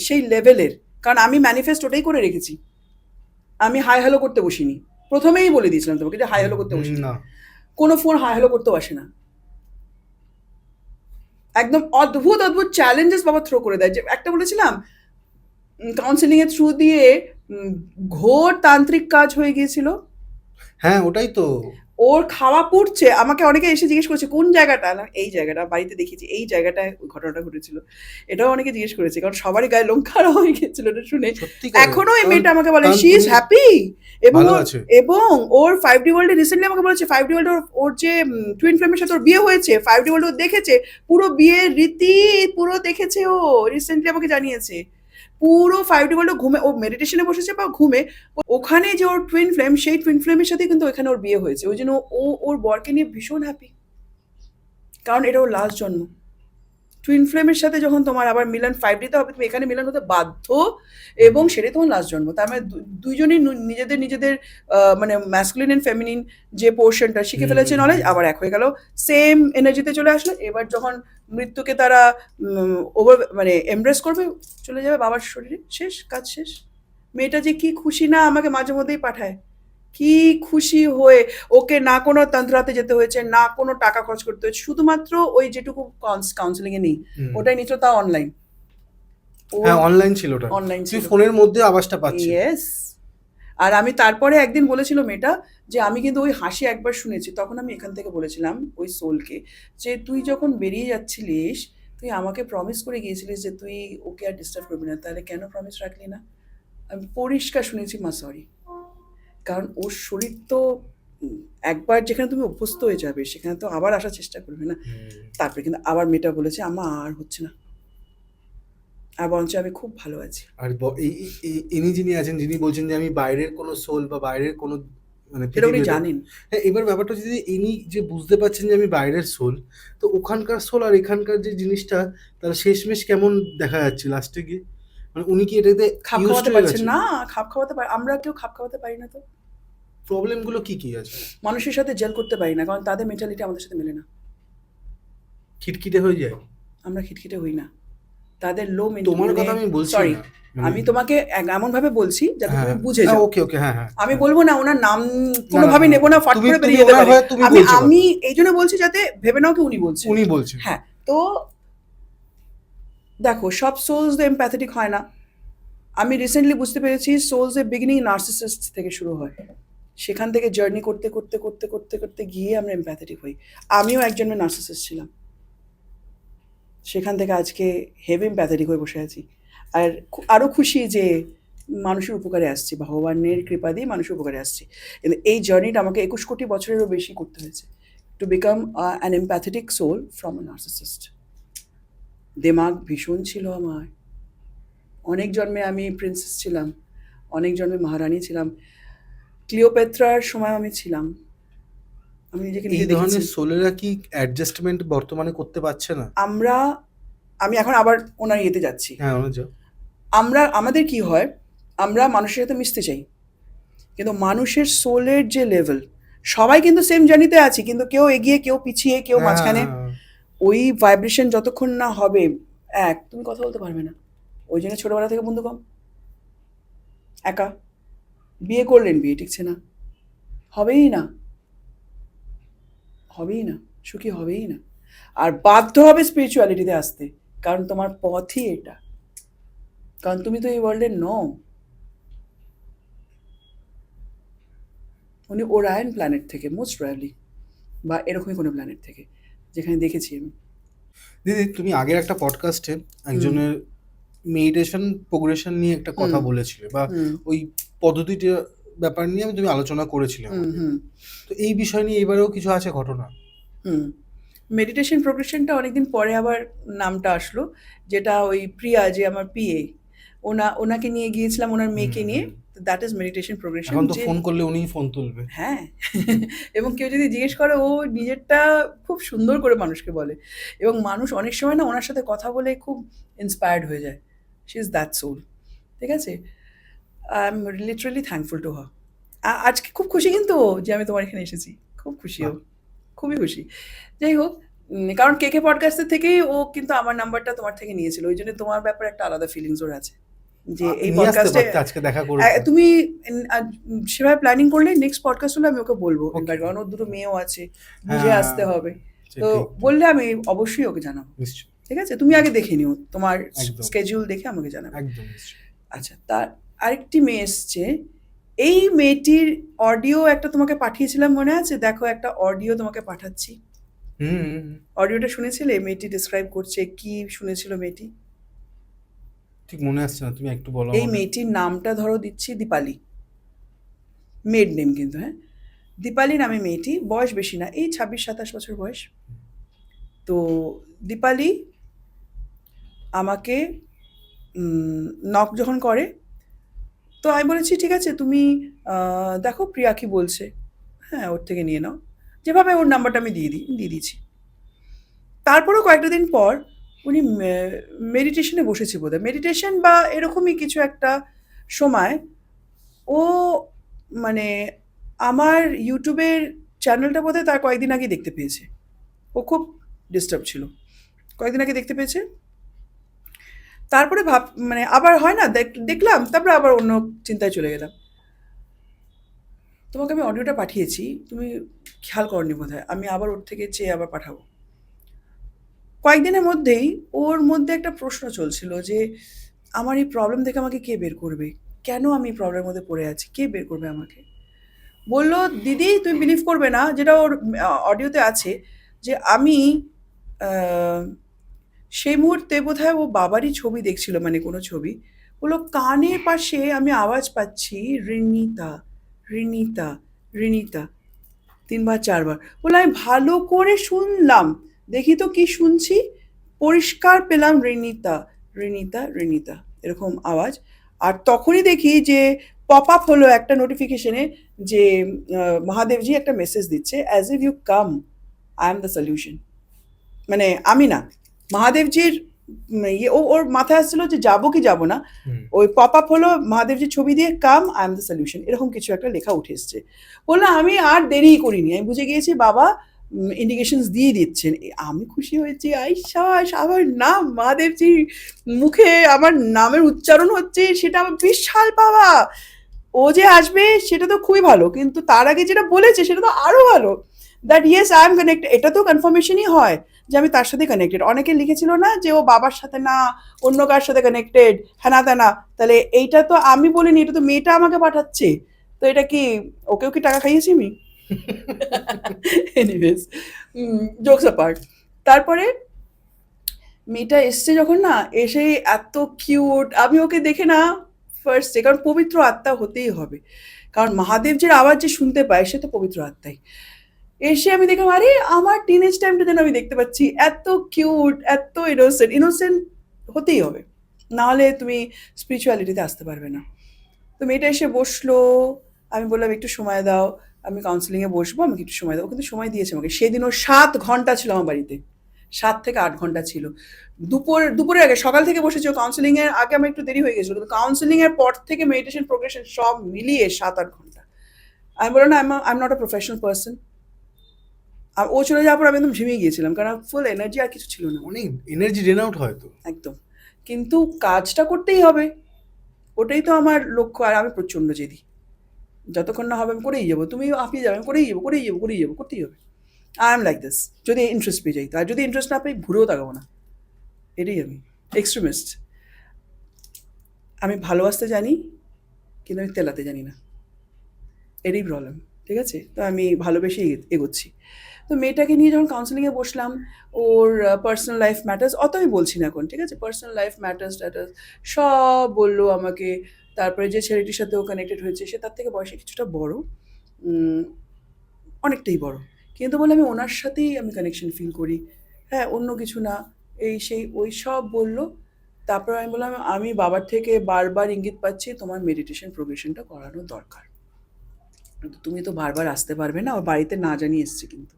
সেই লেভেলের। কারণ আমি ম্যানিফেস্ট ওটাই করে রেখেছি, আমি হাই হ্যালো করতে বসিনি। প্রথমেই বলে দিয়েছিলাম তোমাকে যে হাই হ্যালো করতে বসিনি, কোনো ফোন হাই হ্যালো করতেও আসে না। একদম অদ্ভুত অদ্ভুত চ্যালেঞ্জেস বাবা থ্রো করে দেয়। যে একটা বলেছিলাম কাউন্সিলিং এর থ্রু দিয়ে ঘোর তান্ত্রিক কাজ হয়ে গিয়েছিল। হ্যাঁ, ওটাই তো। ওর খাওয়া পুড়ছে, আমাকে অনেকে এসে জিজ্ঞেস করেছে কোন জায়গাটা, না এই জায়গাটা বাড়িতে দেখেছি, এই জায়গাটায় ঘটনাটা ঘটেছিল। এটাও অনেকে জিজ্ঞেস করেছে, কারণ সবারই গায়ে লোম খাড়া হয়ে গেছিল এটা শুনে। এখনো এই মেয়েটা আমাকে বলে শি ইজ হ্যাপি, এবং ওর 5D ওয়ার্ল্ডে রিসেন্টলি আমাকে বলেছে 5D ওয়ার্ল্ড ওর যে টুইন ফ্লেমের সাথে ওর বিয়ে হয়েছে, 5D ওয়ার্ল্ড ও দেখেছে, পুরো বিয়ের রীতি পুরো দেখেছে ও, রিসেন্টলি আমাকে জানিয়েছে। পুরো 5D ওয়ার্ল্ড ঘুমে, ও মেডিটেশনে বসেছে বা ঘুমে, ওখানে যে ওর টুইন ফ্লেম, সেই টুইন ফ্লেমের সাথে কিন্তু ওখানে ওর বিয়ে হয়েছে। ওই জন্য ও ওর বরকে নিয়ে ভীষণ হ্যাপি, কারণ এটা ওর লাস্ট জন্ম। টুইন ফ্লেমের সাথে যখন তোমার আবার মিলন 5Dতে হবে, তুমি এখানে মিলন হতে বাধ্য, এবং সেটাই তোমার লাস্ট জন্ম। তার মানে দুইজনই নিজেদের নিজেদের মানে ম্যাসকুলিন এন্ড ফেমিনিন যে পোর্শনটা শিখে ফেলেছে নলেজ, আবার এক হয়ে গেল, সেম এনার্জিতে চলে আসলো। এবার যখন মৃত্যুকে তারা ওভার মানে এমব্রেস করবে, চলে যাবে বাবার শরীরে, শেষ, কাজ শেষ। মেয়েটা যে কি খুশি না, আমাকে মাঝে মধ্যেই পাঠায়, কি খুশি হয়ে। ওকে না কোনো তন্ত্রাতে যেতে হয়েছে, না কোনো টাকা খরচ করতে হয়েছে, শুধুমাত্র ওই যেটুকু কাউন্সিলিং এ নেই, ওটাই নিত, তাও অনলাইন। হ্যাঁ, অনলাইন ছিল, ওটা অনলাইন ছিল, ফোনের মধ্যে আওয়াজটা পাচ্ছি। ইয়েস। আর আমি তারপরে একদিন বলেছিল মেয়েটা যে আমি কিন্তু ওই হাসি একবার শুনেছি, তখন আমি এখান থেকে বলেছিলাম ওই সোলকে যে তুই যখন বেরিয়ে যাচ্ছিলিস, তুই আমাকে প্রমিস করে গিয়েছিলিস যে তুই ওকে আর ডিস্টার্ব করবি না, তাহলে কেন প্রমিস রাখলি না? আমি পরিষ্কার শুনেছি, মা সরি। কারণ ওর শরীর তো একবার যেখানে তুমি অভ্যস্ত হয়ে যাবে, সেখানে তো আবার আসার চেষ্টা করবে না। তারপরে কিন্তু আবার মেয়েটা বলেছে আমার আর হচ্ছে না, আর বরঞ্চ আমি খুব ভালো আছি। আর ইনি যিনি আছেন, যিনি বলছেন যে আমি বাইরের কোনো সোল বা বাইরের কোনো মানে এটা উনি জানেন। হ্যাঁ, এবার ব্যাপারটা যদি ইনি যে বুঝতে পারছেন যে আমি বাইরের সোল, তো ওখানকার সোল আর এখানকার যে জিনিসটা, তাহলে শেষমেশ কেমন দেখা যাচ্ছে লাস্টে গিয়ে? মানে উনি কি এটাতে খাপ খাওয়াতে পারছেন না? খাপ খাওয়াতে পারি আমরা, কেউ খাপ খাওয়াতে পারি না। তো প্রবলেমগুলো কি কি আছে? মানুষের সাথে জেল করতে পারি না, কারণ তাদের মেন্টালিটি আমাদের সাথে মেলে না। খিটখিটে হয়ে যায়। আমরা খিটখিটে হই না, তাদের লো তোমার কথা আমি বলছি সরি, না, আমি তোমাকে এমন ভাবে বলছি যাতে তুমি বুঝে যাও। ওকে ওকে, হ্যাঁ হ্যাঁ, আমি বলবো না, ওনার নাম কোনোভাবে নেবো না, ফট করে বেরিয়ে যেতে পারে। আমি এই জন্য বলছি যাতে ভেবে নাও কি উনি বলছেন। হ্যাঁ, তো দেখো, সব সোলস তো এমপ্যাথেটিক হয় না। আমি রিসেন্টলি বুঝতে পেরেছি সোলস এর বিগিনিং নার্সিসিস্ট থেকে শুরু হয়, সেখান থেকে জার্নি করতে করতে করতে করতে করতে গিয়ে আমরা এমপ্যাথেটিক হই। আমিও একজন নার্সিসিস্ট ছিলাম, সেখান থেকে আজকে হেভি প্যাথেটিক হয়ে বসে আছি। আর আরও খুশি যে মানুষের উপকারে আসছি, ভগবানের কৃপা দিয়ে মানুষের উপকারে আসছি। কিন্তু এই জার্নিটা আমাকে 21 কোটি বছরেরও বেশি করতে হয়েছে to become an empathetic soul from a narcissist. দেমাগ ভীষণ ছিল আমার। অনেক জন্মে আমি প্রিন্সেস ছিলাম, অনেক জন্মে মহারানী ছিলাম, ক্লিওপেট্রার সময় আমি ছিলাম। আমি নিজেকে এই নিজে দেখেছি। ধরনের সোলেরা কি অ্যাডজাস্টমেন্ট বর্তমানে করতে পারছে না? আমি এখন আবার ওনার ইয়েতে যাচ্ছি। হ্যাঁ, অনুজ। আমাদের কি হয়, আমরা মানুষের সাথে মিশতে চাই, কিন্তু মানুষের সোলের যে লেভেল, সবাই কিন্তু সেম জার্নিতে আছি, কিন্তু কেউ এগিয়ে, কেউ পিছিয়ে, কেউ মাঝখানে। ওই ভাইব্রেশন যতক্ষণ না হবে তুমি কথা বলতে পারবে না। ওই জন্য ছোটবেলা থেকে বন্ধু কম, একা। বিয়ে করলেন, বিয়ে টিকছে না, হবেই না, হবেই না, সুখী হবেই না। আর বাধ্য হবে স্পিরিচুয়ালিটিতে আসতে, কারণ তোমার পথই এটা, কারণ তুমি তো এই ওয়ার্ল্ডের নও। উনি ওরায়ন প্ল্যানেট থেকে, মোস্ট প্রবাবলি, বা এরকমই কোনো প্ল্যানেট থেকে, যেখানে দেখেছি আমি। দিদি, তুমি আগের একটা পডকাস্টে একজনের মেডিটেশন প্রোগ্রেশন নিয়ে একটা কথা বলেছিলে, বা ওই পদ্ধতিটা ব্যাপার নিয়ে তুমি আলোচনা করেছিলে। তো এই বিষয় নিয়ে এবারেও কিছু আছে ঘটনা? মেডিটেশন প্রোগ্রেশনটা অনেকদিন পরে আবার নামটা আসলো, যেটা ওই প্রিয়া, যে আমার পিএ, ওনাকে নিয়ে গিয়েছিলাম, ওনার মেয়েকে নিয়ে। That is meditation progression. এখন তো ফোন করলে উনিই ফোন তুলবে। হ্যাঁ। এবং কেউ যদি জিজ্ঞেস করে, ও নিজেরটা খুব সুন্দর করে মানুষকে বলে, এবং মানুষ অনেক সময় না ওনার সাথে কথা বলে খুব ইন্সপায়ার্ড হয়ে যায়। She is that soul. ঠিক আছে, I am literally thankful to her. আজকে খুব খুশি কিন্তু যে আমি তোমার এখানে এসেছি, খুব খুশি ও, খুবই খুশি। যাই হোক, কারণ কে পডকাস্টের থেকেই ও কিন্তু আমার নাম্বারটা তোমার থেকে নিয়েছিল, ওই জন্য তোমার ব্যাপারে একটা আলাদা ফিলিংস ওর আছে, যে এই পডকাস্টে আজকে দেখা করে তুমি সেভাবে প্ল্যানিং করলে নেক্সট পডকাস্ট হলে আমি ওকে বলবো, কারণ ওর দুটো মেয়েও আছে, বুঝে আসতে হবে। তো বললে আমি অবশ্যই ওকে জানাবো। ঠিক আছে, তুমি আগে দেখে নিও, তোমার স্কেডিউল দেখে আমাকে জানাবে। আচ্ছা, তার আরেকটি মেয়ে এসছে। এই মেয়েটির অডিও একটা তোমাকে পাঠিয়েছিলাম, মনে আছে? দেখো, একটা অডিও তোমাকে পাঠাচ্ছি। অডিওটা শুনেছিলে? মেয়েটি ডিসক্রাইব করছে কি শুনেছিল মেয়েটি, ঠিক মনে আসছে না, তুমি একটু বলো। এই মেয়েটির নামটা ধরো দিচ্ছি দীপালি, মেড নেম কিন্তু, হ্যাঁ, দীপালি নামে মেয়েটি। বয়স বেশি না, এই 26-27 বছর বয়স। তো দীপালি আমাকে নক যখন করে, তো আমি বলেছি ঠিক আছে, তুমি দেখো প্রিয়া কি বলছে, হ্যাঁ ওর থেকে নিয়ে নাও, যেভাবে ওর নাম্বারটা আমি দিয়ে দিয়েছি। তারপরেও কয়েকটা দিন পর উনি মেডিটেশনে বসেছে বোধহয়, মেডিটেশন বা এরকমই কিছু একটা সময়, ও মানে আমার ইউটিউবের চ্যানেলটা বোধহয় তার কয়েকদিন আগে দেখতে পেয়েছে। ও খুব ডিস্টার্ব ছিল, কয়েকদিন আগে দেখতে পেয়েছে। তারপরে আবার হয় না, দেখলাম, তারপরে আবার অন্য চিন্তায় চলে গেলাম। তোমাকে আমি অডিওটা পাঠিয়েছি, তুমি খেয়াল করনি বোধহয়, আমি আবার ওর থেকে চেয়ে আবার পাঠাবো। কয়েকদিনের মধ্যেই ওর মধ্যে একটা প্রশ্ন চলছিল যে আমার এই প্রবলেম থেকে আমাকে কে বের করবে, কেন আমি প্রবলেমের মধ্যে পড়ে আছি, কে বের করবে আমাকে। বললো, দিদি তুমি বিলিভ করবে না, যেটা ওর অডিওতে আছে, যে আমি সেই মুহূর্তে বোধহয় ও বাবারই ছবি দেখছিল, মানে কোনো ছবি, বললো কানের পাশে আমি আওয়াজ পাচ্ছি, রিনিতা রিনিতা রিনিতা, 3-4 বার। বললো আমি ভালো করে শুনলাম, দেখি তো কি শুনছি, পরিষ্কার পেলাম রিনিতা রিনিতা রিনিতা এরকম আওয়াজ। আর তখনই দেখি যে পপ আপ হলো একটা নোটিফিকেশনে, যে মহাদেবজি একটা মেসেজ দিচ্ছে, as if you come, I am the solution. মানে আমি না, মহাদেবজির ওর মাথায় আসছিল যে যাবো কি যাবো না, ওই পপ আপ হলো মহাদেবজির ছবি দিয়ে, কাম, আই এম দ্য সলিউশন, এরকম কিছু একটা লেখা উঠে এসছে। বললাম আমি আর দেরি করিনি, আমি বুঝে গিয়েছি বাবা ইন্ডিকেশনস দিয়ে দিচ্ছেন। আমি খুশি হয়েছি, আইসাস আমার নাম মহাদেবজির মুখে আমার নামের উচ্চারণ হচ্ছে, সেটা আমার বিশাল পাওয়া। ও যে আসবে সেটা তো খুবই ভালো, কিন্তু তার আগে যেটা বলেছে সেটা তো আরো ভালো, that yes I am connected. এটা তো কনফার্মেশনই হয় যে আমি তার সাথে কানেক্টেড। অনেকে লিখেছিল না যে ও বাবার সাথে না, অন্য কার সাথে কানেক্টেড, হ্যানা ত্যানা। তাহলে এইটা তো আমি বলিনি, এটা তো মেয়েটা আমাকে পাঠাচ্ছে। তো এটা কি, ওকেও কি টাকা খাইয়েছি আমি? Anyways, jokes apart. তারপরে মেয়েটা এসছে যখন না, এসে এত কিউট, আমি ওকে দেখে না ফার্স্টে, কারণ পবিত্র আত্মা হতেই হবে, কারণ মহাদেবজির আওয়াজ যে শুনতে পায় সে তো পবিত্র আত্মাই। এসে আমি দেখলাম আরে আমার টিনেজ টাইমটা যেন আমি দেখতে পাচ্ছি, এত কিউট, এত ইনোসেন্ট, ইনোসেন্ট হতেই হবে, নাহলে তুমি স্পিরিচুয়ালিটিতে আসতে পারবে না। তো মেয়েটা এসে বসলো, আমি বললাম একটু সময় দাও, আমি কাউন্সিলিংয়ে বসবো, আমাকে একটু সময় দাও। ও কিন্তু সময় দিয়েছে আমাকে, সেদিনও 7 ঘন্টা ছিল আমার বাড়িতে, 7 থেকে 8 ঘন্টা ছিল। দুপুরের আগে, সকাল থেকে বসেছি, কাউন্সিলিংয়ের আগে আমার একটু দেরি হয়ে গেছিলো, কিন্তু কাউন্সিলিংয়ের পর থেকে মেডিটেশন প্রোগ্রেশন সব মিলিয়ে 7-8 ঘন্টা। আমি বললাম না, I am not a professional person. আর ও চলে যাওয়ার পর আমি একদম ঝিমিয়ে গিয়েছিলাম, কারণ ফুল এনার্জি, আর কিছু ছিল না অনেক এনার্জি ড্রেন আউট হয় তো। একদম। কিন্তু কাজটা করতেই হবে, ওটাই তো আমার লক্ষ্য। আর আমি প্রচণ্ড জেদি, যতক্ষণ না হবে আমি করেই যাবো, তুমি হাঁপিয়ে যাবে, আমি করেই যাবো, করেই যাবো, করেই যাবো, করতেই হবে। I am like this. যদি ইন্টারেস্ট পেয়ে যাই, আর যদি ইন্টারেস্ট না পাই ঘুরেও তাকাবো না, এটাই আমি এক্সট্রিমিস্ট। আমি ভালোবাসতে জানি, কিন্তু আমি তেলাতে জানি না, এটাই প্রবলেম। ঠিক আছে, তো আমি ভালোবেসে এগোচ্ছি। তো মেয়েটাকে নিয়ে যখন কাউন্সিলিংয়ে বসলাম, ওর পার্সোনাল লাইফ ম্যাটার্স অত আমি বলছি না এখন, ঠিক আছে, পার্সোনাল লাইফ ম্যাটার্স ট্যাটার্স সব বললো আমাকে। তারপরে যে ছেলেটির সাথে ও কানেক্টেড হয়েছে সে তার থেকে বয়সে কিছুটা বড়, উম, অনেকটাই বড়, কিন্তু বলে আমি ওনার সাথেই আমি কানেকশন ফিল করি, হ্যাঁ, অন্য কিছু না, এই সেই ওই সব বললো। তারপর আমি বললাম আমি বাবার থেকে বারবার ইঙ্গিত পাচ্ছি তোমার মেডিটেশন প্রোগ্রেশনটা করানো দরকার, কিন্তু তুমি তো বারবার আসতে পারবে না, ওর বাড়িতে না জানিয়ে এসছে, কিন্তু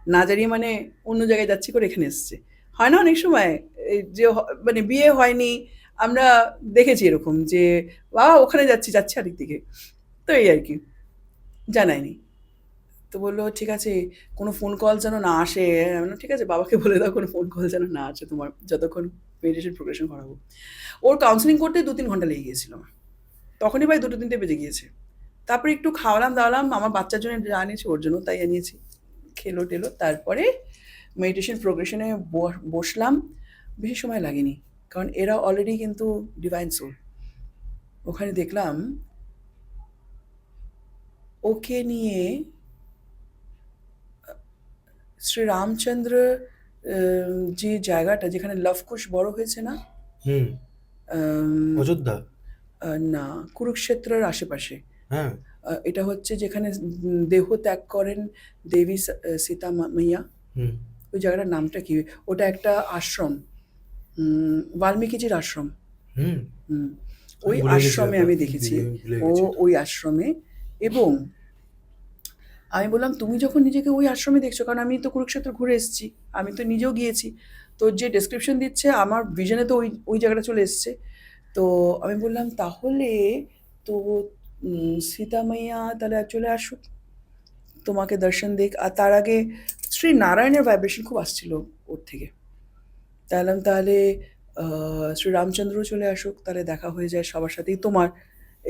না জানিয়ে মানে অন্য জায়গায় যাচ্ছি করে এখানে এসছে। হয় না অনেক সময়, এই যে মানে বিয়ে হয়নি, আমরা দেখেছি এরকম যে বাবা ওখানে যাচ্ছি, যাচ্ছি আরেক দিকে, তো এই আর কি, জানায়নি। তো বললো ঠিক আছে, কোনো ফোন কল যেন না আসে। আমি বললাম, ঠিক আছে বাবাকে বলে দাও কোনো ফোন কল যেন না আসে তোমার, যতক্ষণ মেডিটেশন প্রোগ্রেশন করাবো। ওর কাউন্সিলিং করতে 2-3 ঘন্টা লেগে গিয়েছিল আমার, তখনই প্রায় 2-3টে বেজে গিয়েছে। তারপরে একটু খাওয়ালাম দাওয়ালাম, আমার বাচ্চার জন্য যা আনিয়েছি ওর জন্য তাই আনিয়েছি, খেলো টেলো। তারপরে মেডিটেশন প্রোগ্রেশনে বসলাম। বেশি সময় লাগেনি, কারণ এরা অলরেডি কিন্তু ডিভাইন সোল। ওখানে দেখলাম ওকে নিয়ে শ্রী রামচন্দ্র যে জায়গাটা যেখানে লবকুশ বড় হয়েছে না, হুম। আম, অযোধ্যা। না, কুরুক্ষেত্রের আশেপাশে। হ্যাঁ। এটা হচ্ছে যেখানে দেহ ত্যাগ করেন দেবী সীতা মাইয়া, হুম। ওই জায়গাটার নামটা কি, ওটা একটা আশ্রম, বাল্মীকিজির আশ্রম। হুম। হুম, আমি ওই ভুলে গেছি আশ্রমে দাদা, আমি দেখেছি, ভুলে ও গেছি এটা। ওই আশ্রমে। এবং আমি বললাম তুমি যখন নিজেকে ওই আশ্রমে দেখছো, কারণ আমি তো কুরুক্ষেত্র ঘুরে এসেছি, আমি তো নিজেও গিয়েছি, তো যে ডেসক্রিপশন দিচ্ছে আমার ভিশনে তো ওই ওই জায়গাটা চলে এসছে। তো আমি বললাম তাহলে তো সীতা মাইয়া তাহলে চলে আসুক, তোমাকে দর্শন দিক। আর তার আগে শ্রী নারায়ণের ভাইব্রেশন খুব আসছিল ওর থেকে, তাহলে তাহলে শ্রী রামচন্দ্র চলে আসুক, তাহলে দেখা হয়ে যায় সবার সাথেই তোমার,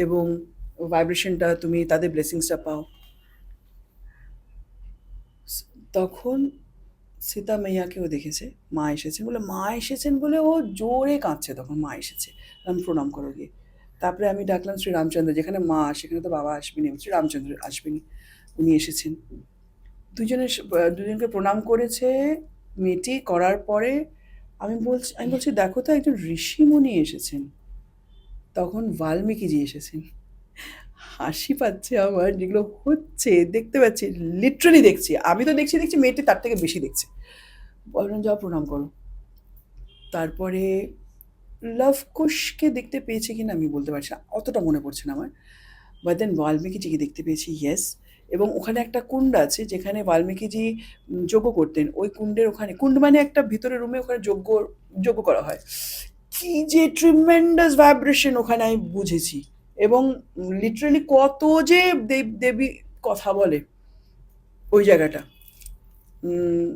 এবং ভাইব্রেশনটা তুমি তাদের ব্লেসিংসটা পাও। তখন সীতা মাইয়াকেও দেখেছে, মা এসেছেন বলে, মা এসেছেন বলে ও জোরে কাঁদছে, তখন মা এসেছে, আমি প্রণাম করো গিয়ে। তারপরে আমি ডাকলাম শ্রী রামচন্দ্র, যেখানে মা সেখানে তো বাবা আসবেনি, শ্রী রামচন্দ্র আসবেনি, উনি এসেছেন। দুজনকে প্রণাম করেছে মেয়েটি, করার পরে আমি বলছি দেখো তো একজন ঋষিমুনি এসেছেন, তখন বাল্মীকিজি এসেছেন। হাসি পাচ্ছে আমার, যেগুলো হচ্ছে দেখতে পাচ্ছি, লিটারালি দেখছি, আমি তো দেখছি দেখছি, মেয়েটি তার থেকে বেশি দেখছে। বললাম যাও প্রণাম করো। তারপরে লবকুশকে দেখতে পেয়েছে কিনা আমি বলতে পারছি না, অতটা মনে পড়ছে না আমার, বাট দেন বাল্মীকিজিকে দেখতে পেয়েছি, ইয়েস। এবং ওখানে একটা কুণ্ড আছে যেখানে বাল্মীকিজি যজ্ঞ করতেন, ওই কুণ্ডের ওখানে, কুণ্ড মানে একটা ভিতরে রুমে, ওখানে যজ্ঞ যজ্ঞ করা হয়, কি যে ট্রিমেন্ডাস ভাইব্রেশন ওখানে আমি বুঝেছি। এবং লিটারালি কত যে দেব দেবী কথা বলে ওই জায়গাটা, উম,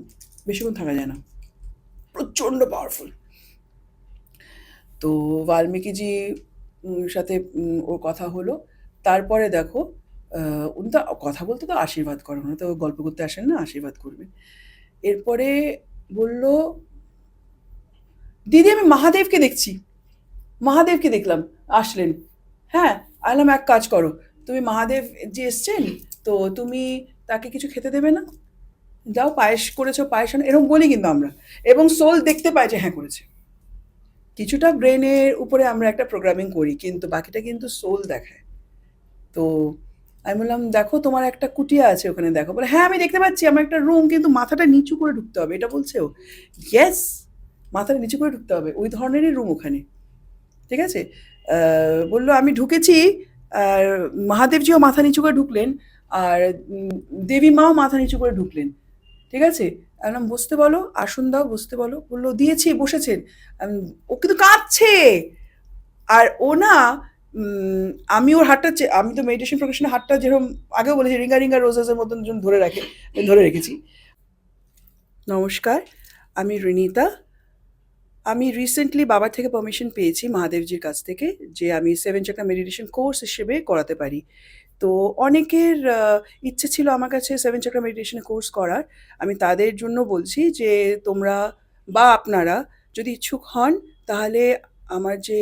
বেশিক্ষণ থাকা যায় না, প্রচণ্ড পাওয়ারফুল। তো বাল্মীকিজি সাথে ওর কথা হলো। তারপরে দেখো উনি তো কথা বলতে তো আশীর্বাদ করেন, উনি তো গল্প করতে আসেন না, আশীর্বাদ করবেন। এরপরে বলল দিদি আমি মহাদেবকে দেখছি, মহাদেবকে দেখলাম, আসলেন। হ্যাঁ, আলাম এক কাজ করো, তুমি মহাদেব যে এসছেন, তো তুমি তাকে কিছু খেতে দেবে না? যাও পায়েস করেছো, পায়েস এরকম বলি কিন্তু আমরা, এবং সোল দেখতে পাই যে হ্যাঁ করেছে। কিছুটা ব্রেনের উপরে আমরা একটা প্রোগ্রামিং করি, কিন্তু বাকিটা কিন্তু সোল দেখায়। তো আমি বললাম, দেখো তোমার একটা কুটিয়া আছে ওখানে, দেখো। বলে হ্যাঁ আমি দেখতে পাচ্ছি, আমার একটা রুম, কিন্তু মাথাটা নিচু করে ঢুকতে হবে, এটা বলছে ও। ইয়েস, মাথাটা নিচু করে ঢুকতে হবে, ওই ধরনেরই রুম ওখানে। ঠিক আছে। বললো আমি ঢুকেছি, আর মহাদেবজিও মাথা নিচু করে ঢুকলেন, আর দেবী মাও মাথা নিচু করে ঢুকলেন। ঠিক আছে। আমি বসতে বলো, আসন দাও, বসতে বলো। বললো দিয়েছি, বসেছেন। ও কিন্তু কাঁদছে। আর ও না, উম, আমি ওর হাতটা আমি তো মেডিটেশন প্রফেশনে হাতটা যেরকম আগেও বলেছি রিঙ্গা রিঙ্গা রোজেসের মতন যেন ধরে রাখে, আমি ধরে রেখেছি। নমস্কার, আমি রিনিতা। আমি রিসেন্টলি বাবার থেকে পারমিশন পেয়েছি মহাদেবজির কাছ থেকে, যে আমি 7 চাকরা মেডিটেশন কোর্স হিসেবে করাতে পারি। তো অনেকের ইচ্ছে ছিল আমার কাছে 7 চাকরা মেডিটেশন কোর্স করার। আমি তাদের জন্য বলছি যে তোমরা বা আপনারা যদি ইচ্ছুক হন, তাহলে আমার যে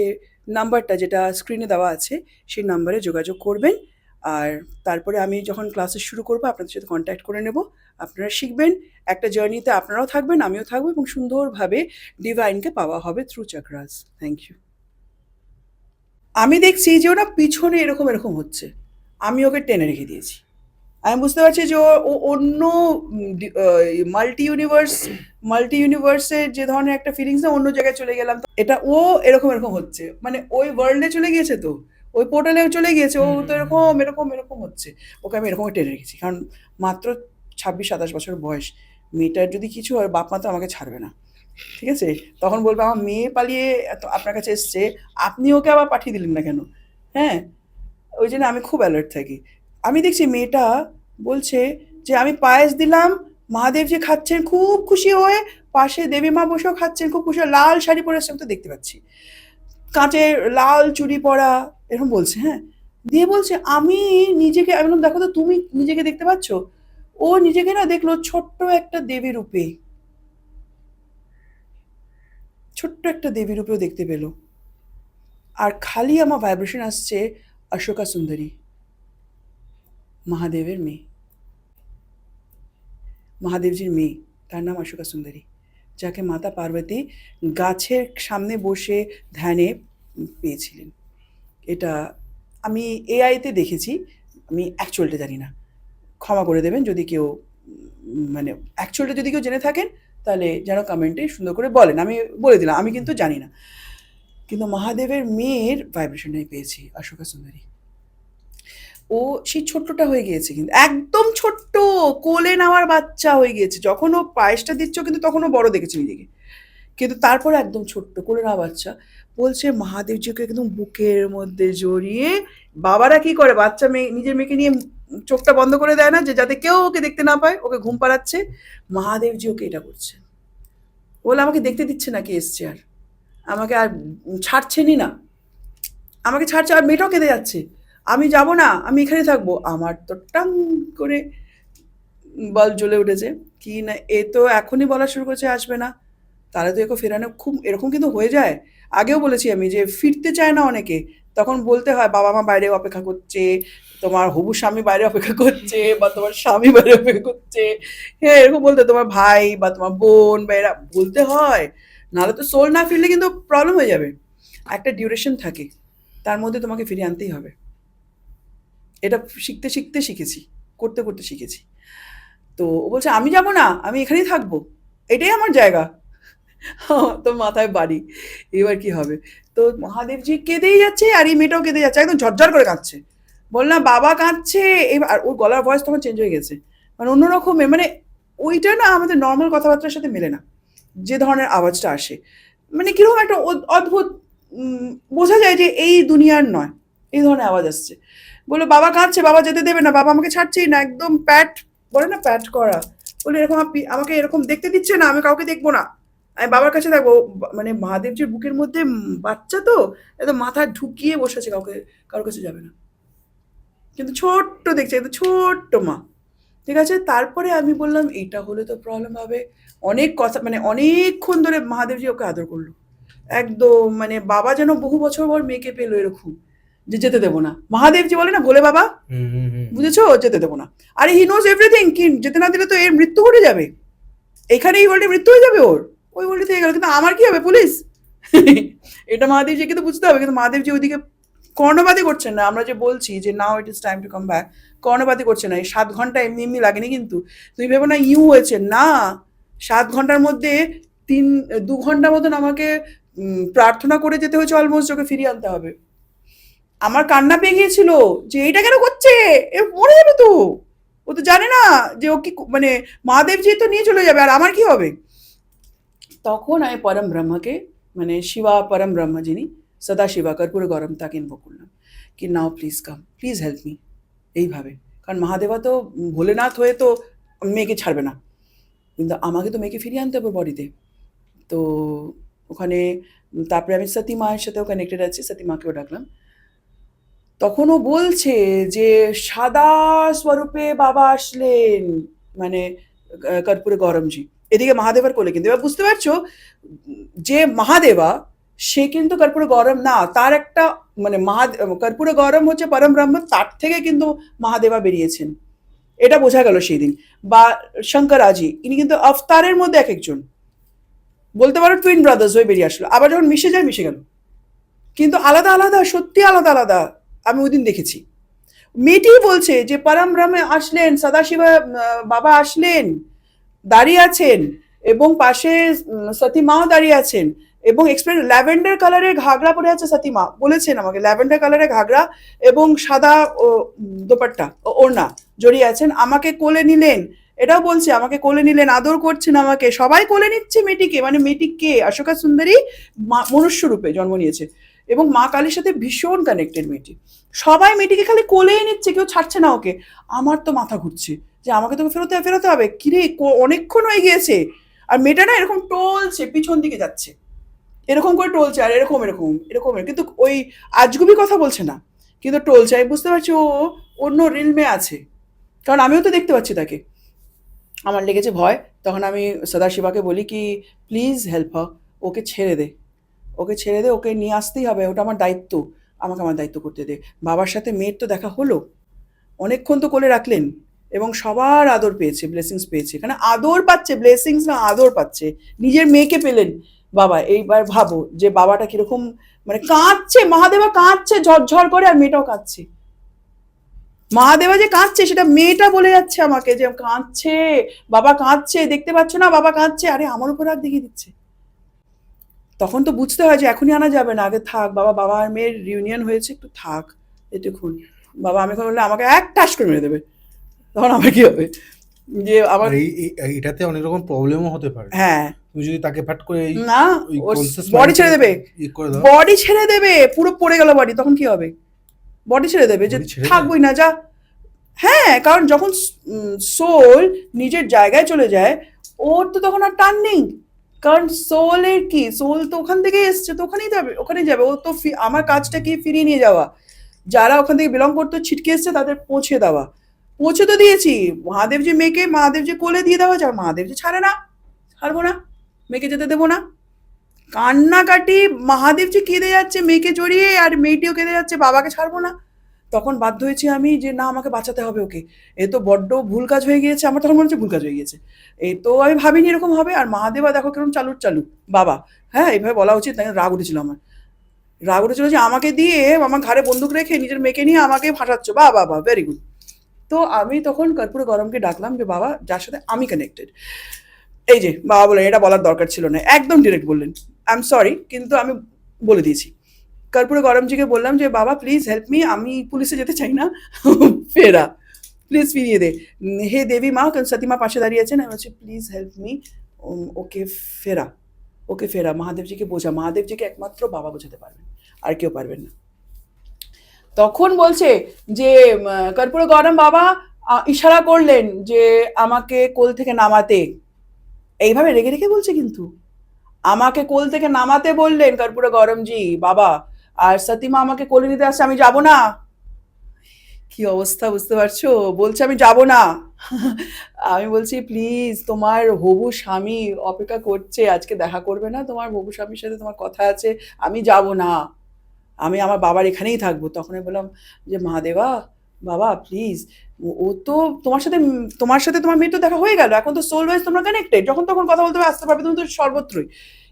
নাম্বারটা যেটা স্ক্রিনে দেওয়া আছে, সেই নাম্বারে যোগাযোগ করবেন। আর তারপরে আমি যখন ক্লাসেস শুরু করবো আপনাদের সাথে কন্ট্যাক্ট করে নেব। আপনারা শিখবেন, একটা জার্নিতে আপনারাও থাকবেন, আমিও থাকবো, এবং সুন্দরভাবে ডিভাইনকে পাওয়া হবে থ্রু চাকরাস। Thank you. আমি দেখছি যে ওটা পিছনে এরকম এরকম হচ্ছে, আমি ওকে টেনে রেখে দিয়েছি। আমি বুঝতে পারছি যে ও অন্য মাল্টি ইউনিভার্সের যে ধরনের একটা ফিলিংস, না অন্য জায়গায় চলে গেলাম, তো এটা ও এরকম এরকম হচ্ছে, মানে ওই ওয়ার্ল্ডে চলে গিয়েছে, তো ওই পোর্টালে চলে গিয়েছে, ও তো এরকম এরকম এরকম হচ্ছে। ওকে আমি এরকম টেনে রেখেছি, কারণ মাত্র 26-27 বছর বয়স, মেয়েটার যদি কিছু হয় বাপ মা তো আমাকে ছাড়বে না। ঠিক আছে। তখন বলবে আমার মেয়ে পালিয়ে আপনার কাছে এসছে, আপনি ওকে আবার পাঠিয়ে দিলেন না কেন। হ্যাঁ, ওই জন্য আমি খুব অ্যালার্ট থাকি। আমি দেখছি মেয়েটা বলছে যে আমি পায়েস দিলাম, মহাদেবজি খাচ্ছেন খুব খুশি হয়ে, পাশে দেবী মা বসেও খাচ্ছেন খুব খুশি হয়ে, লাল শাড়ি পরে এসছে, আমি তো দেখতে পাচ্ছি, কাঁচের লাল চুড়ি পরা, এরকম বলছে। হ্যাঁ, দিয়ে বলছে আমি নিজেকে, আমি বললাম দেখো তো তুমি নিজেকে দেখতে পাচ্ছ। ও নিজেকে না দেখলো ছোট্ট একটা দেবী রূপে, ছোট্ট একটা দেবী রূপেও দেখতে পেলো। আর খালি আমার ভাইব্রেশন আসছে অশোকা সুন্দরী, মহাদেবের মেয়ে, মহাদেবজির মেয়ে, তার নাম অশোকা সুন্দরী, যাকে মাতা পার্বতী গাছের সামনে বসে ধ্যানে পেয়েছিলেন। এটা আমি এআইতে দেখেছি, আমি অ্যাকচুয়ালটা জানি না, ক্ষমা করে দেবেন যদি কেউ মানে অ্যাকচুয়ালটা যদি কেউ জেনে থাকেন, তাহলে যেন কমেন্টে সুন্দর করে বলেন, আমি বলে দিলাম আমি কিন্তু জানি না। কিন্তু মহাদেবের মেয়ের ভাইব্রেশনটাই পেয়েছি, অশোকা সুন্দরী। ও সেই ছোট্টটা হয়ে গিয়েছে, কিন্তু একদম ছোট্ট, কোলে নেওয়ার বাচ্চা হয়ে গিয়েছে। যখন ও পায়েসটা দিচ্ছ, কিন্তু তখন ও বড় দেখেছে নিজেকে, কিন্তু তারপরে একদম ছোট্ট কোলে নেওয়া বাচ্চা। বলছে মহাদেবজিকে একদম বুকের মধ্যে জড়িয়ে, বাবারা কি করে বাচ্চা মেয়ে নিজের মেয়েকে নিয়ে চোখটা বন্ধ করে দেয় না, যে যাতে কেউ ওকে দেখতে না পায়, ওকে ঘুম পাড়াচ্ছে, মহাদেবজি ওকে এটা করছে। বলে আমাকে দেখতে দিচ্ছে না কে এসছে, আর আমাকে আর ছাড়ছেনই না, আমাকে ছাড়ছে, আর মেয়েটাও কেঁদে যাচ্ছে, আমি যাব না, আমি এখানে থাকবো। আমার তো টাং করে বল জ্বলে উঠেছে, কি না এ তো এখনই বলা শুরু করেছে আসবে না, তাহলে তো একে ফেরানো খুব, এরকম কিন্তু হয়ে যায়। আগেও বলেছি আমি যে ফিরতে চায় না অনেকে, তখন বলতে হয় বাবা মা বাইরে অপেক্ষা করছে, তোমার হবু স্বামী বাইরে অপেক্ষা করছে, বা তোমার স্বামী বাইরে অপেক্ষা করছে। হ্যাঁ, এরকম বলতে, তোমার ভাই বা তোমার বোন বা এরা বলতে হয়, নাহলে তো সোল না ফিরলে কিন্তু প্রবলেম হয়ে যাবে। একটা ডিউরেশন থাকে, তার মধ্যে তোমাকে ফিরিয়ে আনতেই হবে। এটা শিখতে শিখতে শিখেছি, করতে করতে শিখেছি। তো ও বলছে আমি যাব না, আমি এখানেই থাকবো, এটাই আমার জায়গা। তো মাথায় বাড়ি, এবার কি হবে। তো মহাদেবজি কেঁদেই যাচ্ছে, আর এই মেয়েটাও কেঁদে যাচ্ছে, একদম ঝরঝর করে কাঁদছে। বললাম বাবা কাঁদছে, এবার আর ওর গলার ভয়েস তখন চেঞ্জ হয়ে গেছে, মানে অন্যরকমের, মানে ওইটা না আমাদের নর্মাল কথাবার্তার সাথে মেলে না, যে ধরনের আওয়াজটা আসে, মানে কিরকম একটা অদ্ভুত, বোঝা যায় যে এই দুনিয়ার নয়, এই ধরনের আওয়াজ আসছে। বললো বাবা কাঁদছে, বাবা যেতে দেবে না, বাবা আমাকে ছাড়ছেই না, একদম প্যাট, বলে না প্যাট করা, বলে এরকম আমাকে এরকম দেখতে দিচ্ছে না, আমি কাউকে দেখবো না, আমি বাবার কাছে থাকবো। মানে মহাদেবজির বুকের মধ্যে বাচ্চা তো, একদম মাথা ঢুকিয়ে বসেছে, কারোর কাছে যাবে না, কিন্তু ছোট্ট দেখছে, কিন্তু ছোট্ট মা। ঠিক আছে। তারপরে আমি বললাম এইটা হলে তো প্রবলেম হবে। অনেক কথা, মানে অনেকক্ষণ ধরে মহাদেবজি ওকে আদর করলো, একদম মানে বাবা যেন বহু বছর পর মেয়েকে পেলো এরকম। যে যেতে দেবো না। মহাদেবজি বলে না ভোলে বাবা, বুঝেছো, যেতে দেবো না। আরে হি নোজ এভরিথিং, কি যেতে না দিলে তো এর মৃত্যু ঘটে যাবে, এখানে এই ওয়ার্ল্ডে মৃত্যু হয়ে যাবে ওর, ওই ওয়ার্ল্ডে থেকে গেল, কিন্তু আমার কি হবে পুলিশ? এটা মহাদেবজিকে তো বুঝতে হবে, কিন্তু মহাদেবজি ওইদিকে কর্ণপাতই করছেন না। আমরা যে বলছি যে now it is time to come back, কর্ণপাতই করছে না। এই 7 ঘন্টা এমনি এমনি লাগেনি কিন্তু। তুমি ভেবো না ইউ হয়েছে না, 7 ঘন্টার মধ্যে 2 ঘন্টা মতন আমাকে প্রার্থনা করে যেতে হয়েছে, অলমোস্ট ওকে ফিরিয়ে আনতে হবে। আমার কান্না পেয়ে গিয়েছিল যে এটা কেন করছে, এ মরে যাবে তো, ও তো জানে না যে ও কি মানে মহাদেবজি তো নিয়ে চলে যাবে, আর আমার কি হবে। তখন আমি পরম ব্রহ্মকে, মানে শিবা পরম ব্রহ্ম যিনি সদা শিবা কর্পূর গরম, তাকে ইনভোক করলাম কি now please come, please help me, এইভাবে। কারণ মহাদেবা তো ভোলেনাথ হয়ে তো মেয়েকে ছাড়বে না, কিন্তু আমাকে তো মেয়েকে ফিরিয়ে আনতে হবে বডিতে। তো ওখানে তারপরে আমি সতী মায়ের সাথেও কানেক্টেড আছি, সতী মাকেও ডাকলাম। তখন ও বলছে যে সাদা স্বরূপে বাবা আসলেন, মানে কর্পূরে গরমজি, এদিকে মহাদেবার কোলে। কিন্তু এবার বুঝতে পারছো যে মহাদেবা সে কিন্তু কর্পূরে গরম না, তার একটা মানে কর্পূরে গরম হচ্ছে পরম ব্রহ্ম, তার থেকে কিন্তু মহাদেবা বেরিয়েছেন, এটা বোঝা গেল সেই দিন। বা শঙ্করাজি, ইনি কিন্তু অবতারের মধ্যে এক একজন, বলতে পারো টুইন ব্রাদার্স হয়ে বেরিয়ে আসলো। আবার যখন মিশে যায় মিশে গেল, কিন্তু আলাদা আলাদা, সত্যি আলাদা আলাদা। আমি ওই দিন দেখেছি। মেয়েটি বলছে যে পরম ব্রহ্মে আসলেন, সদাশিবা বাবা আসলেন, দাঁড়িয়ে আছেন, এবং পাশে সতী মাও দাঁড়িয়ে আছেন, এবং এক্সপ্রেস ল্যাভেন্ডার কালারের ঘাগরা পরে আছে সতী মা, বলেছেন আমাকে ল্যাভেন্ডার কালারের ঘাগরা এবং সাদা দোপাট্টা ওড়না জড়িয়ে আছেন, আমাকে কোলে নিলেন। এটাও বলছে আমাকে কোলে নিলেন, আদর করছেন আমাকে, সবাই কোলে নিচ্ছে মেয়েটিকে। মানে মেয়েটি কে? অশোকা সুন্দরী মনুষ্য রূপে জন্ম নিয়েছে এবং মা কালীর সাথে ভীষণ কানেক্টেড মেয়েটি। সবাই মেয়েটিকে খালি কোলেই নিচ্ছে, কেউ ছাড়ছে না ওকে। আমার তো মাথা ঘুরছে যে আমাকে তোকে ফেরোতে হবে, কিরে অনেকক্ষণ হয়ে গিয়েছে। আর মেয়েটা না এরকম টলছে, পিছন দিকে যাচ্ছে, এরকম করে টলছে, আর এরকম এরকম এরকম, কিন্তু ওই আজগুবি কথা বলছে না, কিন্তু টলছে। আমি বুঝতে পারছি ও অন্য রিলমে আছে, কারণ আমিও তো দেখতে পাচ্ছি তাকে। আমার লেগেছে ভয়। তখন আমি সদাশিবাকে বলি কি প্লিজ হেল্প হার, ওকে ছেড়ে দে, ওকে ছেড়ে দে, ওকে নিয়ে আসতেই হবে, ওটা আমার দায়িত্ব, আমাকে আমার দায়িত্ব করতে দে। বাবার সাথে মেয়ের তো দেখা হলো, অনেকক্ষণ তো কোলে রাখলেন, এবং সবার আদর পেয়েছে, ব্লেসিংস পেয়েছে, এখানে আদর পাচ্ছে, ব্লেসিংস না আদর পাচ্ছে, নিজের মেয়েকে পেলেন বাবা। এইবার ভাবো যে বাবাটা কিরকম, মানে কাঁদছে, মহাদেবা কাঁদছে ঝরঝর করে, আর মেয়েটাও কাঁদছে। মহাদেবা যে কাঁদছে সেটা মেয়েটা বলে যাচ্ছে আমাকে যে কাঁদছে, বাবা কাঁদছে, দেখতে পাচ্ছ না বাবা কাঁদছে, আরে আমার উপর হাত দেখিয়ে দিচ্ছে। তখন তো বুঝতে হয় যে এখনই আনা যাবে না, আগে থাক বাবা, বাবা আর মেয়ের রিউনিয়ন হয়েছে, একটু থাক এটুকুন। বাবা আমি বললে আমাকে এক টাস করে মেরে দেবে, তখন আমার কি হবে যে আমার। আর এটাতে অনেক রকম প্রবলেমও হতে পারে। হ্যাঁ, তুমি যদি তাকে ফাট করে না, ওই ওর কনসিয়াস বডি ছেড়ে দেবে, করে দাও, বডি ছেড়ে দেবে, পুরো পড়ে গেল বডি, তখন কি হবে? বডি ছেড়ে দেবে যে বডি ছেড়ে দেয়। থাকবই না, যা। হ্যাঁ, কারণ যখন সোল নিজের জায়গায় চলে যায়, ওর তো তখন আর টান নেই। কারণ সোলের কি, সোল তো ওখান থেকে এসছে, তো ওখানেই যাবে, ওখানেই যাবে। ও তো আমার কাজটা কি ফিরিয়ে নিয়ে যাওয়া, যারা ওখান থেকে বিলং করতে ছিটকে এসছে তাদের পৌঁছে দেওয়া। পৌঁছে তো দিয়েছি, মহাদেবজি মেয়েকে মহাদেবজি কোলে দিয়ে দেওয়া যায়, মহাদেবজি ছাড়ে না, ছাড়বো না, মেয়েকে যেতে দেবো না। কান্নাকাটি, মহাদেবজি কেঁদে যাচ্ছে মেয়েকে জড়িয়ে, আর মেয়েটিও কেঁদে যাচ্ছে, বাবাকে ছাড়বো না। তখন বাধ্য হয়েছি আমি যে না, আমাকে বাঁচাতে হবে ওকে, এ তো বড্ড ভুল কাজ হয়ে গিয়েছে। আমার তখন মনে হচ্ছে ভুল কাজ হয়ে গিয়েছে, এই তো আমি ভাবিনি এরকম হবে। আর মহাদেবা দেখো কিরকম চালু চালু, বাবা, হ্যাঁ এইভাবে বলা উচিত, তাই রাগ উঠেছিল আমার, রাগ উঠেছিল যে আমাকে দিয়ে, আমার ঘাড়ে বন্দুক রেখে নিজের মেয়েকে নিয়ে আমাকে ফাঁসাচ্ছ, বা বাবা ভেরি গুড। তো আমি তখন কর্পূরে গরমকে ডাকলাম যে বাবা, যার সাথে আমি কানেক্টেড, এই যে বাবা বলে, এটা বলার দরকার ছিল না, একদম ডিরেক্ট বললেন, আই এম সরি, কিন্তু আমি বলে দিয়েছি। কর্পূরে গরমজিকে বললাম যে বাবা প্লিজ হেল্প মি, আমি পুলিশে যেতে চাই না, ফেরা, প্লিজ ফিরিয়ে দে। হে দেবী মা, সতীমা পাশে দাঁড়িয়ে আছেন, আমি বলছি প্লিজ হেল্প মি, ওকে ফেরা, ওকে ফেরা। মহাদেবজিকে বোঝা, মহাদেবজিকে একমাত্র বাবা বোঝাতে পারবেন, আর কেউ পারবেন না। তখন বলছে যে কর্পূরে গরম বাবা ইশারা করলেন যে আমাকে কোল থেকে নামাতে, এইভাবে রেগে রেগে বলছে, কিন্তু আমাকে কোল থেকে নামাতে বললেন কর্পূরে গরমজি বাবা, আর সতীমা আমাকে কোলে নিতে আসছে, আমি যাব না। কি অবস্থা বুঝতে পারছো, বলছে আমি যাব না। আমি বলছি প্লিজ, তোমার হবু স্বামী অপেক্ষা করছে, আজকে দেখা করবে না, তোমার হবু স্বামীর সাথে তোমার কথা আছে, আমি যাব না। আমি আমার বাবার এখানেই থাকবো। তখন আমি বললাম যে মহাদেবা, বাবা প্লিজ, ও তো তোমার সাথে তোমার মেয়ের তো দেখা হয়ে গেল, এখন তো সোল ওয়াইজ তোমরা কানেক্টেড, যখন তখন কথা বলতে হবে, আসতে পারবে, তুমি তো সর্বত্রই।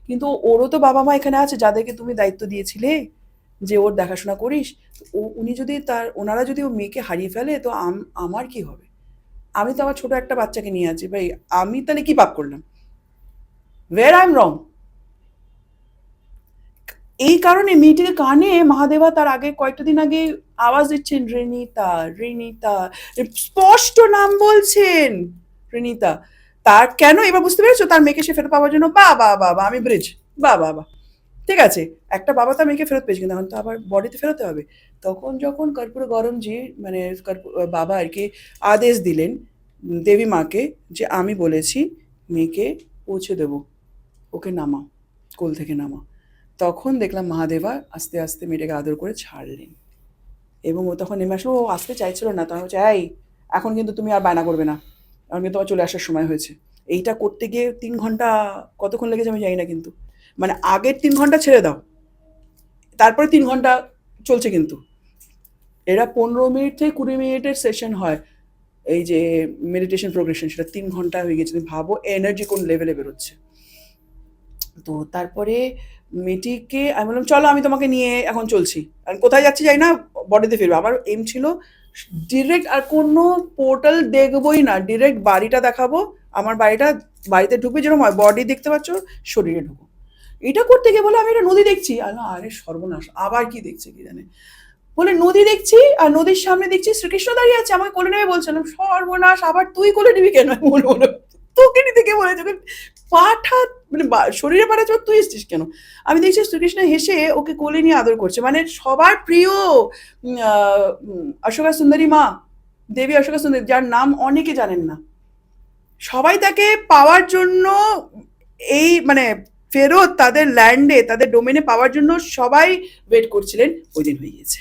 কিন্তু ওরও তো বাবা মা এখানে আছে যাদেরকে তুমি দায়িত্ব দিয়েছিলে যে ওর দেখাশোনা করিস। উনি যদি ওনারা যদি ও মেয়েকে হারিয়ে ফেলে তো আমার কি হবে? আমি তো আমার ছোট একটা বাচ্চাকে নিয়ে আছি ভাই, আমি তাহলে কি পাপ করলাম? ওয়ের আই এম রং? এই কারণে মেয়েটিকে কানে মহাদেবা তার আগে কয়েকটা দিন আগে আওয়াজ দিচ্ছেন, রেনিতা রেনিতা, স্পষ্ট নাম বলছেন, রেনিতা। তার কেন এবার বুঝতে পেরেছো? তার মেয়েকে সে ফেরত পাওয়ার জন্য বাবা বাবা আমি ব্রিজ, বাবা বাবা, ঠিক আছে, একটা বাবা তার মেয়েকে ফেরত পেয়েছে, কিন্তু এখন তো আবার বডিতে ফেরোতে হবে। তখন যখন কর্পূর গরমজি মানে বাবা আর কি আদেশ দিলেন দেবী মাকে যে আমি বলেছি মেয়েকে পৌঁছে দেবো, ওকে নামা, কোল থেকে নামা। তখন দেখলাম মহাদেবা আস্তে আস্তে মেয়েটাকে আদর করে ছাড়লেন, এবং ও তখন নেমে আসলো। ও আসতে চাইছিল না, তখন হচ্ছে এই এখন কিন্তু তুমি আর বায়না করবে না, এখন কিন্তু তোমার চলে আসার সময় হয়েছে। এইটা করতে গিয়ে 3 ঘন্টা কতক্ষণ লেগেছে আমি জানি না, কিন্তু মানে আগের 3 ঘন্টা ছেড়ে দাও, তারপরে 3 ঘন্টা চলছে কিন্তু। এরা 15 মিনিট থেকে 20 মিনিটের সেশন হয়, এই যে মেডিটেশন প্রোগ্রেশন, সেটা 3 ঘন্টা হয়ে গেছে। তুমি ভাবো এনার্জি কোন লেভেলে বেরোচ্ছে। তো তারপরে মেয়েটিকে আমি বললাম চলো আমি তোমাকে নিয়ে এখন চলছি, আর কোথায় যাচ্ছি যাই না, বডিতে ফিরবো। আমার এম ছিল ডিরেক্ট আর কোনো পোর্টাল দেখবোই না, ডিরেক্ট বাড়িটা দেখাবো, আমার বাড়িটা, বাড়িতে ঢুকবে যেরকম হয়, বডি দেখতে পাচ্ছ, শরীরে ঢুকো। এটা করতে গিয়ে বলে আমি একটা নদী দেখছি, আর না, আরে সর্বনাশ, আবার কি দেখছে কি জানে, বলে নদী দেখছি, আর নদীর সামনে দেখছি শ্রীকৃষ্ণ দাঁড়িয়ে আছে, আমাকে কোলে নেবে বলছিলাম, সর্বনাশ, আবার তুই কোলে নিবি কেন? আমি মনে মনে, তোকে নিতে কে বলেছে? পাঠা মানে শরীরে পাঠা চোখ, তুই এসছিস কেন? আমি দেখছি শ্রীকৃষ্ণ হেসে ওকে কোলে নিয়ে আদর করছে, মানে সবার প্রিয় অশোকা সুন্দরী মা, দেবী অশোকা সুন্দরী, যার নাম অনেকে জানেন না, সবাই তাকে পাওয়ার জন্য, এই মানে ফেরত তাদের ল্যান্ডে তাদের ডোমেনে পাওয়ার জন্য সবাই ওয়েট করছিলেন। ওই দিন হয়ে গেছে,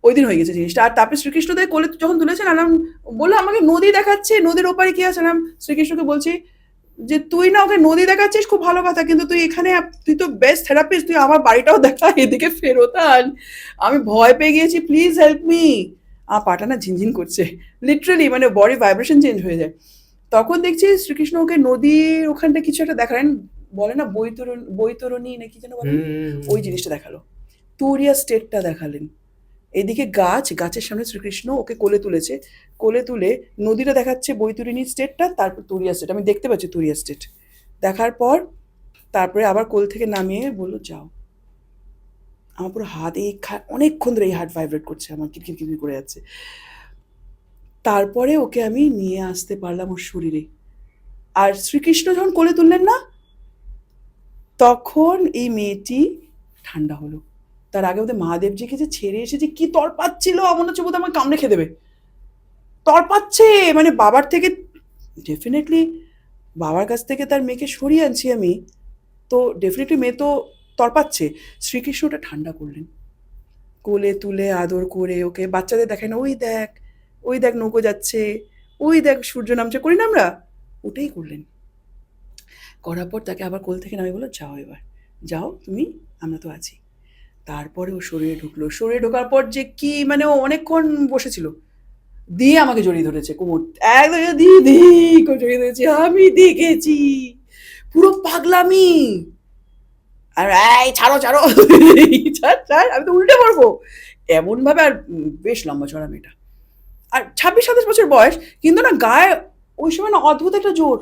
ওই দিন হয়ে গেছে জিনিসটা। আর তারপরে শ্রীকৃষ্ণদের কোলে যখন তুলেছেন, আলাম বললো আমাকে নদী দেখাচ্ছে, নদীর ওপারে কি আছে? আলাম শ্রীকৃষ্ণকে বলছি যে তুই না ওকে নদী দেখাচ্ছিস, খুব ভালো কথা, কিন্তু তুই এখানে, তুই তো বেস্ট থেরাপিস্ট, তুই আমার বাড়িটাও দেখা, এদিকে ফেরত আন। আমি ভয় পেয়ে গিয়েছি, প্লিজ হেল্প মি। আমার পাটা না ঝিনঝিন করছে, লিটারালি, মানে বডি ভাইব্রেশন চেঞ্জ হয়ে যায়। তখন দেখছি শ্রীকৃষ্ণ ওকে নদীর ওখানটা কিছু একটা দেখালেন, বলে না বৈতরণী নাকি যেন বলেন, ওই জিনিসটা দেখালো, তুরিয়া স্টেটটা দেখালেন। এদিকে গাছের সামনে শ্রীকৃষ্ণ ওকে কোলে তুলেছে, কোলে তুলে নদীটা দেখাচ্ছে, বৈতরণী স্টেটটা, তারপর তুরিয়া স্টেট, আমি দেখতে পাচ্ছি তুরিয়া স্টেট দেখার পর, তারপরে আবার কোল থেকে নামিয়ে বললো যাও। আমার পুরো হাত, এই অনেকক্ষণ ধরে এই হার্ট ভাইব্রেট করছে, আমার কিরকির কিরকির করে যাচ্ছে। তারপরে ওকে আমি নিয়ে আসতে পারলাম ওর শরীরে। আর শ্রীকৃষ্ণ যখন কোলে তুললেন না, তখন এই মেয়েটি ঠান্ডা হলো। তার আগে ওদের মহাদেবজিকে যে ছেড়ে এসে যে কি তড়পাচ্ছিল, মনে হচ্ছে বোধহয় আমার কামড়ে খেয়ে দেবে, তড়পাচ্ছে, মানে বাবার থেকে, ডেফিনেটলি বাবার কাছ থেকে তার মেয়েকে সরিয়ে আনছি আমি, তো ডেফিনেটলি মেয়ে তো তড়পাচ্ছে। শ্রীকৃষ্ণ ওটা ঠান্ডা করলেন, কোলে তুলে আদর করে ওকে, বাচ্চাদের দেখায় না, ওই দেখ নৌকো যাচ্ছে, ওই দেখ সূর্য নামছে, করি না আমরা, ওটাই করলেন। করার পর তাকে আবার কোল থেকে নামিয়ে বললো যাও, এবার যাও তুমি, আমরা তো আছি। তারপরে ও শরীরে ঢুকলো, শরীরে ঢোকার পর যে কি, মানে ও অনেকক্ষণ বসেছিল, দিয়ে আমাকে জড়িয়ে ধরেছে কোমর, একদম দিদি করে জড়িয়ে ধরেছে, আমি দেখেছি পুরো পাগলামি। আর এই ছাড়ো ছাড়ো, ছাড় ছাড়, আমি তো উল্টে পড়বো এমন ভাবে। আর বেশ লম্বা চড়া মেয়েটা, আর 26-27 বছর বয়স, কিন্তু না গায়ে ওই সময় না অদ্ভুত একটা জোর,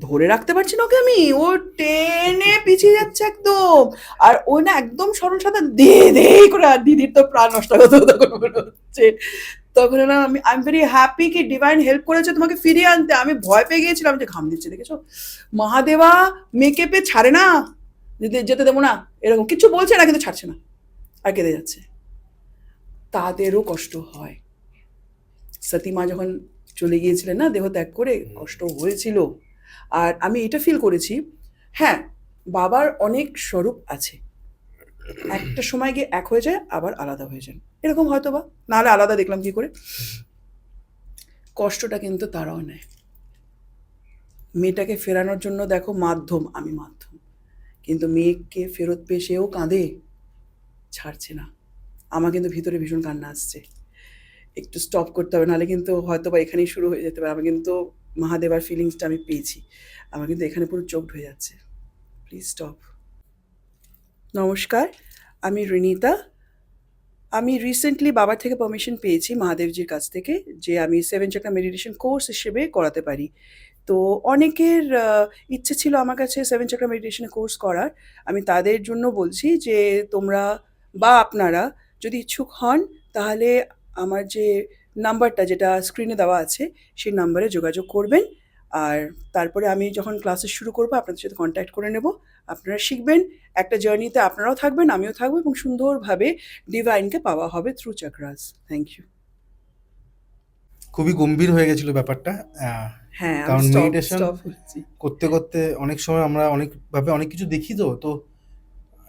ধরে রাখতে পারছি না ওকে আমি, ও টেনে পিছিয়ে যাচ্ছে একদম। আর ও না একদম সরল সাদা, দে দে করে, আর দিদির তো প্রাণ নষ্ট হতো তখন মনে হচ্ছে। তখন না আমি আই এম ভেরি হ্যাপি কি ডিভাইন হেল্প করেছে তোমাকে ফিরিয়ে আনতে। আমি ভয় পেয়ে গিয়েছিলাম যে ঘাম দিচ্ছে, দেখেছো মহাদেবা মেয়েকে পে ছাড়ে না, যেতে দেবো না, এরকম কিছু বলছে না, কিন্তু ছাড়ছে না, আর কেঁদে যাচ্ছে। তাদেরও কষ্ট হয়, সতীমা যখন চলে গিয়েছিলেন না দেহ ত্যাগ করে, কষ্ট হয়েছিল। আর আমি এটা ফিল করেছি, হ্যাঁ বাবার অনেক স্বরূপ আছে, একটা সময় গিয়ে এক হয়ে যায়, আবার আলাদা হয়ে যান, এরকম হয়তো বা, নাহলে আলাদা দেখলাম কি করে। কষ্টটা কিন্তু তারাও নেয়। মেয়েটাকে ফেরানোর জন্য দেখো মাধ্যম, আমি মাধ্যম, কিন্তু মেয়েকে ফেরত পেয়ে সেও কাঁদে, ছাড়ছে না। আমার কিন্তু ভিতরে ভীষণ কান্না আসছে, একটু স্টপ করতে হবে, নাহলে কিন্তু হয়তো বা এখানেই শুরু হয়ে যেতে পারে। আমি কিন্তু মহাদেবার ফিলিংসটা আমি পেয়েছি, আমার কিন্তু এখানে পুরো চোখ হয়ে যাচ্ছে। Please stop. নমস্কার, আমি রিনিতা। আমি রিসেন্টলি বাবার থেকে পারমিশন পেয়েছি মহাদেবজির কাছ থেকে যে আমি 7 চাকরা মেডিটেশন কোর্স হিসেবে করাতে পারি। তো অনেকের ইচ্ছে ছিল আমার কাছে 7 চাকরা মেডিটেশন কোর্স করার। আমি তাদের জন্য বলছি যে তোমরা বা আপনারা যদি ইচ্ছুক হন, তাহলে আমার যে নাম্বারটা যেটা স্ক্রিনে দেওয়া আছে, সেই নাম্বারে যোগাযোগ করবেন। আর তারপরে আমি যখন ক্লাসেস শুরু করব আপনাদের সাথে কন্ট্যাক্ট করে নেব। আপনারা শিখবেন, একটা জার্নিতে আপনারাও থাকবেন, আমিও থাকবো, এবং সুন্দরভাবে ডিভাইনকে পাওয়া হবে থ্রু চাকরাস। Thank you. খুবই গম্ভীর হয়ে গেছিল ব্যাপারটা। হ্যাঁ, আমি কারণ স্টপ মেডিটেশন স্টপ বলছি। করতে করতে অনেক সময় আমরা অনেকভাবে অনেক কিছু দেখি, তো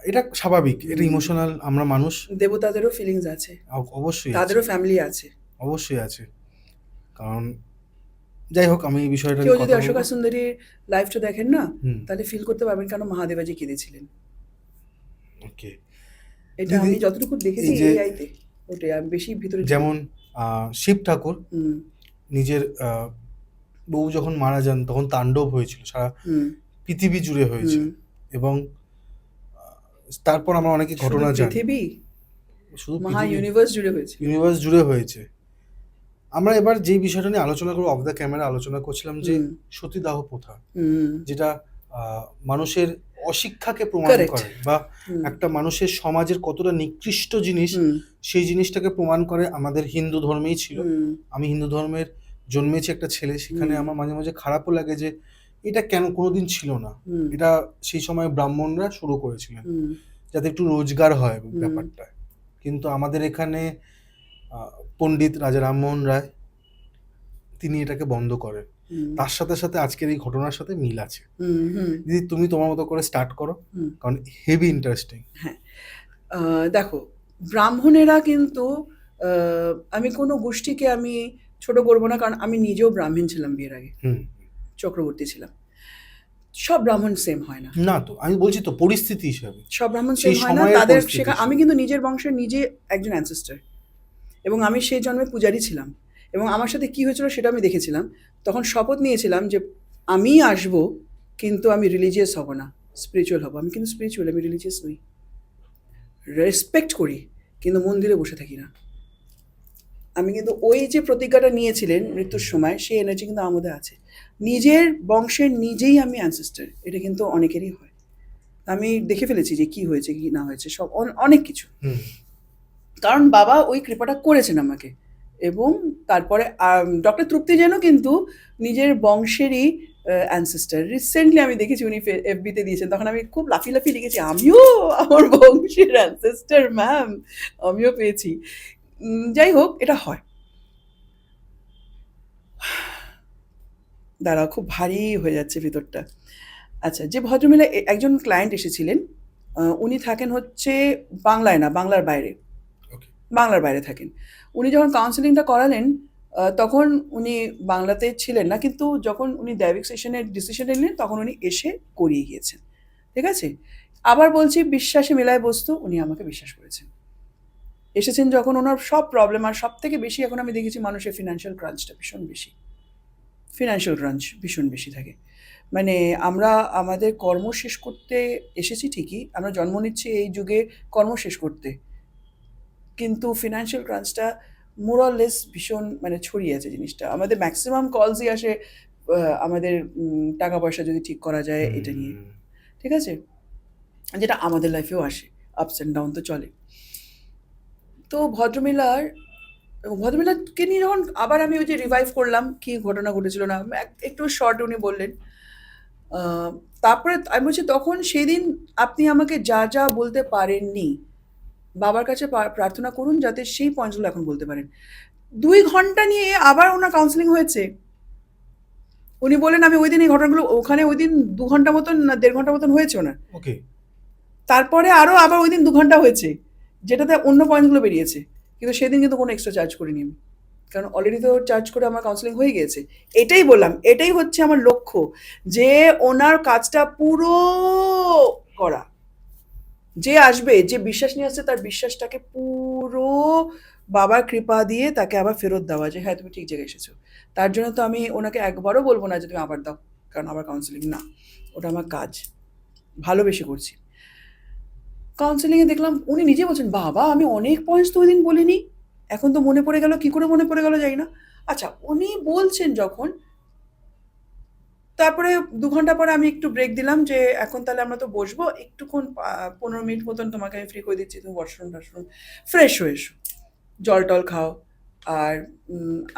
এটা স্বাভাবিক, এটা ইমোশনাল, আমরা মানুষ। দেবতাদেরও ফিলিংস আছে, অবশ্যই আছে, তাদেরও ফ্যামিলি আছে। অবশ্যই আছে। কারণ যাই হোক, আমি এই বিষয়টা কেউ নিয়ে যদি কথা অশোকা বলবো। সুন্দরীর লাইফটা দেখেন না, হুম, তাহলে ফিল করতে পারবেন কেন মহাদেবাজি কেঁদেছিলেন। ওকে। এটা দিদি, আমি যতটুকু দেখেছি এই যে এআইতে, ওটাই আমি বেশি ভিতরে যাইনি। যেমন শিব ঠাকুর হুম নিজের বউ যখন মারা যান তখন তাণ্ডব হয়েছিল, সারা হুম পৃথিবী জুড়ে হয়েছিল। হুম। এবং তারপর আমরা অনেকে শুধু ঘটনা জানি। পৃথিবী, শুধু মহা পৃথিবী, ইউনিভার্স জুড়ে হয়েছিল। ইউনিভার্স জুড়ে হয়েছে। আমরা এবার যেই বিষয়টা নিয়ে আলোচনা করবো, অফ দ্য ক্যামেরা আলোচনা করছিলাম যে হুম সতীদাহ প্রথা, হুম। যেটা মানুষের অশিক্ষাকে প্রমাণ কারেক্ট। করে, বা হুম একটা মানুষের সমাজের কতটা নিকৃষ্ট জিনিস হুম সেই জিনিসটাকে প্রমাণ করে। আমাদের হিন্দু ধর্মেই ছিল। হুম আমি হিন্দু ধর্মের জন্মেছি একটা ছেলে, সেখানে হুম আমার মাঝে মাঝে খারাপও লাগে যে এটা কেন কোনোদিন ছিল না। হুম এটা সেই সময় ব্রাহ্মণরা শুরু করেছিলেন হুম যাতে একটু রোজগার হয় হুম ব্যাপারটা। কিন্তু আমাদের এখানে পণ্ডিত রাজা রামমোহন রায় তিনি এটাকে বন্ধ করেন। হুম তার সাথে সাথে আজকের এই ঘটনার সাথে মিল আছে। হুম হুম দিদি, তুমি তোমার মতো করে স্টার্ট করো, হুম। কারণ হেভি ইন্টারেস্টিং। হ্যাঁ, দেখো, ব্রাহ্মণেরা কিন্তু আমি কোনো গোষ্ঠীকে আমি ছোট করবো না, কারণ আমি নিজেও ব্রাহ্মণ ছিলাম বিয়ের আগে, হুম, চক্রবর্তী ছিলাম। সব ব্রাহ্মণ সেম হয় না, না তো আমি বলছি তো পরিস্থিতি হিসাবে, সব ব্রাহ্মণ সেই সেম হয় না। সময়ের তাদের পরিস্থিতি শেখা, আমি হিসাবে। কিন্তু নিজের বংশের নিজে একজন অ্যানসেস্টার, এবং আমি সেই জন্মে পূজারি ছিলাম। এবং আমার সাথে কি হয়েছিল সেটা আমি দেখেছিলাম। তখন শপথ নিয়েছিলাম যে আমি আসবো, কিন্তু আমি রিলিজিয়াস হব না, স্পিরিচুয়াল হব। আমি কিন্তু স্পিরিচুয়াল, আমি রিলিজিয়াস নই। রেসপেক্ট করি, কিন্তু মন্দিরে বসে থাকি না। আমি কিন্তু ওই যে প্রতিজ্ঞাটা নিয়েছিলেন মৃত্যুর সময়, সেই এনার্জি কিন্তু আমার মধ্যে আছে। নিজের বংশের নিজেই আমি অ্যানসেস্টার, এটা কিন্তু অনেকেরই হয়। আমি দেখে ফেলেছি যে কি হয়েছে কি না হয়েছে, সব অনেক কিছু। হুম, কারণ বাবা ওই কৃপাটা করেছেন আমাকে। এবং তারপরে ডক্টর তৃপ্তি যেন কিন্তু নিজের বংশেরই অ্যানসেস্টার। রিসেন্টলি আমি দেখেছি উনি এফবিতে দিয়েছেন, তখন আমি খুব লাফি লাফি লিখেছি, আমিও আমার বংশের অ্যানসেস্টার ম্যাম, আমিও পেয়েছি। যাই হোক, এটা হয়। দাঁড়াও, খুব ভারী হয়ে যাচ্ছে ভিতরটা। আচ্ছা, যে ভদ্রমহিলা একজন ক্লায়েন্ট এসেছিলেন, উনি থাকেন হচ্ছে বাংলায় না, বাংলার বাইরে। ওকে, বাংলার বাইরে থাকেন। উনি যখন কাউন্সেলিংটা করালেন, তখন উনি বাংলাতে ছিলেন না, কিন্তু যখন উনি দৈবিক সেশনের ডিসিশন নিলেন তখন উনি এসে করিয়ে গিয়েছেন। ঠিক আছে? আবার বলছি, বিশ্বাসে মেলায় বস্তু, উনি আমাকে বিশ্বাস করেছেন। এসেছেন যখন ওনার সব প্রবলেম, আর সব থেকে বেশি এখন আমি দেখেছি মানুষের ফিনান্সিয়াল ক্রাঞ্চটা ভীষণ বেশি। ফিনান্সিয়াল ক্রাঞ্চ ভীষণ বেশি থাকে। মানে আমরা আমাদের কর্ম শেষ করতে এসেছি ঠিকই, আমরা জন্ম নিচ্ছি এই যুগে কর্ম শেষ করতে, কিন্তু ফিনান্সিয়াল ক্রাঞ্চটা মোর অর লেস ভীষণ মানে ছড়িয়ে আছে জিনিসটা। আমাদের ম্যাক্সিমাম কলসই আসে আমাদের টাকা পয়সা যদি ঠিক করা যায় এটা নিয়ে। হুম, ঠিক আছে? যেটা আমাদের লাইফেও আসে, আপস অ্যান্ড ডাউন তো চলে। তো ভদ্রমহিলাকে নিয়ে যখন আবার আমি ওই যে রিভাইভ করলাম, কি ঘটনা ঘটেছিল না একটু শর্ট উনি বললেন। তারপরে আমি বলছি, তখন সেদিন আপনি আমাকে যা যা বলতে পারেননি, বাবার কাছে প্রার্থনা করুন যাতে সেই পয়েন্টসগুলো এখন বলতে পারেন। 2 ঘন্টা নিয়ে আবার ওনার কাউন্সেলিং হয়েছে। উনি বললেন আমি ওই দিন এই ঘটনাগুলো, ওখানে ওই দিন 2 ঘন্টা মতন না 1.5 ঘন্টা মতন হয়েছে ওনার। ওকে, তারপরে আরও আবার ওই দিন 2 ঘন্টা হয়েছে, যেটাতে অন্য পয়েন্টগুলো বেরিয়েছে। কিন্তু সেদিন কিন্তু কোনো এক্সট্রা চার্জ করিনি আমি, কারণ অলরেডি তো চার্জ করে আমার কাউন্সেলিং হয়ে গিয়েছে। এটাই বললাম, এটাই হচ্ছে আমার লক্ষ্য, যে ওনার কাজটা পুরো করা। যে আসবে, যে বিশ্বাস নিয়ে আসছে, তার বিশ্বাসটাকে পুরো বাবার কৃপা দিয়ে তাকে আবার ফেরত দেওয়া, যে হ্যাঁ তুমি ঠিক জায়গায় এসেছো। তার জন্য তো আমি ওনাকে একবারও বলবো না যে তুমি আবার দাও, কারণ আবার কাউন্সিলিং না, ওটা আমার কাজ, ভালোবেসে করছি। কাউন্সিলিংয়ে দেখলাম উনি নিজে বলছেন, বাবা আমি অনেক পয়েন্টস তো ওই দিন বলিনি, এখন তো মনে পড়ে গেল, কি করে মনে পড়ে গেল জানি না। আচ্ছা, উনি বলছেন যখন, তারপরে ২ ঘন্টা পরে আমি একটু ব্রেক দিলাম যে, "এখন তাহলে আমরা তো বসবো। একটুক্ষণ ১৫ মিনিট মতন তোমাকে আমি ফ্রি করে দিচ্ছি। তুমি ওয়াশরুম-টশরুম ফ্রেশ হয়ে এসো। জল-টল খাও।" আর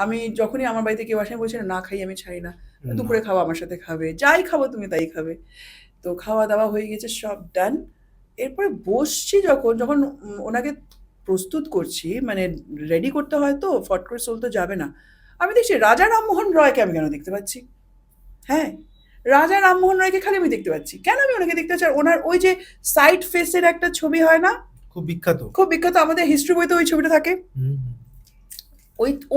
আমি যখনই আমার বাড়িতে কেউ আসে আমি বলছি না, "না খাই আমি ছাড়ি না। না। দুপুরে খাওয়া আমার সাথে খাবে। যাই খাবো তুমি তাই খাবে।" তো খাওয়া-দাওয়া হয়ে গেছে, সব ডান। এরপরে বসছি যখন ওনাকে প্রস্তুত করছি, মানে রেডি করতে হয় তো, ফট করে চলে তো যাবে না। আমি দেখছি রাজা রামমোহন রয়কে আমি কেন দেখতে পাচ্ছি? হ্যাঁ, রাজা রামমোহন রায়কে খালি আমি দেখতে পাচ্ছি। কেন আমি ওনাকে দেখতে পাচ্ছি? আর ওনার ওই যে সাইড ফেসের একটা ছবি হয় না? খুব বিখ্যাত। খুব বিখ্যাত, আমাদের হিস্ট্রি বইতে ওই ছবিটা থাকে। হুম।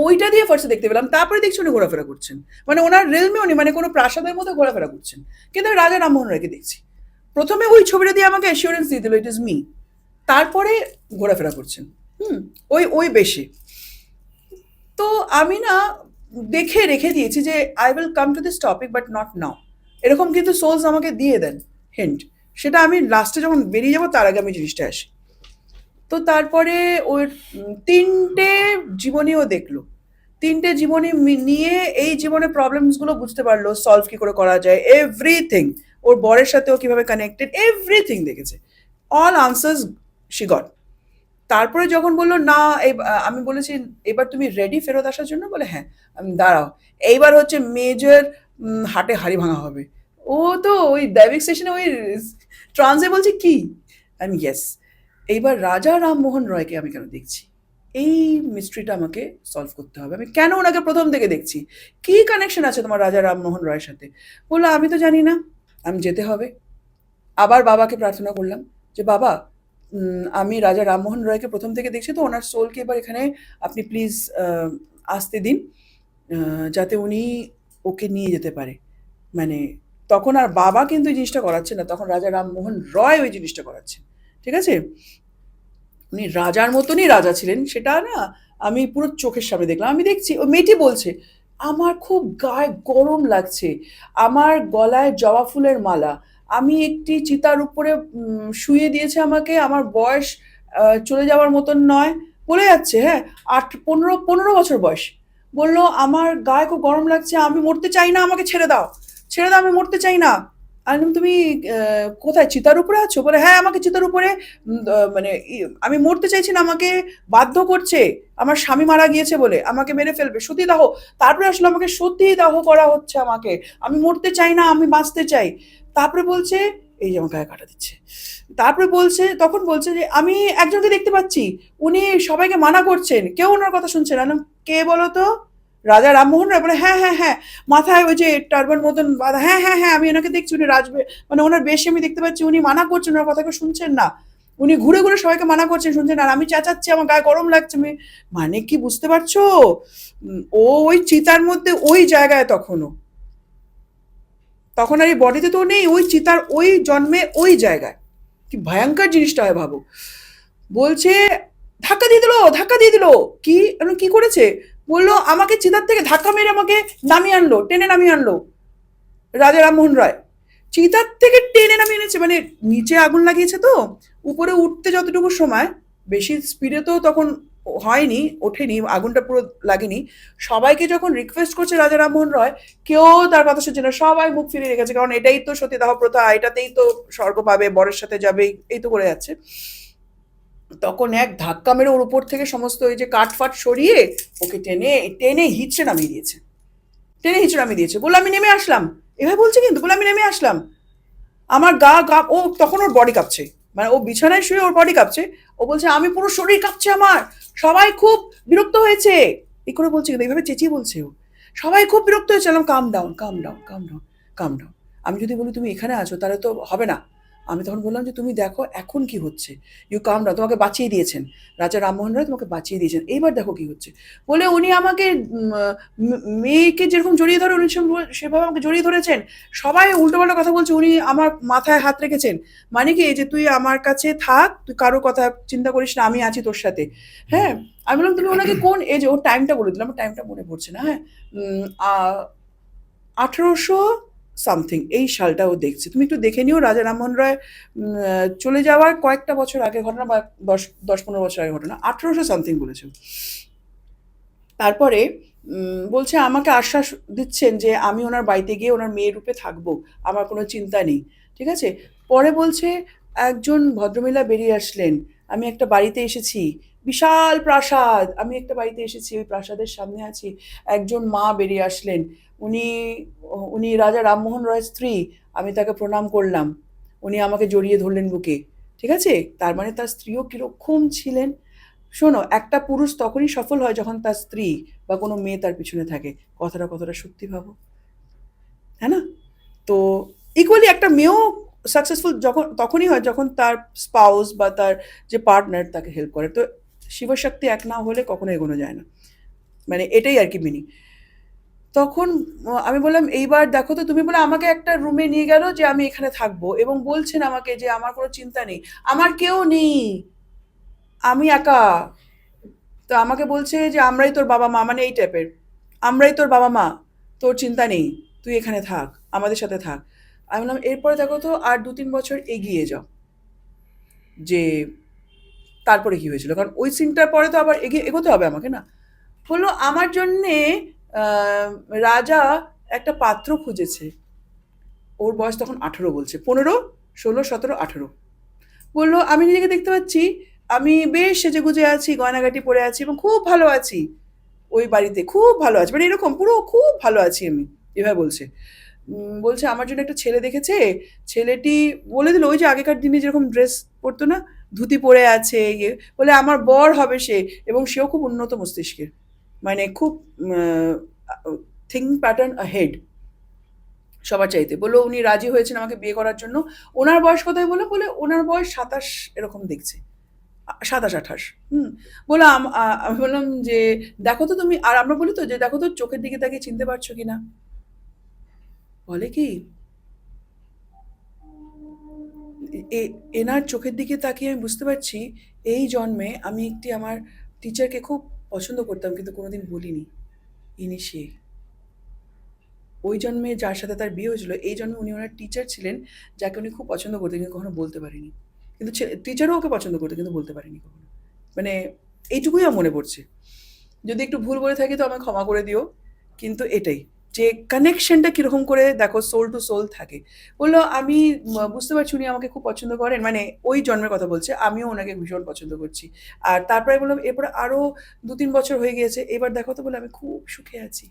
ওইটা দিয়ে ফার্স্টে দেখতে পেলাম। তারপরে দেখছি উনি ঘোরাফেরা করছেন। মানে ওনার রেলমে উনি মানে কোনো প্রাসাদের মধ্যে ঘোরাফেরা করছেন। কিন্তু আমি রাজা রামমোহন রায়কে দেখছি। ১ম এ ওই ছবিটা দিয়ে আমাকে অ্যাসিওরেন্স দিয়ে দিল, ইট ইজ মি। তারপরে ঘোরাফেরা করছেন। হুম? ওই বেশে। তো আমি না দেখে রেখে দিয়েছি যে I will come to this topic but not now, এরকম কিন্তু সোলস আমাকে দিয়ে দেন হিন্ট। সেটা আমি লাস্টে যখন বেরিয়ে যাবো তার আগে আমি জিনিসটা আসি। তো তারপরে ওর ৩টে জীবনীও দেখলো, ৩টে জীবনী নিয়ে এই জীবনের প্রবলেমসগুলো বুঝতে পারলো, সলভ কি করে করা যায়, এভরিথিং। ওর বরের সাথেও কিভাবে কানেক্টেড, এভরিথিং দেখেছে, অল আনসার্স শি গট। তারপরে যখন বলল না, আমি বলেছি এবার তুমি রেডি ফেরত আসার জন্য? বলে হ্যাঁ। আমি দাঁড়াও, এইবার হচ্ছে মেজর হাটে হাড়ি ভাঙা হবে। ও তো ওই ডাইভিং স্টেশনে ওই ট্রান্সে বলছে কি, আমি ইয়েস, এইবার রাজা রামমোহন রয়কে আমি কেন দেখছি, এই মিস্ট্রিটা আমাকে সলভ করতে হবে। আমি কেন ওনাকে প্রথম থেকে দেখছি, কি কানেকশন আছে তোমার রাজা রামমোহন রয়ের সাথে? বললো আমি তো জানি না, আমি যেতে হবে। আবার বাবাকে প্রার্থনা করলাম যে বাবা, আমি রাজা রামমোহন রয়কে প্রথম থেকে দেখছি, তো ওনার সোলকে এবার এখানে আপনি প্লিজ আসতে দিন, যাতে উনি ওকে নিয়ে যেতে পারে। মানে তখন আর বাবা কিন্তু এই জিনিসটা করাচ্ছে না, তখন রাজা রামমোহন রয় ওই জিনিসটা করাচ্ছে। ঠিক আছে? উনি রাজার মতনই রাজা ছিলেন, সেটা না আমি পুরো চোখের সামনে দেখলাম। আমি দেখছি ওই মেয়েটি বলছে, আমার খুব গায়ে গরম লাগছে, আমার গলায় জবা ফুলের মালা, আমি একটি চিতার উপরে শুইয়ে দিয়েছে আমাকে, আমার বয়স চলে যাওয়ার মতন নয়, বলে যাচ্ছে, হ্যাঁ, ১৫ বছর বয়স। বলল আমার গায়ে খুব গরম লাগছে, আমি মরতে চাই না, আমাকে ছেড়ে দাও, ছেড়ে দাও, আমি মরতে চাই না। আমি বললাম, তুমি কোথায়, চিতার উপরে আছো? বলে হ্যাঁ, আমাকে চিতার উপরে মানে আমি মরতে চাইছি না, আমাকে বাধ্য করছে, আমার স্বামী মারা গিয়েছে বলে আমাকে মেরে ফেলবে, সতীদাহ। তারপরে আসলে আমাকে সতীদাহ করা হচ্ছে আমাকে, আমি মরতে চাই না, আমি বাঁচতে চাই। তারপরে বলছে, এই যে আমার গায়ে কাটা দিচ্ছে। তারপরে বলছে, তখন বলছে যে আমি একজনকে দেখতে পাচ্ছি, উনি সবাইকে মানা করছেন, কেউ ওনার কথা শুনছে না। কে বলো তো? রাজা রামমোহন রায়। বলে হ্যাঁ হ্যাঁ হ্যাঁ, মাথায় ওই যে টার্বান মতন বাঁধা, হ্যাঁ হ্যাঁ হ্যাঁ, আমি ওনাকে দেখছি, উনি মানে ওনার বেশে আমি দেখতে পাচ্ছি, উনি মানা করছেন, ওনার কথা কেউ শুনছেন না, উনি ঘুরে ঘুরে সবাইকে মানা করছেন, শুনছেন, আর আমি চেঁচাচ্ছি, আমার গায়ে গরম লাগছে। আমি মানে কি বুঝতে পারছো? ও ওই চিতার মধ্যে ওই জায়গায় তখনও, তখন আর এই বডিতে তো নেই, ওই চিতার ওই জন্মে ওই জায়গায়। কি ভয়ঙ্কর জিনিসটা হয় ভাবো। বলছে ধাক্কা দিয়ে দিল, ধাক্কা দিয়ে দিল। কি কি করেছে? বললো আমাকে চিতার থেকে ধাক্কা মেরে আমাকে নামিয়ে আনলো, টেনে নামিয়ে আনলো রাজা রামমোহন রায়। চিতার থেকে টেনে নামিয়ে এনেছে, মানে নিচে আগুন লাগিয়েছে তো, উপরে উঠতে যতটুকু সময়, বেশি স্পিডে তো তখন হয়নি, ওঠেনি, আগুনটা পুরো লাগেনি। সবাইকে যখন রিকোয়েস্ট করছে রাজা রামমোহন রয়, কেউ তার কথা শুনছে না, সবাই মুখ ফিরিয়ে রেখেছে, কারণ এটাই তো সতীদাহ প্রথা, এটাতেই তো স্বর্গ পাবে, বরের সাথে যাবে, এই তো করে যাচ্ছে। তখন এক ধাক্কা মেরে ওর উপর থেকে সমস্ত ওই যে কাঠফাট সরিয়ে ওকে টেনে টেনে হিচড়ে নামিয়ে দিয়েছে, টেনে হিচড়ে নামিয়ে দিয়েছে। বললো আমি নেমে আসলাম, এভাবে বলছে, কিন্তু বলে আমি নেমে আসলাম, আমার গা গা ও তখন ওর বডি কাঁপছে, মানে ও বিছানায় শুয়ে ওর বডি কাঁপছে। ও বলছে আমি পুরো শরীর কাঁপছে আমার, সবাই খুব বিরক্ত হয়েছে, এই করে বলছে, কিন্তু এইভাবে চেঁচিয়ে বলছে ও, সবাই খুব বিরক্ত হয়েছে। কাম ডাউন, কাম ডাউন, কাম ডাউন, কাম ডাউন। আমি যদি বলি তুমি এখানে আছো তাহলে তো হবে না, আমি তখন বললাম যে তুমি দেখো এখন কি হচ্ছে, ইউ কাম ডাউন, তোমাকে বাঁচিয়ে দিয়েছেন, রাজা রামমোহন রায় তোমাকে বাঁচিয়ে দিয়েছেন, এইবার দেখো কি হচ্ছে। বলে উনি আমাকে মেয়েকে যেরকম জড়িয়ে ধরে উনি সেভাবে আমাকে জড়িয়ে ধরেছেন, সবাই উল্টোপাল্টা কথা বলছে, উনি আমার মাথায় হাত রেখেছেন, মানে কি এই যে তুই আমার কাছে থাক, তুই কারো কথা চিন্তা করিস না, আমি আছি তোর সাথে। হ্যাঁ, আমি বললাম তুমি ওনাকে কোন এজে, ওর টাইমটা বলে দিলাম, আমার টাইমটা মনে পড়ছে না। হ্যাঁ, 1800 সামথিং এই সালটা ও দেখছে, তুমি একটু দেখে নিও, রাজা রামমোহন রায় চলে যাওয়ার কয়েকটা বছর আগে ঘটনা, বা 10-15 বছর আগে ঘটনা, 1800 সামথিং বলেছে। তারপরে বলছে আমাকে আশ্বাস দিচ্ছেন যে আমি ওনার বাড়িতে গিয়ে ওনার মেয়ে রূপে থাকবো, আমার কোনো চিন্তা নেই, ঠিক আছে। পরে বলছে একজন ভদ্রমহিলা বেরিয়ে আসলেন, আমি একটা বাড়িতে এসেছি, বিশাল প্রাসাদ, আমি একটা বাড়িতে এসেছি, ওই প্রাসাদের সামনে আছি, একজন মা বেরিয়ে আসলেন, উনি উনি রাজা রামমোহন রয়ের স্ত্রী, আমি তাকে প্রণাম করলাম, উনি আমাকে জড়িয়ে ধরলেন বুকে, ঠিক আছে। তার মানে তার স্ত্রীও কিরকম ছিলেন। শোনো, একটা পুরুষ তখনই সফল হয় যখন তার স্ত্রী বা কোনো মেয়ে তার পিছনে থাকে, কথাটা কতটা সত্যি ভাবো, হ্যাঁ না? তো ইকুয়ালি একটা মেয়েও সাকসেসফুল যখন তখনই হয় যখন তার স্পাউস বা তার যে পার্টনার তাকে হেল্প করে। তো শিবশক্তি এক না হলে কখনো এগোনো যায় না, মানে এটাই আর কি মিনিং। তখন আমি বললাম এইবার দেখো তো, তুমি বলে আমাকে একটা রুমে নিয়ে গেল যে আমি এখানে থাকবো, এবং বলছেন আমাকে যে আমার কোনো চিন্তা নেই, আমার কেউ নেই, আমি একা। তো আমাকে বলছে যে আমরাই তোর বাবা মা, মানে এই টাইপের, আমরাই তোর বাবা মা, তোর চিন্তা নেই, তুই এখানে থাক, আমাদের সাথে থাক। আমি বললাম এরপরে দেখো তো আর 2-3 বছর এগিয়ে যাও, যে তারপরে কি হয়েছিল, কারণ ওই সিনটার পরে তো আবার এগোতে হবে আমাকে না। বললো আমার জন্যে আহ, রাজা একটা পাত্র খুঁজেছে, ওর বয়স তখন 18 বলছে, 15, 16, 17, 18। বললো আমি নিজেকে দেখতে পাচ্ছি, আমি বেশ সেজেগুজে আছি, গয়নাগাটি পরে আছি এবং খুব ভালো আছি, ওই বাড়িতে খুব ভালো আছে, মানে এরকম পুরো খুব ভালো আছি আমি, এভাবে বলছে। বলছে আমার জন্য একটা ছেলে দেখেছে, ছেলেটি বলে দিল ওই যে আগেকার দিনে যেরকম ড্রেস পরতো না, ধুতি পরে আছে, ইয়ে, বলে আমার বর হবে সে, এবং সেও খুব উন্নত মস্তিষ্কের, মানে খুব থিঙ্ক প্যাটার্ন হেড সবার চাইতে। বললো উনি রাজি হয়েছেন আমাকে বিয়ে করার জন্য। ওনার বয়স কোথায় বলে, বলে ওনার বয়স 27 এরকম দেখছে, 27-28। বললাম আমি বললাম যে দেখো তো তুমি, আর আমরা বলি তো যে দেখো তো চোখের দিকে তাকিয়ে চিনতে পারছো কিনা। বলে কি এনার চোখের দিকে তাকিয়ে আমি বুঝতে পারছি এই জন্মে আমি একটি আমার টিচারকে খুব পছন্দ করতাম কিন্তু কোনোদিন বলিনি, ইনি সে। ওই জন্মে যার সাথে তার বিয়ে হয়েছিল, এই জন্মে উনি ওনার টিচার ছিলেন, যাকে উনি খুব পছন্দ করতেন কিন্তু কখনো বলতে পারেনি, কিন্তু টিচারও ওকে পছন্দ করতো কিন্তু বলতে পারেনি কখনো। মানে এইটুকুই আমার মনে পড়ছে, যদি একটু ভুল বলে থাকি তো আমায় ক্ষমা করে দিও, কিন্তু এটাই যে কানেকশনটা কীরকম করে দেখো সোল টু সোল থাকে। বললো আমি বুঝতে পারছি উনি আমাকে খুব পছন্দ করেন, মানে ওই জন্মের কথা বলছে, আমিও ওনাকে ভীষণ পছন্দ করছি। আর তারপরে বললাম এরপরে আরও 2-3 বছর হয়ে গিয়েছে, এবার দেখো তো বলে আমি খুব সুখে আছি,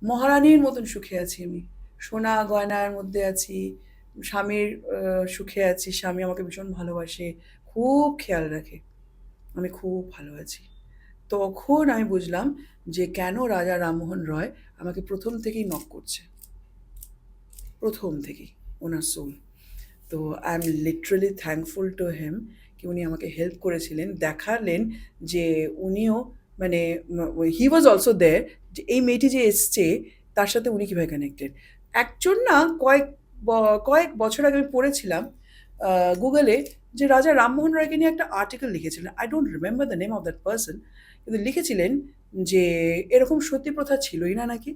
মহারানীর মতন সুখে আছি আমি, সোনা গয়নার মধ্যে আছি, স্বামীর সুখে আছি, স্বামী আমাকে ভীষণ ভালোবাসে, খুব খেয়াল রাখে, আমি খুব ভালো আছি। তখন আমি বুঝলাম যে কেন রাজা রামমোহন রয় আমাকে প্রথম থেকেই নক করছে, প্রথম থেকেই ওনার সোল। তো I am literally thankful to him, কি উনি আমাকে হেল্প করেছিলেন, দেখালেন যে উনিও, মানে হি ওয়াজ অলসো দেয়ার, যে এই মেয়েটি যে এসছে তার সাথে উনি কীভাবে কানেক্টেড। একজন না কয়েক বছর আগে আমি পড়েছিলাম গুগলে, যে রাজা রামমোহন রায়কে নিয়ে একটা আর্টিকেল লিখেছিলেন, I don't remember the name of that person, কিন্তু লিখেছিলেন যে এরকম সতী প্রথা ছিলই না নাকি,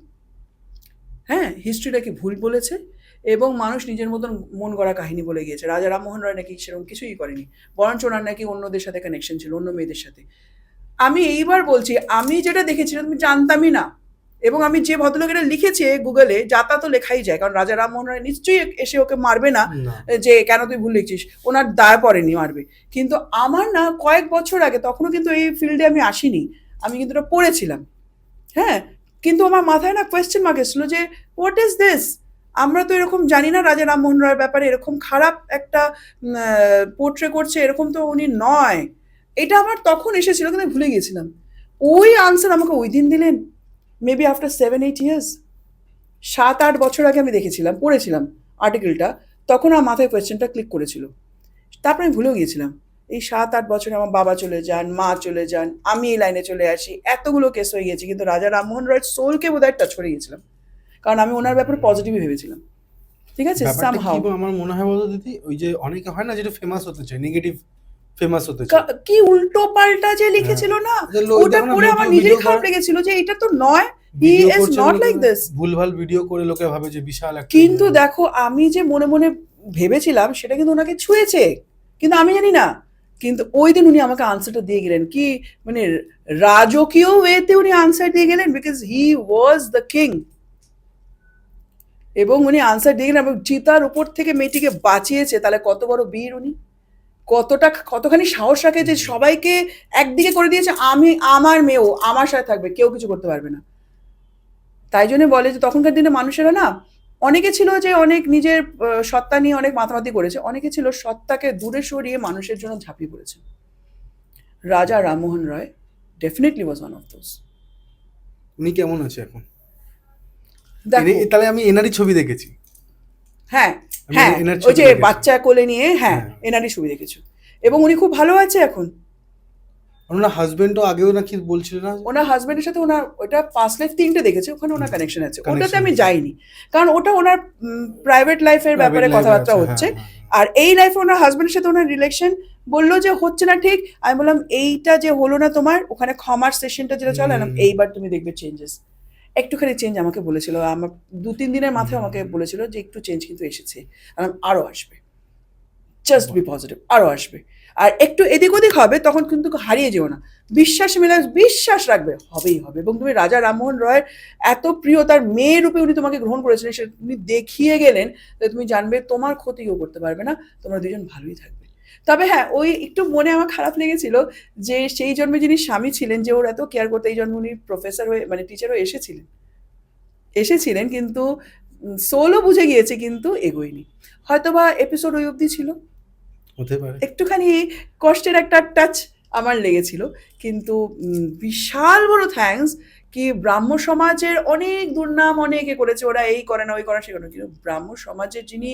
হ্যাঁ, হিস্ট্রিটা কি ভুল বলেছে, এবং মানুষ নিজের মতন মন গড়া কাহিনী বলে গিয়েছে, রাজা রামমোহন রায় নাকি সেরকম কিছুই করেনি, বরঞ্চ ওনার নাকি অন্যদের সাথে কানেকশন ছিল, অন্য মেয়েদের সাথে। আমি এইবার বলছি আমি যেটা দেখেছিলাম আমি জানতামই না, এবং আমি যে ভদ্রলোক এটা লিখেছে গুগলে, যাতা তো লেখাই যায়, কারণ রাজা রামমোহন রায় নিশ্চয়ই এসে ওকে মারবে না না। যে কেন তুই ভুল লিখছিস, ওনার দায় পড়েনি মারবে। কিন্তু আমার না কয়েক বছর আগে, তখনও কিন্তু এই ফিল্ডে আমি আসিনি, আমি কিন্তু এটা পড়েছিলাম, হ্যাঁ, কিন্তু আমার মাথায় না কোয়েশ্চেন মার্ক এসেছিল যে হোয়াট ইজ দিস, আমরা তো এরকম জানি না রাজা রামমোহন রায়ের ব্যাপারে, এরকম খারাপ একটা পোর্ট্রে করছে, এরকম তো উনি নয়। এটা আমার তখন এসেছিল কিন্তু আমি ভুলে গিয়েছিলাম। ওই আনসার আমাকে ওই দিন দিলেন, মেবি আফটার 7-8 ইয়ার্স, 7-8 বছর আগে আমি দেখেছিলাম, পড়েছিলাম আর্টিকেলটা, তখন আমার মাথায় কোয়েশ্চেনটা ক্লিক করেছিল। তারপরে আমি ভুলেও গিয়েছিলাম। এই 7-8 বছরে আমার বাবা চলে যান, মা চলে যান, আমি এই লাইনে চলে আসি, এতগুলো কেস হয়ে গিয়েছে, কিন্তু রাজা রামমোহন রায়ের সোলকে বোধহয় টাচ করে গিয়েছিলাম, কারণ আমি ওনার ব্যাপারে পজিটিভই ভেবেছিলাম। ঠিক আছে, ব্যাপারটা কি সামহাউ আমার মনে হয় বলতো দিদি, ওই যে অনেকে হয় না যেটা ফেমাস হতে চায়, নেগেটিভ ফেমাস হতে চায়। কি উল্টো পাল্টা যে হ্যাঁ, লিখেছিল না, যে লোক ওটা দেখো না পড়ে আমার ভিডিও নিজেরই ভিডিও খারাপ করে, লেগেছিল যে এটা তো নয়, হি ভিডিও ইজ করছে নট লোকে, লাইক দিস। ভুলভাল ভিডিও করে লোকে ভাবে যে বিশাল একটা কিন্তু দেখো, আমি যে মনে মনে ভেবেছিলাম সেটা কিন্তু ওনাকে ছুঁয়েছে, কিন্তু আমি জানি না। কিন্তু ওই দিন উনি আমাকে আনসারটা দিয়ে গেলেন, কি মানে রাজকীয় ওয়েতে উনি আনসার দিয়ে গেলেন, because he was the king. এবং উনি আনসার দিয়ে গেলেন এবং চিতার উপর থেকে মেয়েটিকে বাঁচিয়েছে, তাহলে কত বড় বীর উনি, কতখানি সাহস রাখে যে সবাইকে একদিকে করে দিয়েছে, আমি আমার মেয়েও আমার সাথে থাকবে, কেউ কিছু করতে পারবে না। তাই জন্য বলে যে তখনকার দিনে মানুষেরা না, অনেকে ছিল যে অনেক নিজের সত্তা নিয়ে অনেক মাতামাতি করেছে, অনেকে ছিল সত্তাকে দূরে সরিয়ে মানুষের জন্য ঝাঁপিয়ে পড়েছে। Raja Rammohan Roy definitely was one of those. উনি কেমন আছে এখন? দেখো, তাহলে আমি এনারই ছবি দেখেছি। হ্যাঁ আমি হ্যাঁ, এনার ওই ছবি যে দেখেছি। বাচ্চা কোলে নিয়ে, হ্যাঁ, হ্যাঁ। এনারই ছবি দেখেছো, এবং উনি খুব ভালো আছে এখন। ওনার হাজবেন্ডও আগেও নাকি বলছিল না? ওনার হাজবেন্ডের সাথে ওনার ওটা পাস্ট লাইফ 3টে দেখেছে, ওখানে ওনার কানেকশন আছে, ওটাতে Connection আমি আছে। যাইনি, কারণ ওটা ওনার প্রাইভেট লাইফের ব্যাপারে Private life কথাবার্তা আছে, হচ্ছে। হ্যাঁ, হ্যাঁ, আর এই লাইফে ওনার হাজবেন্ডের সাথে ওনার রিলেশন বললো যে হচ্ছে না ঠিক। আমি বললাম এইটা যে হলো না তোমার, ওখানে ক্ষমার সেশনটা যেটা চলে না, এইবার তুমি দেখবে চেঞ্জেস, একটুখানি চেঞ্জ আমাকে বলেছিল, আমার 2-3 দিনের মাথায় আমাকে বলেছিল যে একটু চেঞ্জ কিন্তু এসেছে, আরো আসবে, জাস্ট বি পজিটিভ, আরো আসবে। আর একটু এদিক ওদিক হবে, তখন কিন্তু হারিয়ে যেও না, বিশ্বাস মেলা, বিশ্বাস রাখবে, হবেই হবে। এবং তুমি রাজা রামমোহন রয়ের এত প্রিয়, তার মেয়ে রূপে উনি তোমাকে গ্রহণ করেছিলেন, সেটা তুমি দেখিয়ে গেলেন, তাহলে তুমি জানবে তোমার ক্ষতি কেউ করতে পারবে না, তোমরা দুজন ভালোই থাকবে। তবে হ্যাঁ, ওই একটু মনে আমার খারাপ লেগেছিল যে সেই জন্মে যিনি স্বামী ছিলেন, যে ওর এত কেয়ার করতে, এই জন্মে উনি প্রফেসর হয়ে মানে টিচার হয়ে এসেছিলেন, কিন্তু সোলও বুঝে গিয়েছে, কিন্তু এগোয়নি। হয়তোবা এপিসোড ওই অবধি ছিল, হতে পারে। একটুখানি কষ্টের একটা টাচ আমার লেগেছিল। কিন্তু বিশাল বড় থ্যাঙ্কস, কি ব্রাহ্ম সমাজের অনেক দুর্নাম অনেকে করেছে, ওরা এই করে না, ওই করে না, সে করে না, কিন্তু ব্রাহ্ম সমাজের যিনি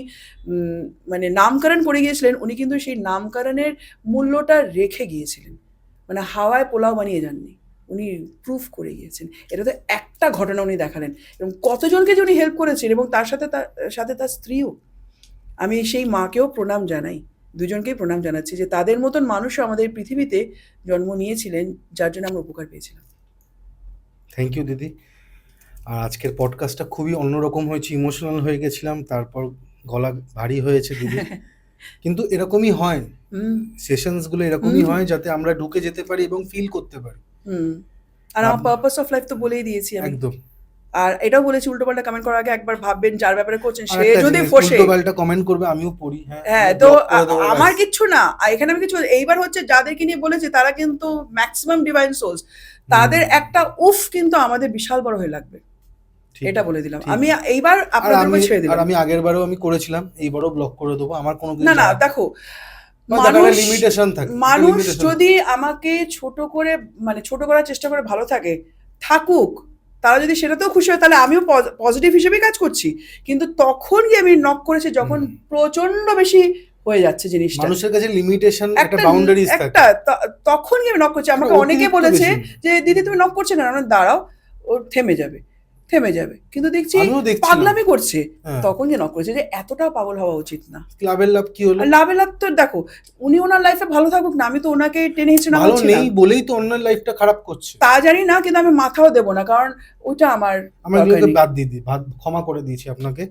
মানে নামকরণ করে গিয়েছিলেন, উনি কিন্তু সেই নামকরণের মূল্যটা রেখে গিয়েছিলেন, মানে হাওয়ায় পোলাও বানিয়ে যাননি, উনি প্রুফ করে গিয়েছেন। এটা তো একটা ঘটনা উনি দেখালেন, এবং কতজনকে যে উনি হেল্প করেছেন, এবং তার সাথে তার স্ত্রীও। আমি সেই মাকেও প্রণাম জানাই, দুজনকেই প্রণাম জানাচ্ছি, যে তাদের মতন মানুষও আমাদের পৃথিবীতে জন্ম নিয়েছিলেন, যার জন্য আমরা উপকার পেয়েছিলাম। থ্যাংক ইউ দিদি। আর আজকের পডকাস্টটা খুবই অন্যরকম হয়েছে, ইমোশনাল হয়ে গেছিলাম, তারপর গলা ভারী হয়েছে দিদি। কিন্তু এরকমই হয়, হুম সেশনসগুলো এরকমই হয়, যাতে আমরা ঢুকে যেতে পারি এবং ফিল করতে পারি। হুম। আর আমার পারপাস অফ লাইফ তো বলেই দিয়েছি আমি। একদম। আর এটাও বলেছি, উল্টোপাল্টা কমেন্ট করার আগে একবার ভাববেন যার ব্যাপারে করছেন আর সে একটা যদি জিনিস, ফসে। উল্টোপাল্টা কমেন্ট করবে, আমিও পড়ি। হ্যাঁ, হ্যাঁ, আমি তো block করে দেবো, আমার ব্যাস। কিচ্ছু না, এখানে আমি কিছু, এইবার হচ্ছে যাদেরকে নিয়ে বলেছি তারা কিন্তু ম্যাক্সিমাম ডিভাইন সোলস, তাদের একটা উফ কিন্তু আমাদের বিশাল বড় হয়ে লাগবে, ঠিক, এটা বলে দিলাম ঠিক। আমি। এইবার আর আপনাদের উপর আমি ছেড়ে দিলাম। আগের বারেও আমি করেছিলাম, এইবারও ব্লক করে দেবো, আমার কোনো কিছু না না, যায় আসে না। দেখো, বা তার একটা মানুষ লিমিটেশন থাকে, একটা মানুষ লিমিটেশন। যদি আমাকে ছোট করে মানে ছোট করার চেষ্টা করে ভালো থাকে, থাকুক, তারা যদি সেটাতেও খুশি হয়, তাহলে আমিও পজিটিভ হিসেবেই কাজ করছি। কিন্তু তখন গিয়ে আমি নক করেছি যখন প্রচন্ড বেশি হয়ে যাচ্ছে জিনিসটা, মানুষের কাছে লিমিটেশন, একটা একটা বাউন্ডারিজ থাকে। একটা তখন গিয়ে আমি নক করছি। আমাকে অনেকে অতিরিক্ত বলেছে বেশি। যে দিদি তুমি নক করছো কেন, আমি দাঁড়াও, ও থেমে যাবে, কিন্তু দেখছি আমিও দেখছিলাম। পাগলামি করছে, হ্যাঁ। তখন গিয়ে নক করেছে যে এতটাও পাগল হওয়া উচিত না। লাভের লাভ কি হলো? আর লাভে লাভ তো দেখো, উনি ওনার লাইফে ভালো থাকুক না, আমি তো ওনাকে টেনে হিচড়ে ভালো নামাচ্ছি নেই না, বলেই তো অন্যের লাইফটা খারাপ করছে। তা জানি না, কিন্তু আমি মাথাও দেবো না, কারণ ওটা আমার আমরা দরকার এগুলোকে নেই। বাদ দিয়ে দিই, ক্ষমা করে দিয়েছি আপনাকে।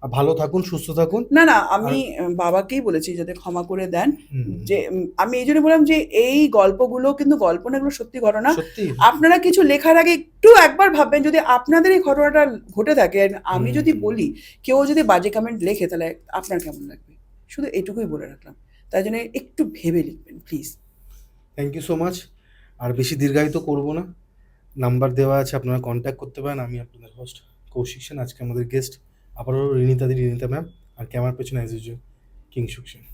আর ভালো থাকুন, সুস্থ থাকুন। না না, আমি বাবাকেই বলেছি যাতে ক্ষমা করে দেন, হুম। যে আমি এই জন্য বললাম যে এই গল্পগুলো কিন্তু গল্প না, এগুলো সত্যি ঘটনা। সত্যি। আপনারা কিছু লেখার আগে একটু একবার ভাববেন, যদি আপনাদের এই ঘটনাটা ঘটে থাকে, আর আমি যদি বলি, কেউ যদি বাজে কমেন্ট লেখে, তাহলে আপনার কেমন লাগবে, শুধু এটুকুই বলে রাখলাম। তাই জন্য একটু ভেবে লিখবেন please. Thank you so much. আর বেশি দীর্ঘায়িত করব না, নাম্বার দেওয়া আছে, আপনারা কন্ট্যাক্ট করতে পারেন। আমি আপনাদের হোস্ট কৌশিক সেন, আজকে আমাদের গেস্ট আবারও রিনিতা ম্যাম, আর ক্যামেরার পেছনে অ্যাজ ইউজুয়াল কিংশুক সেন।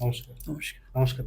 নমস্কার। নমস্কার। নমস্কার।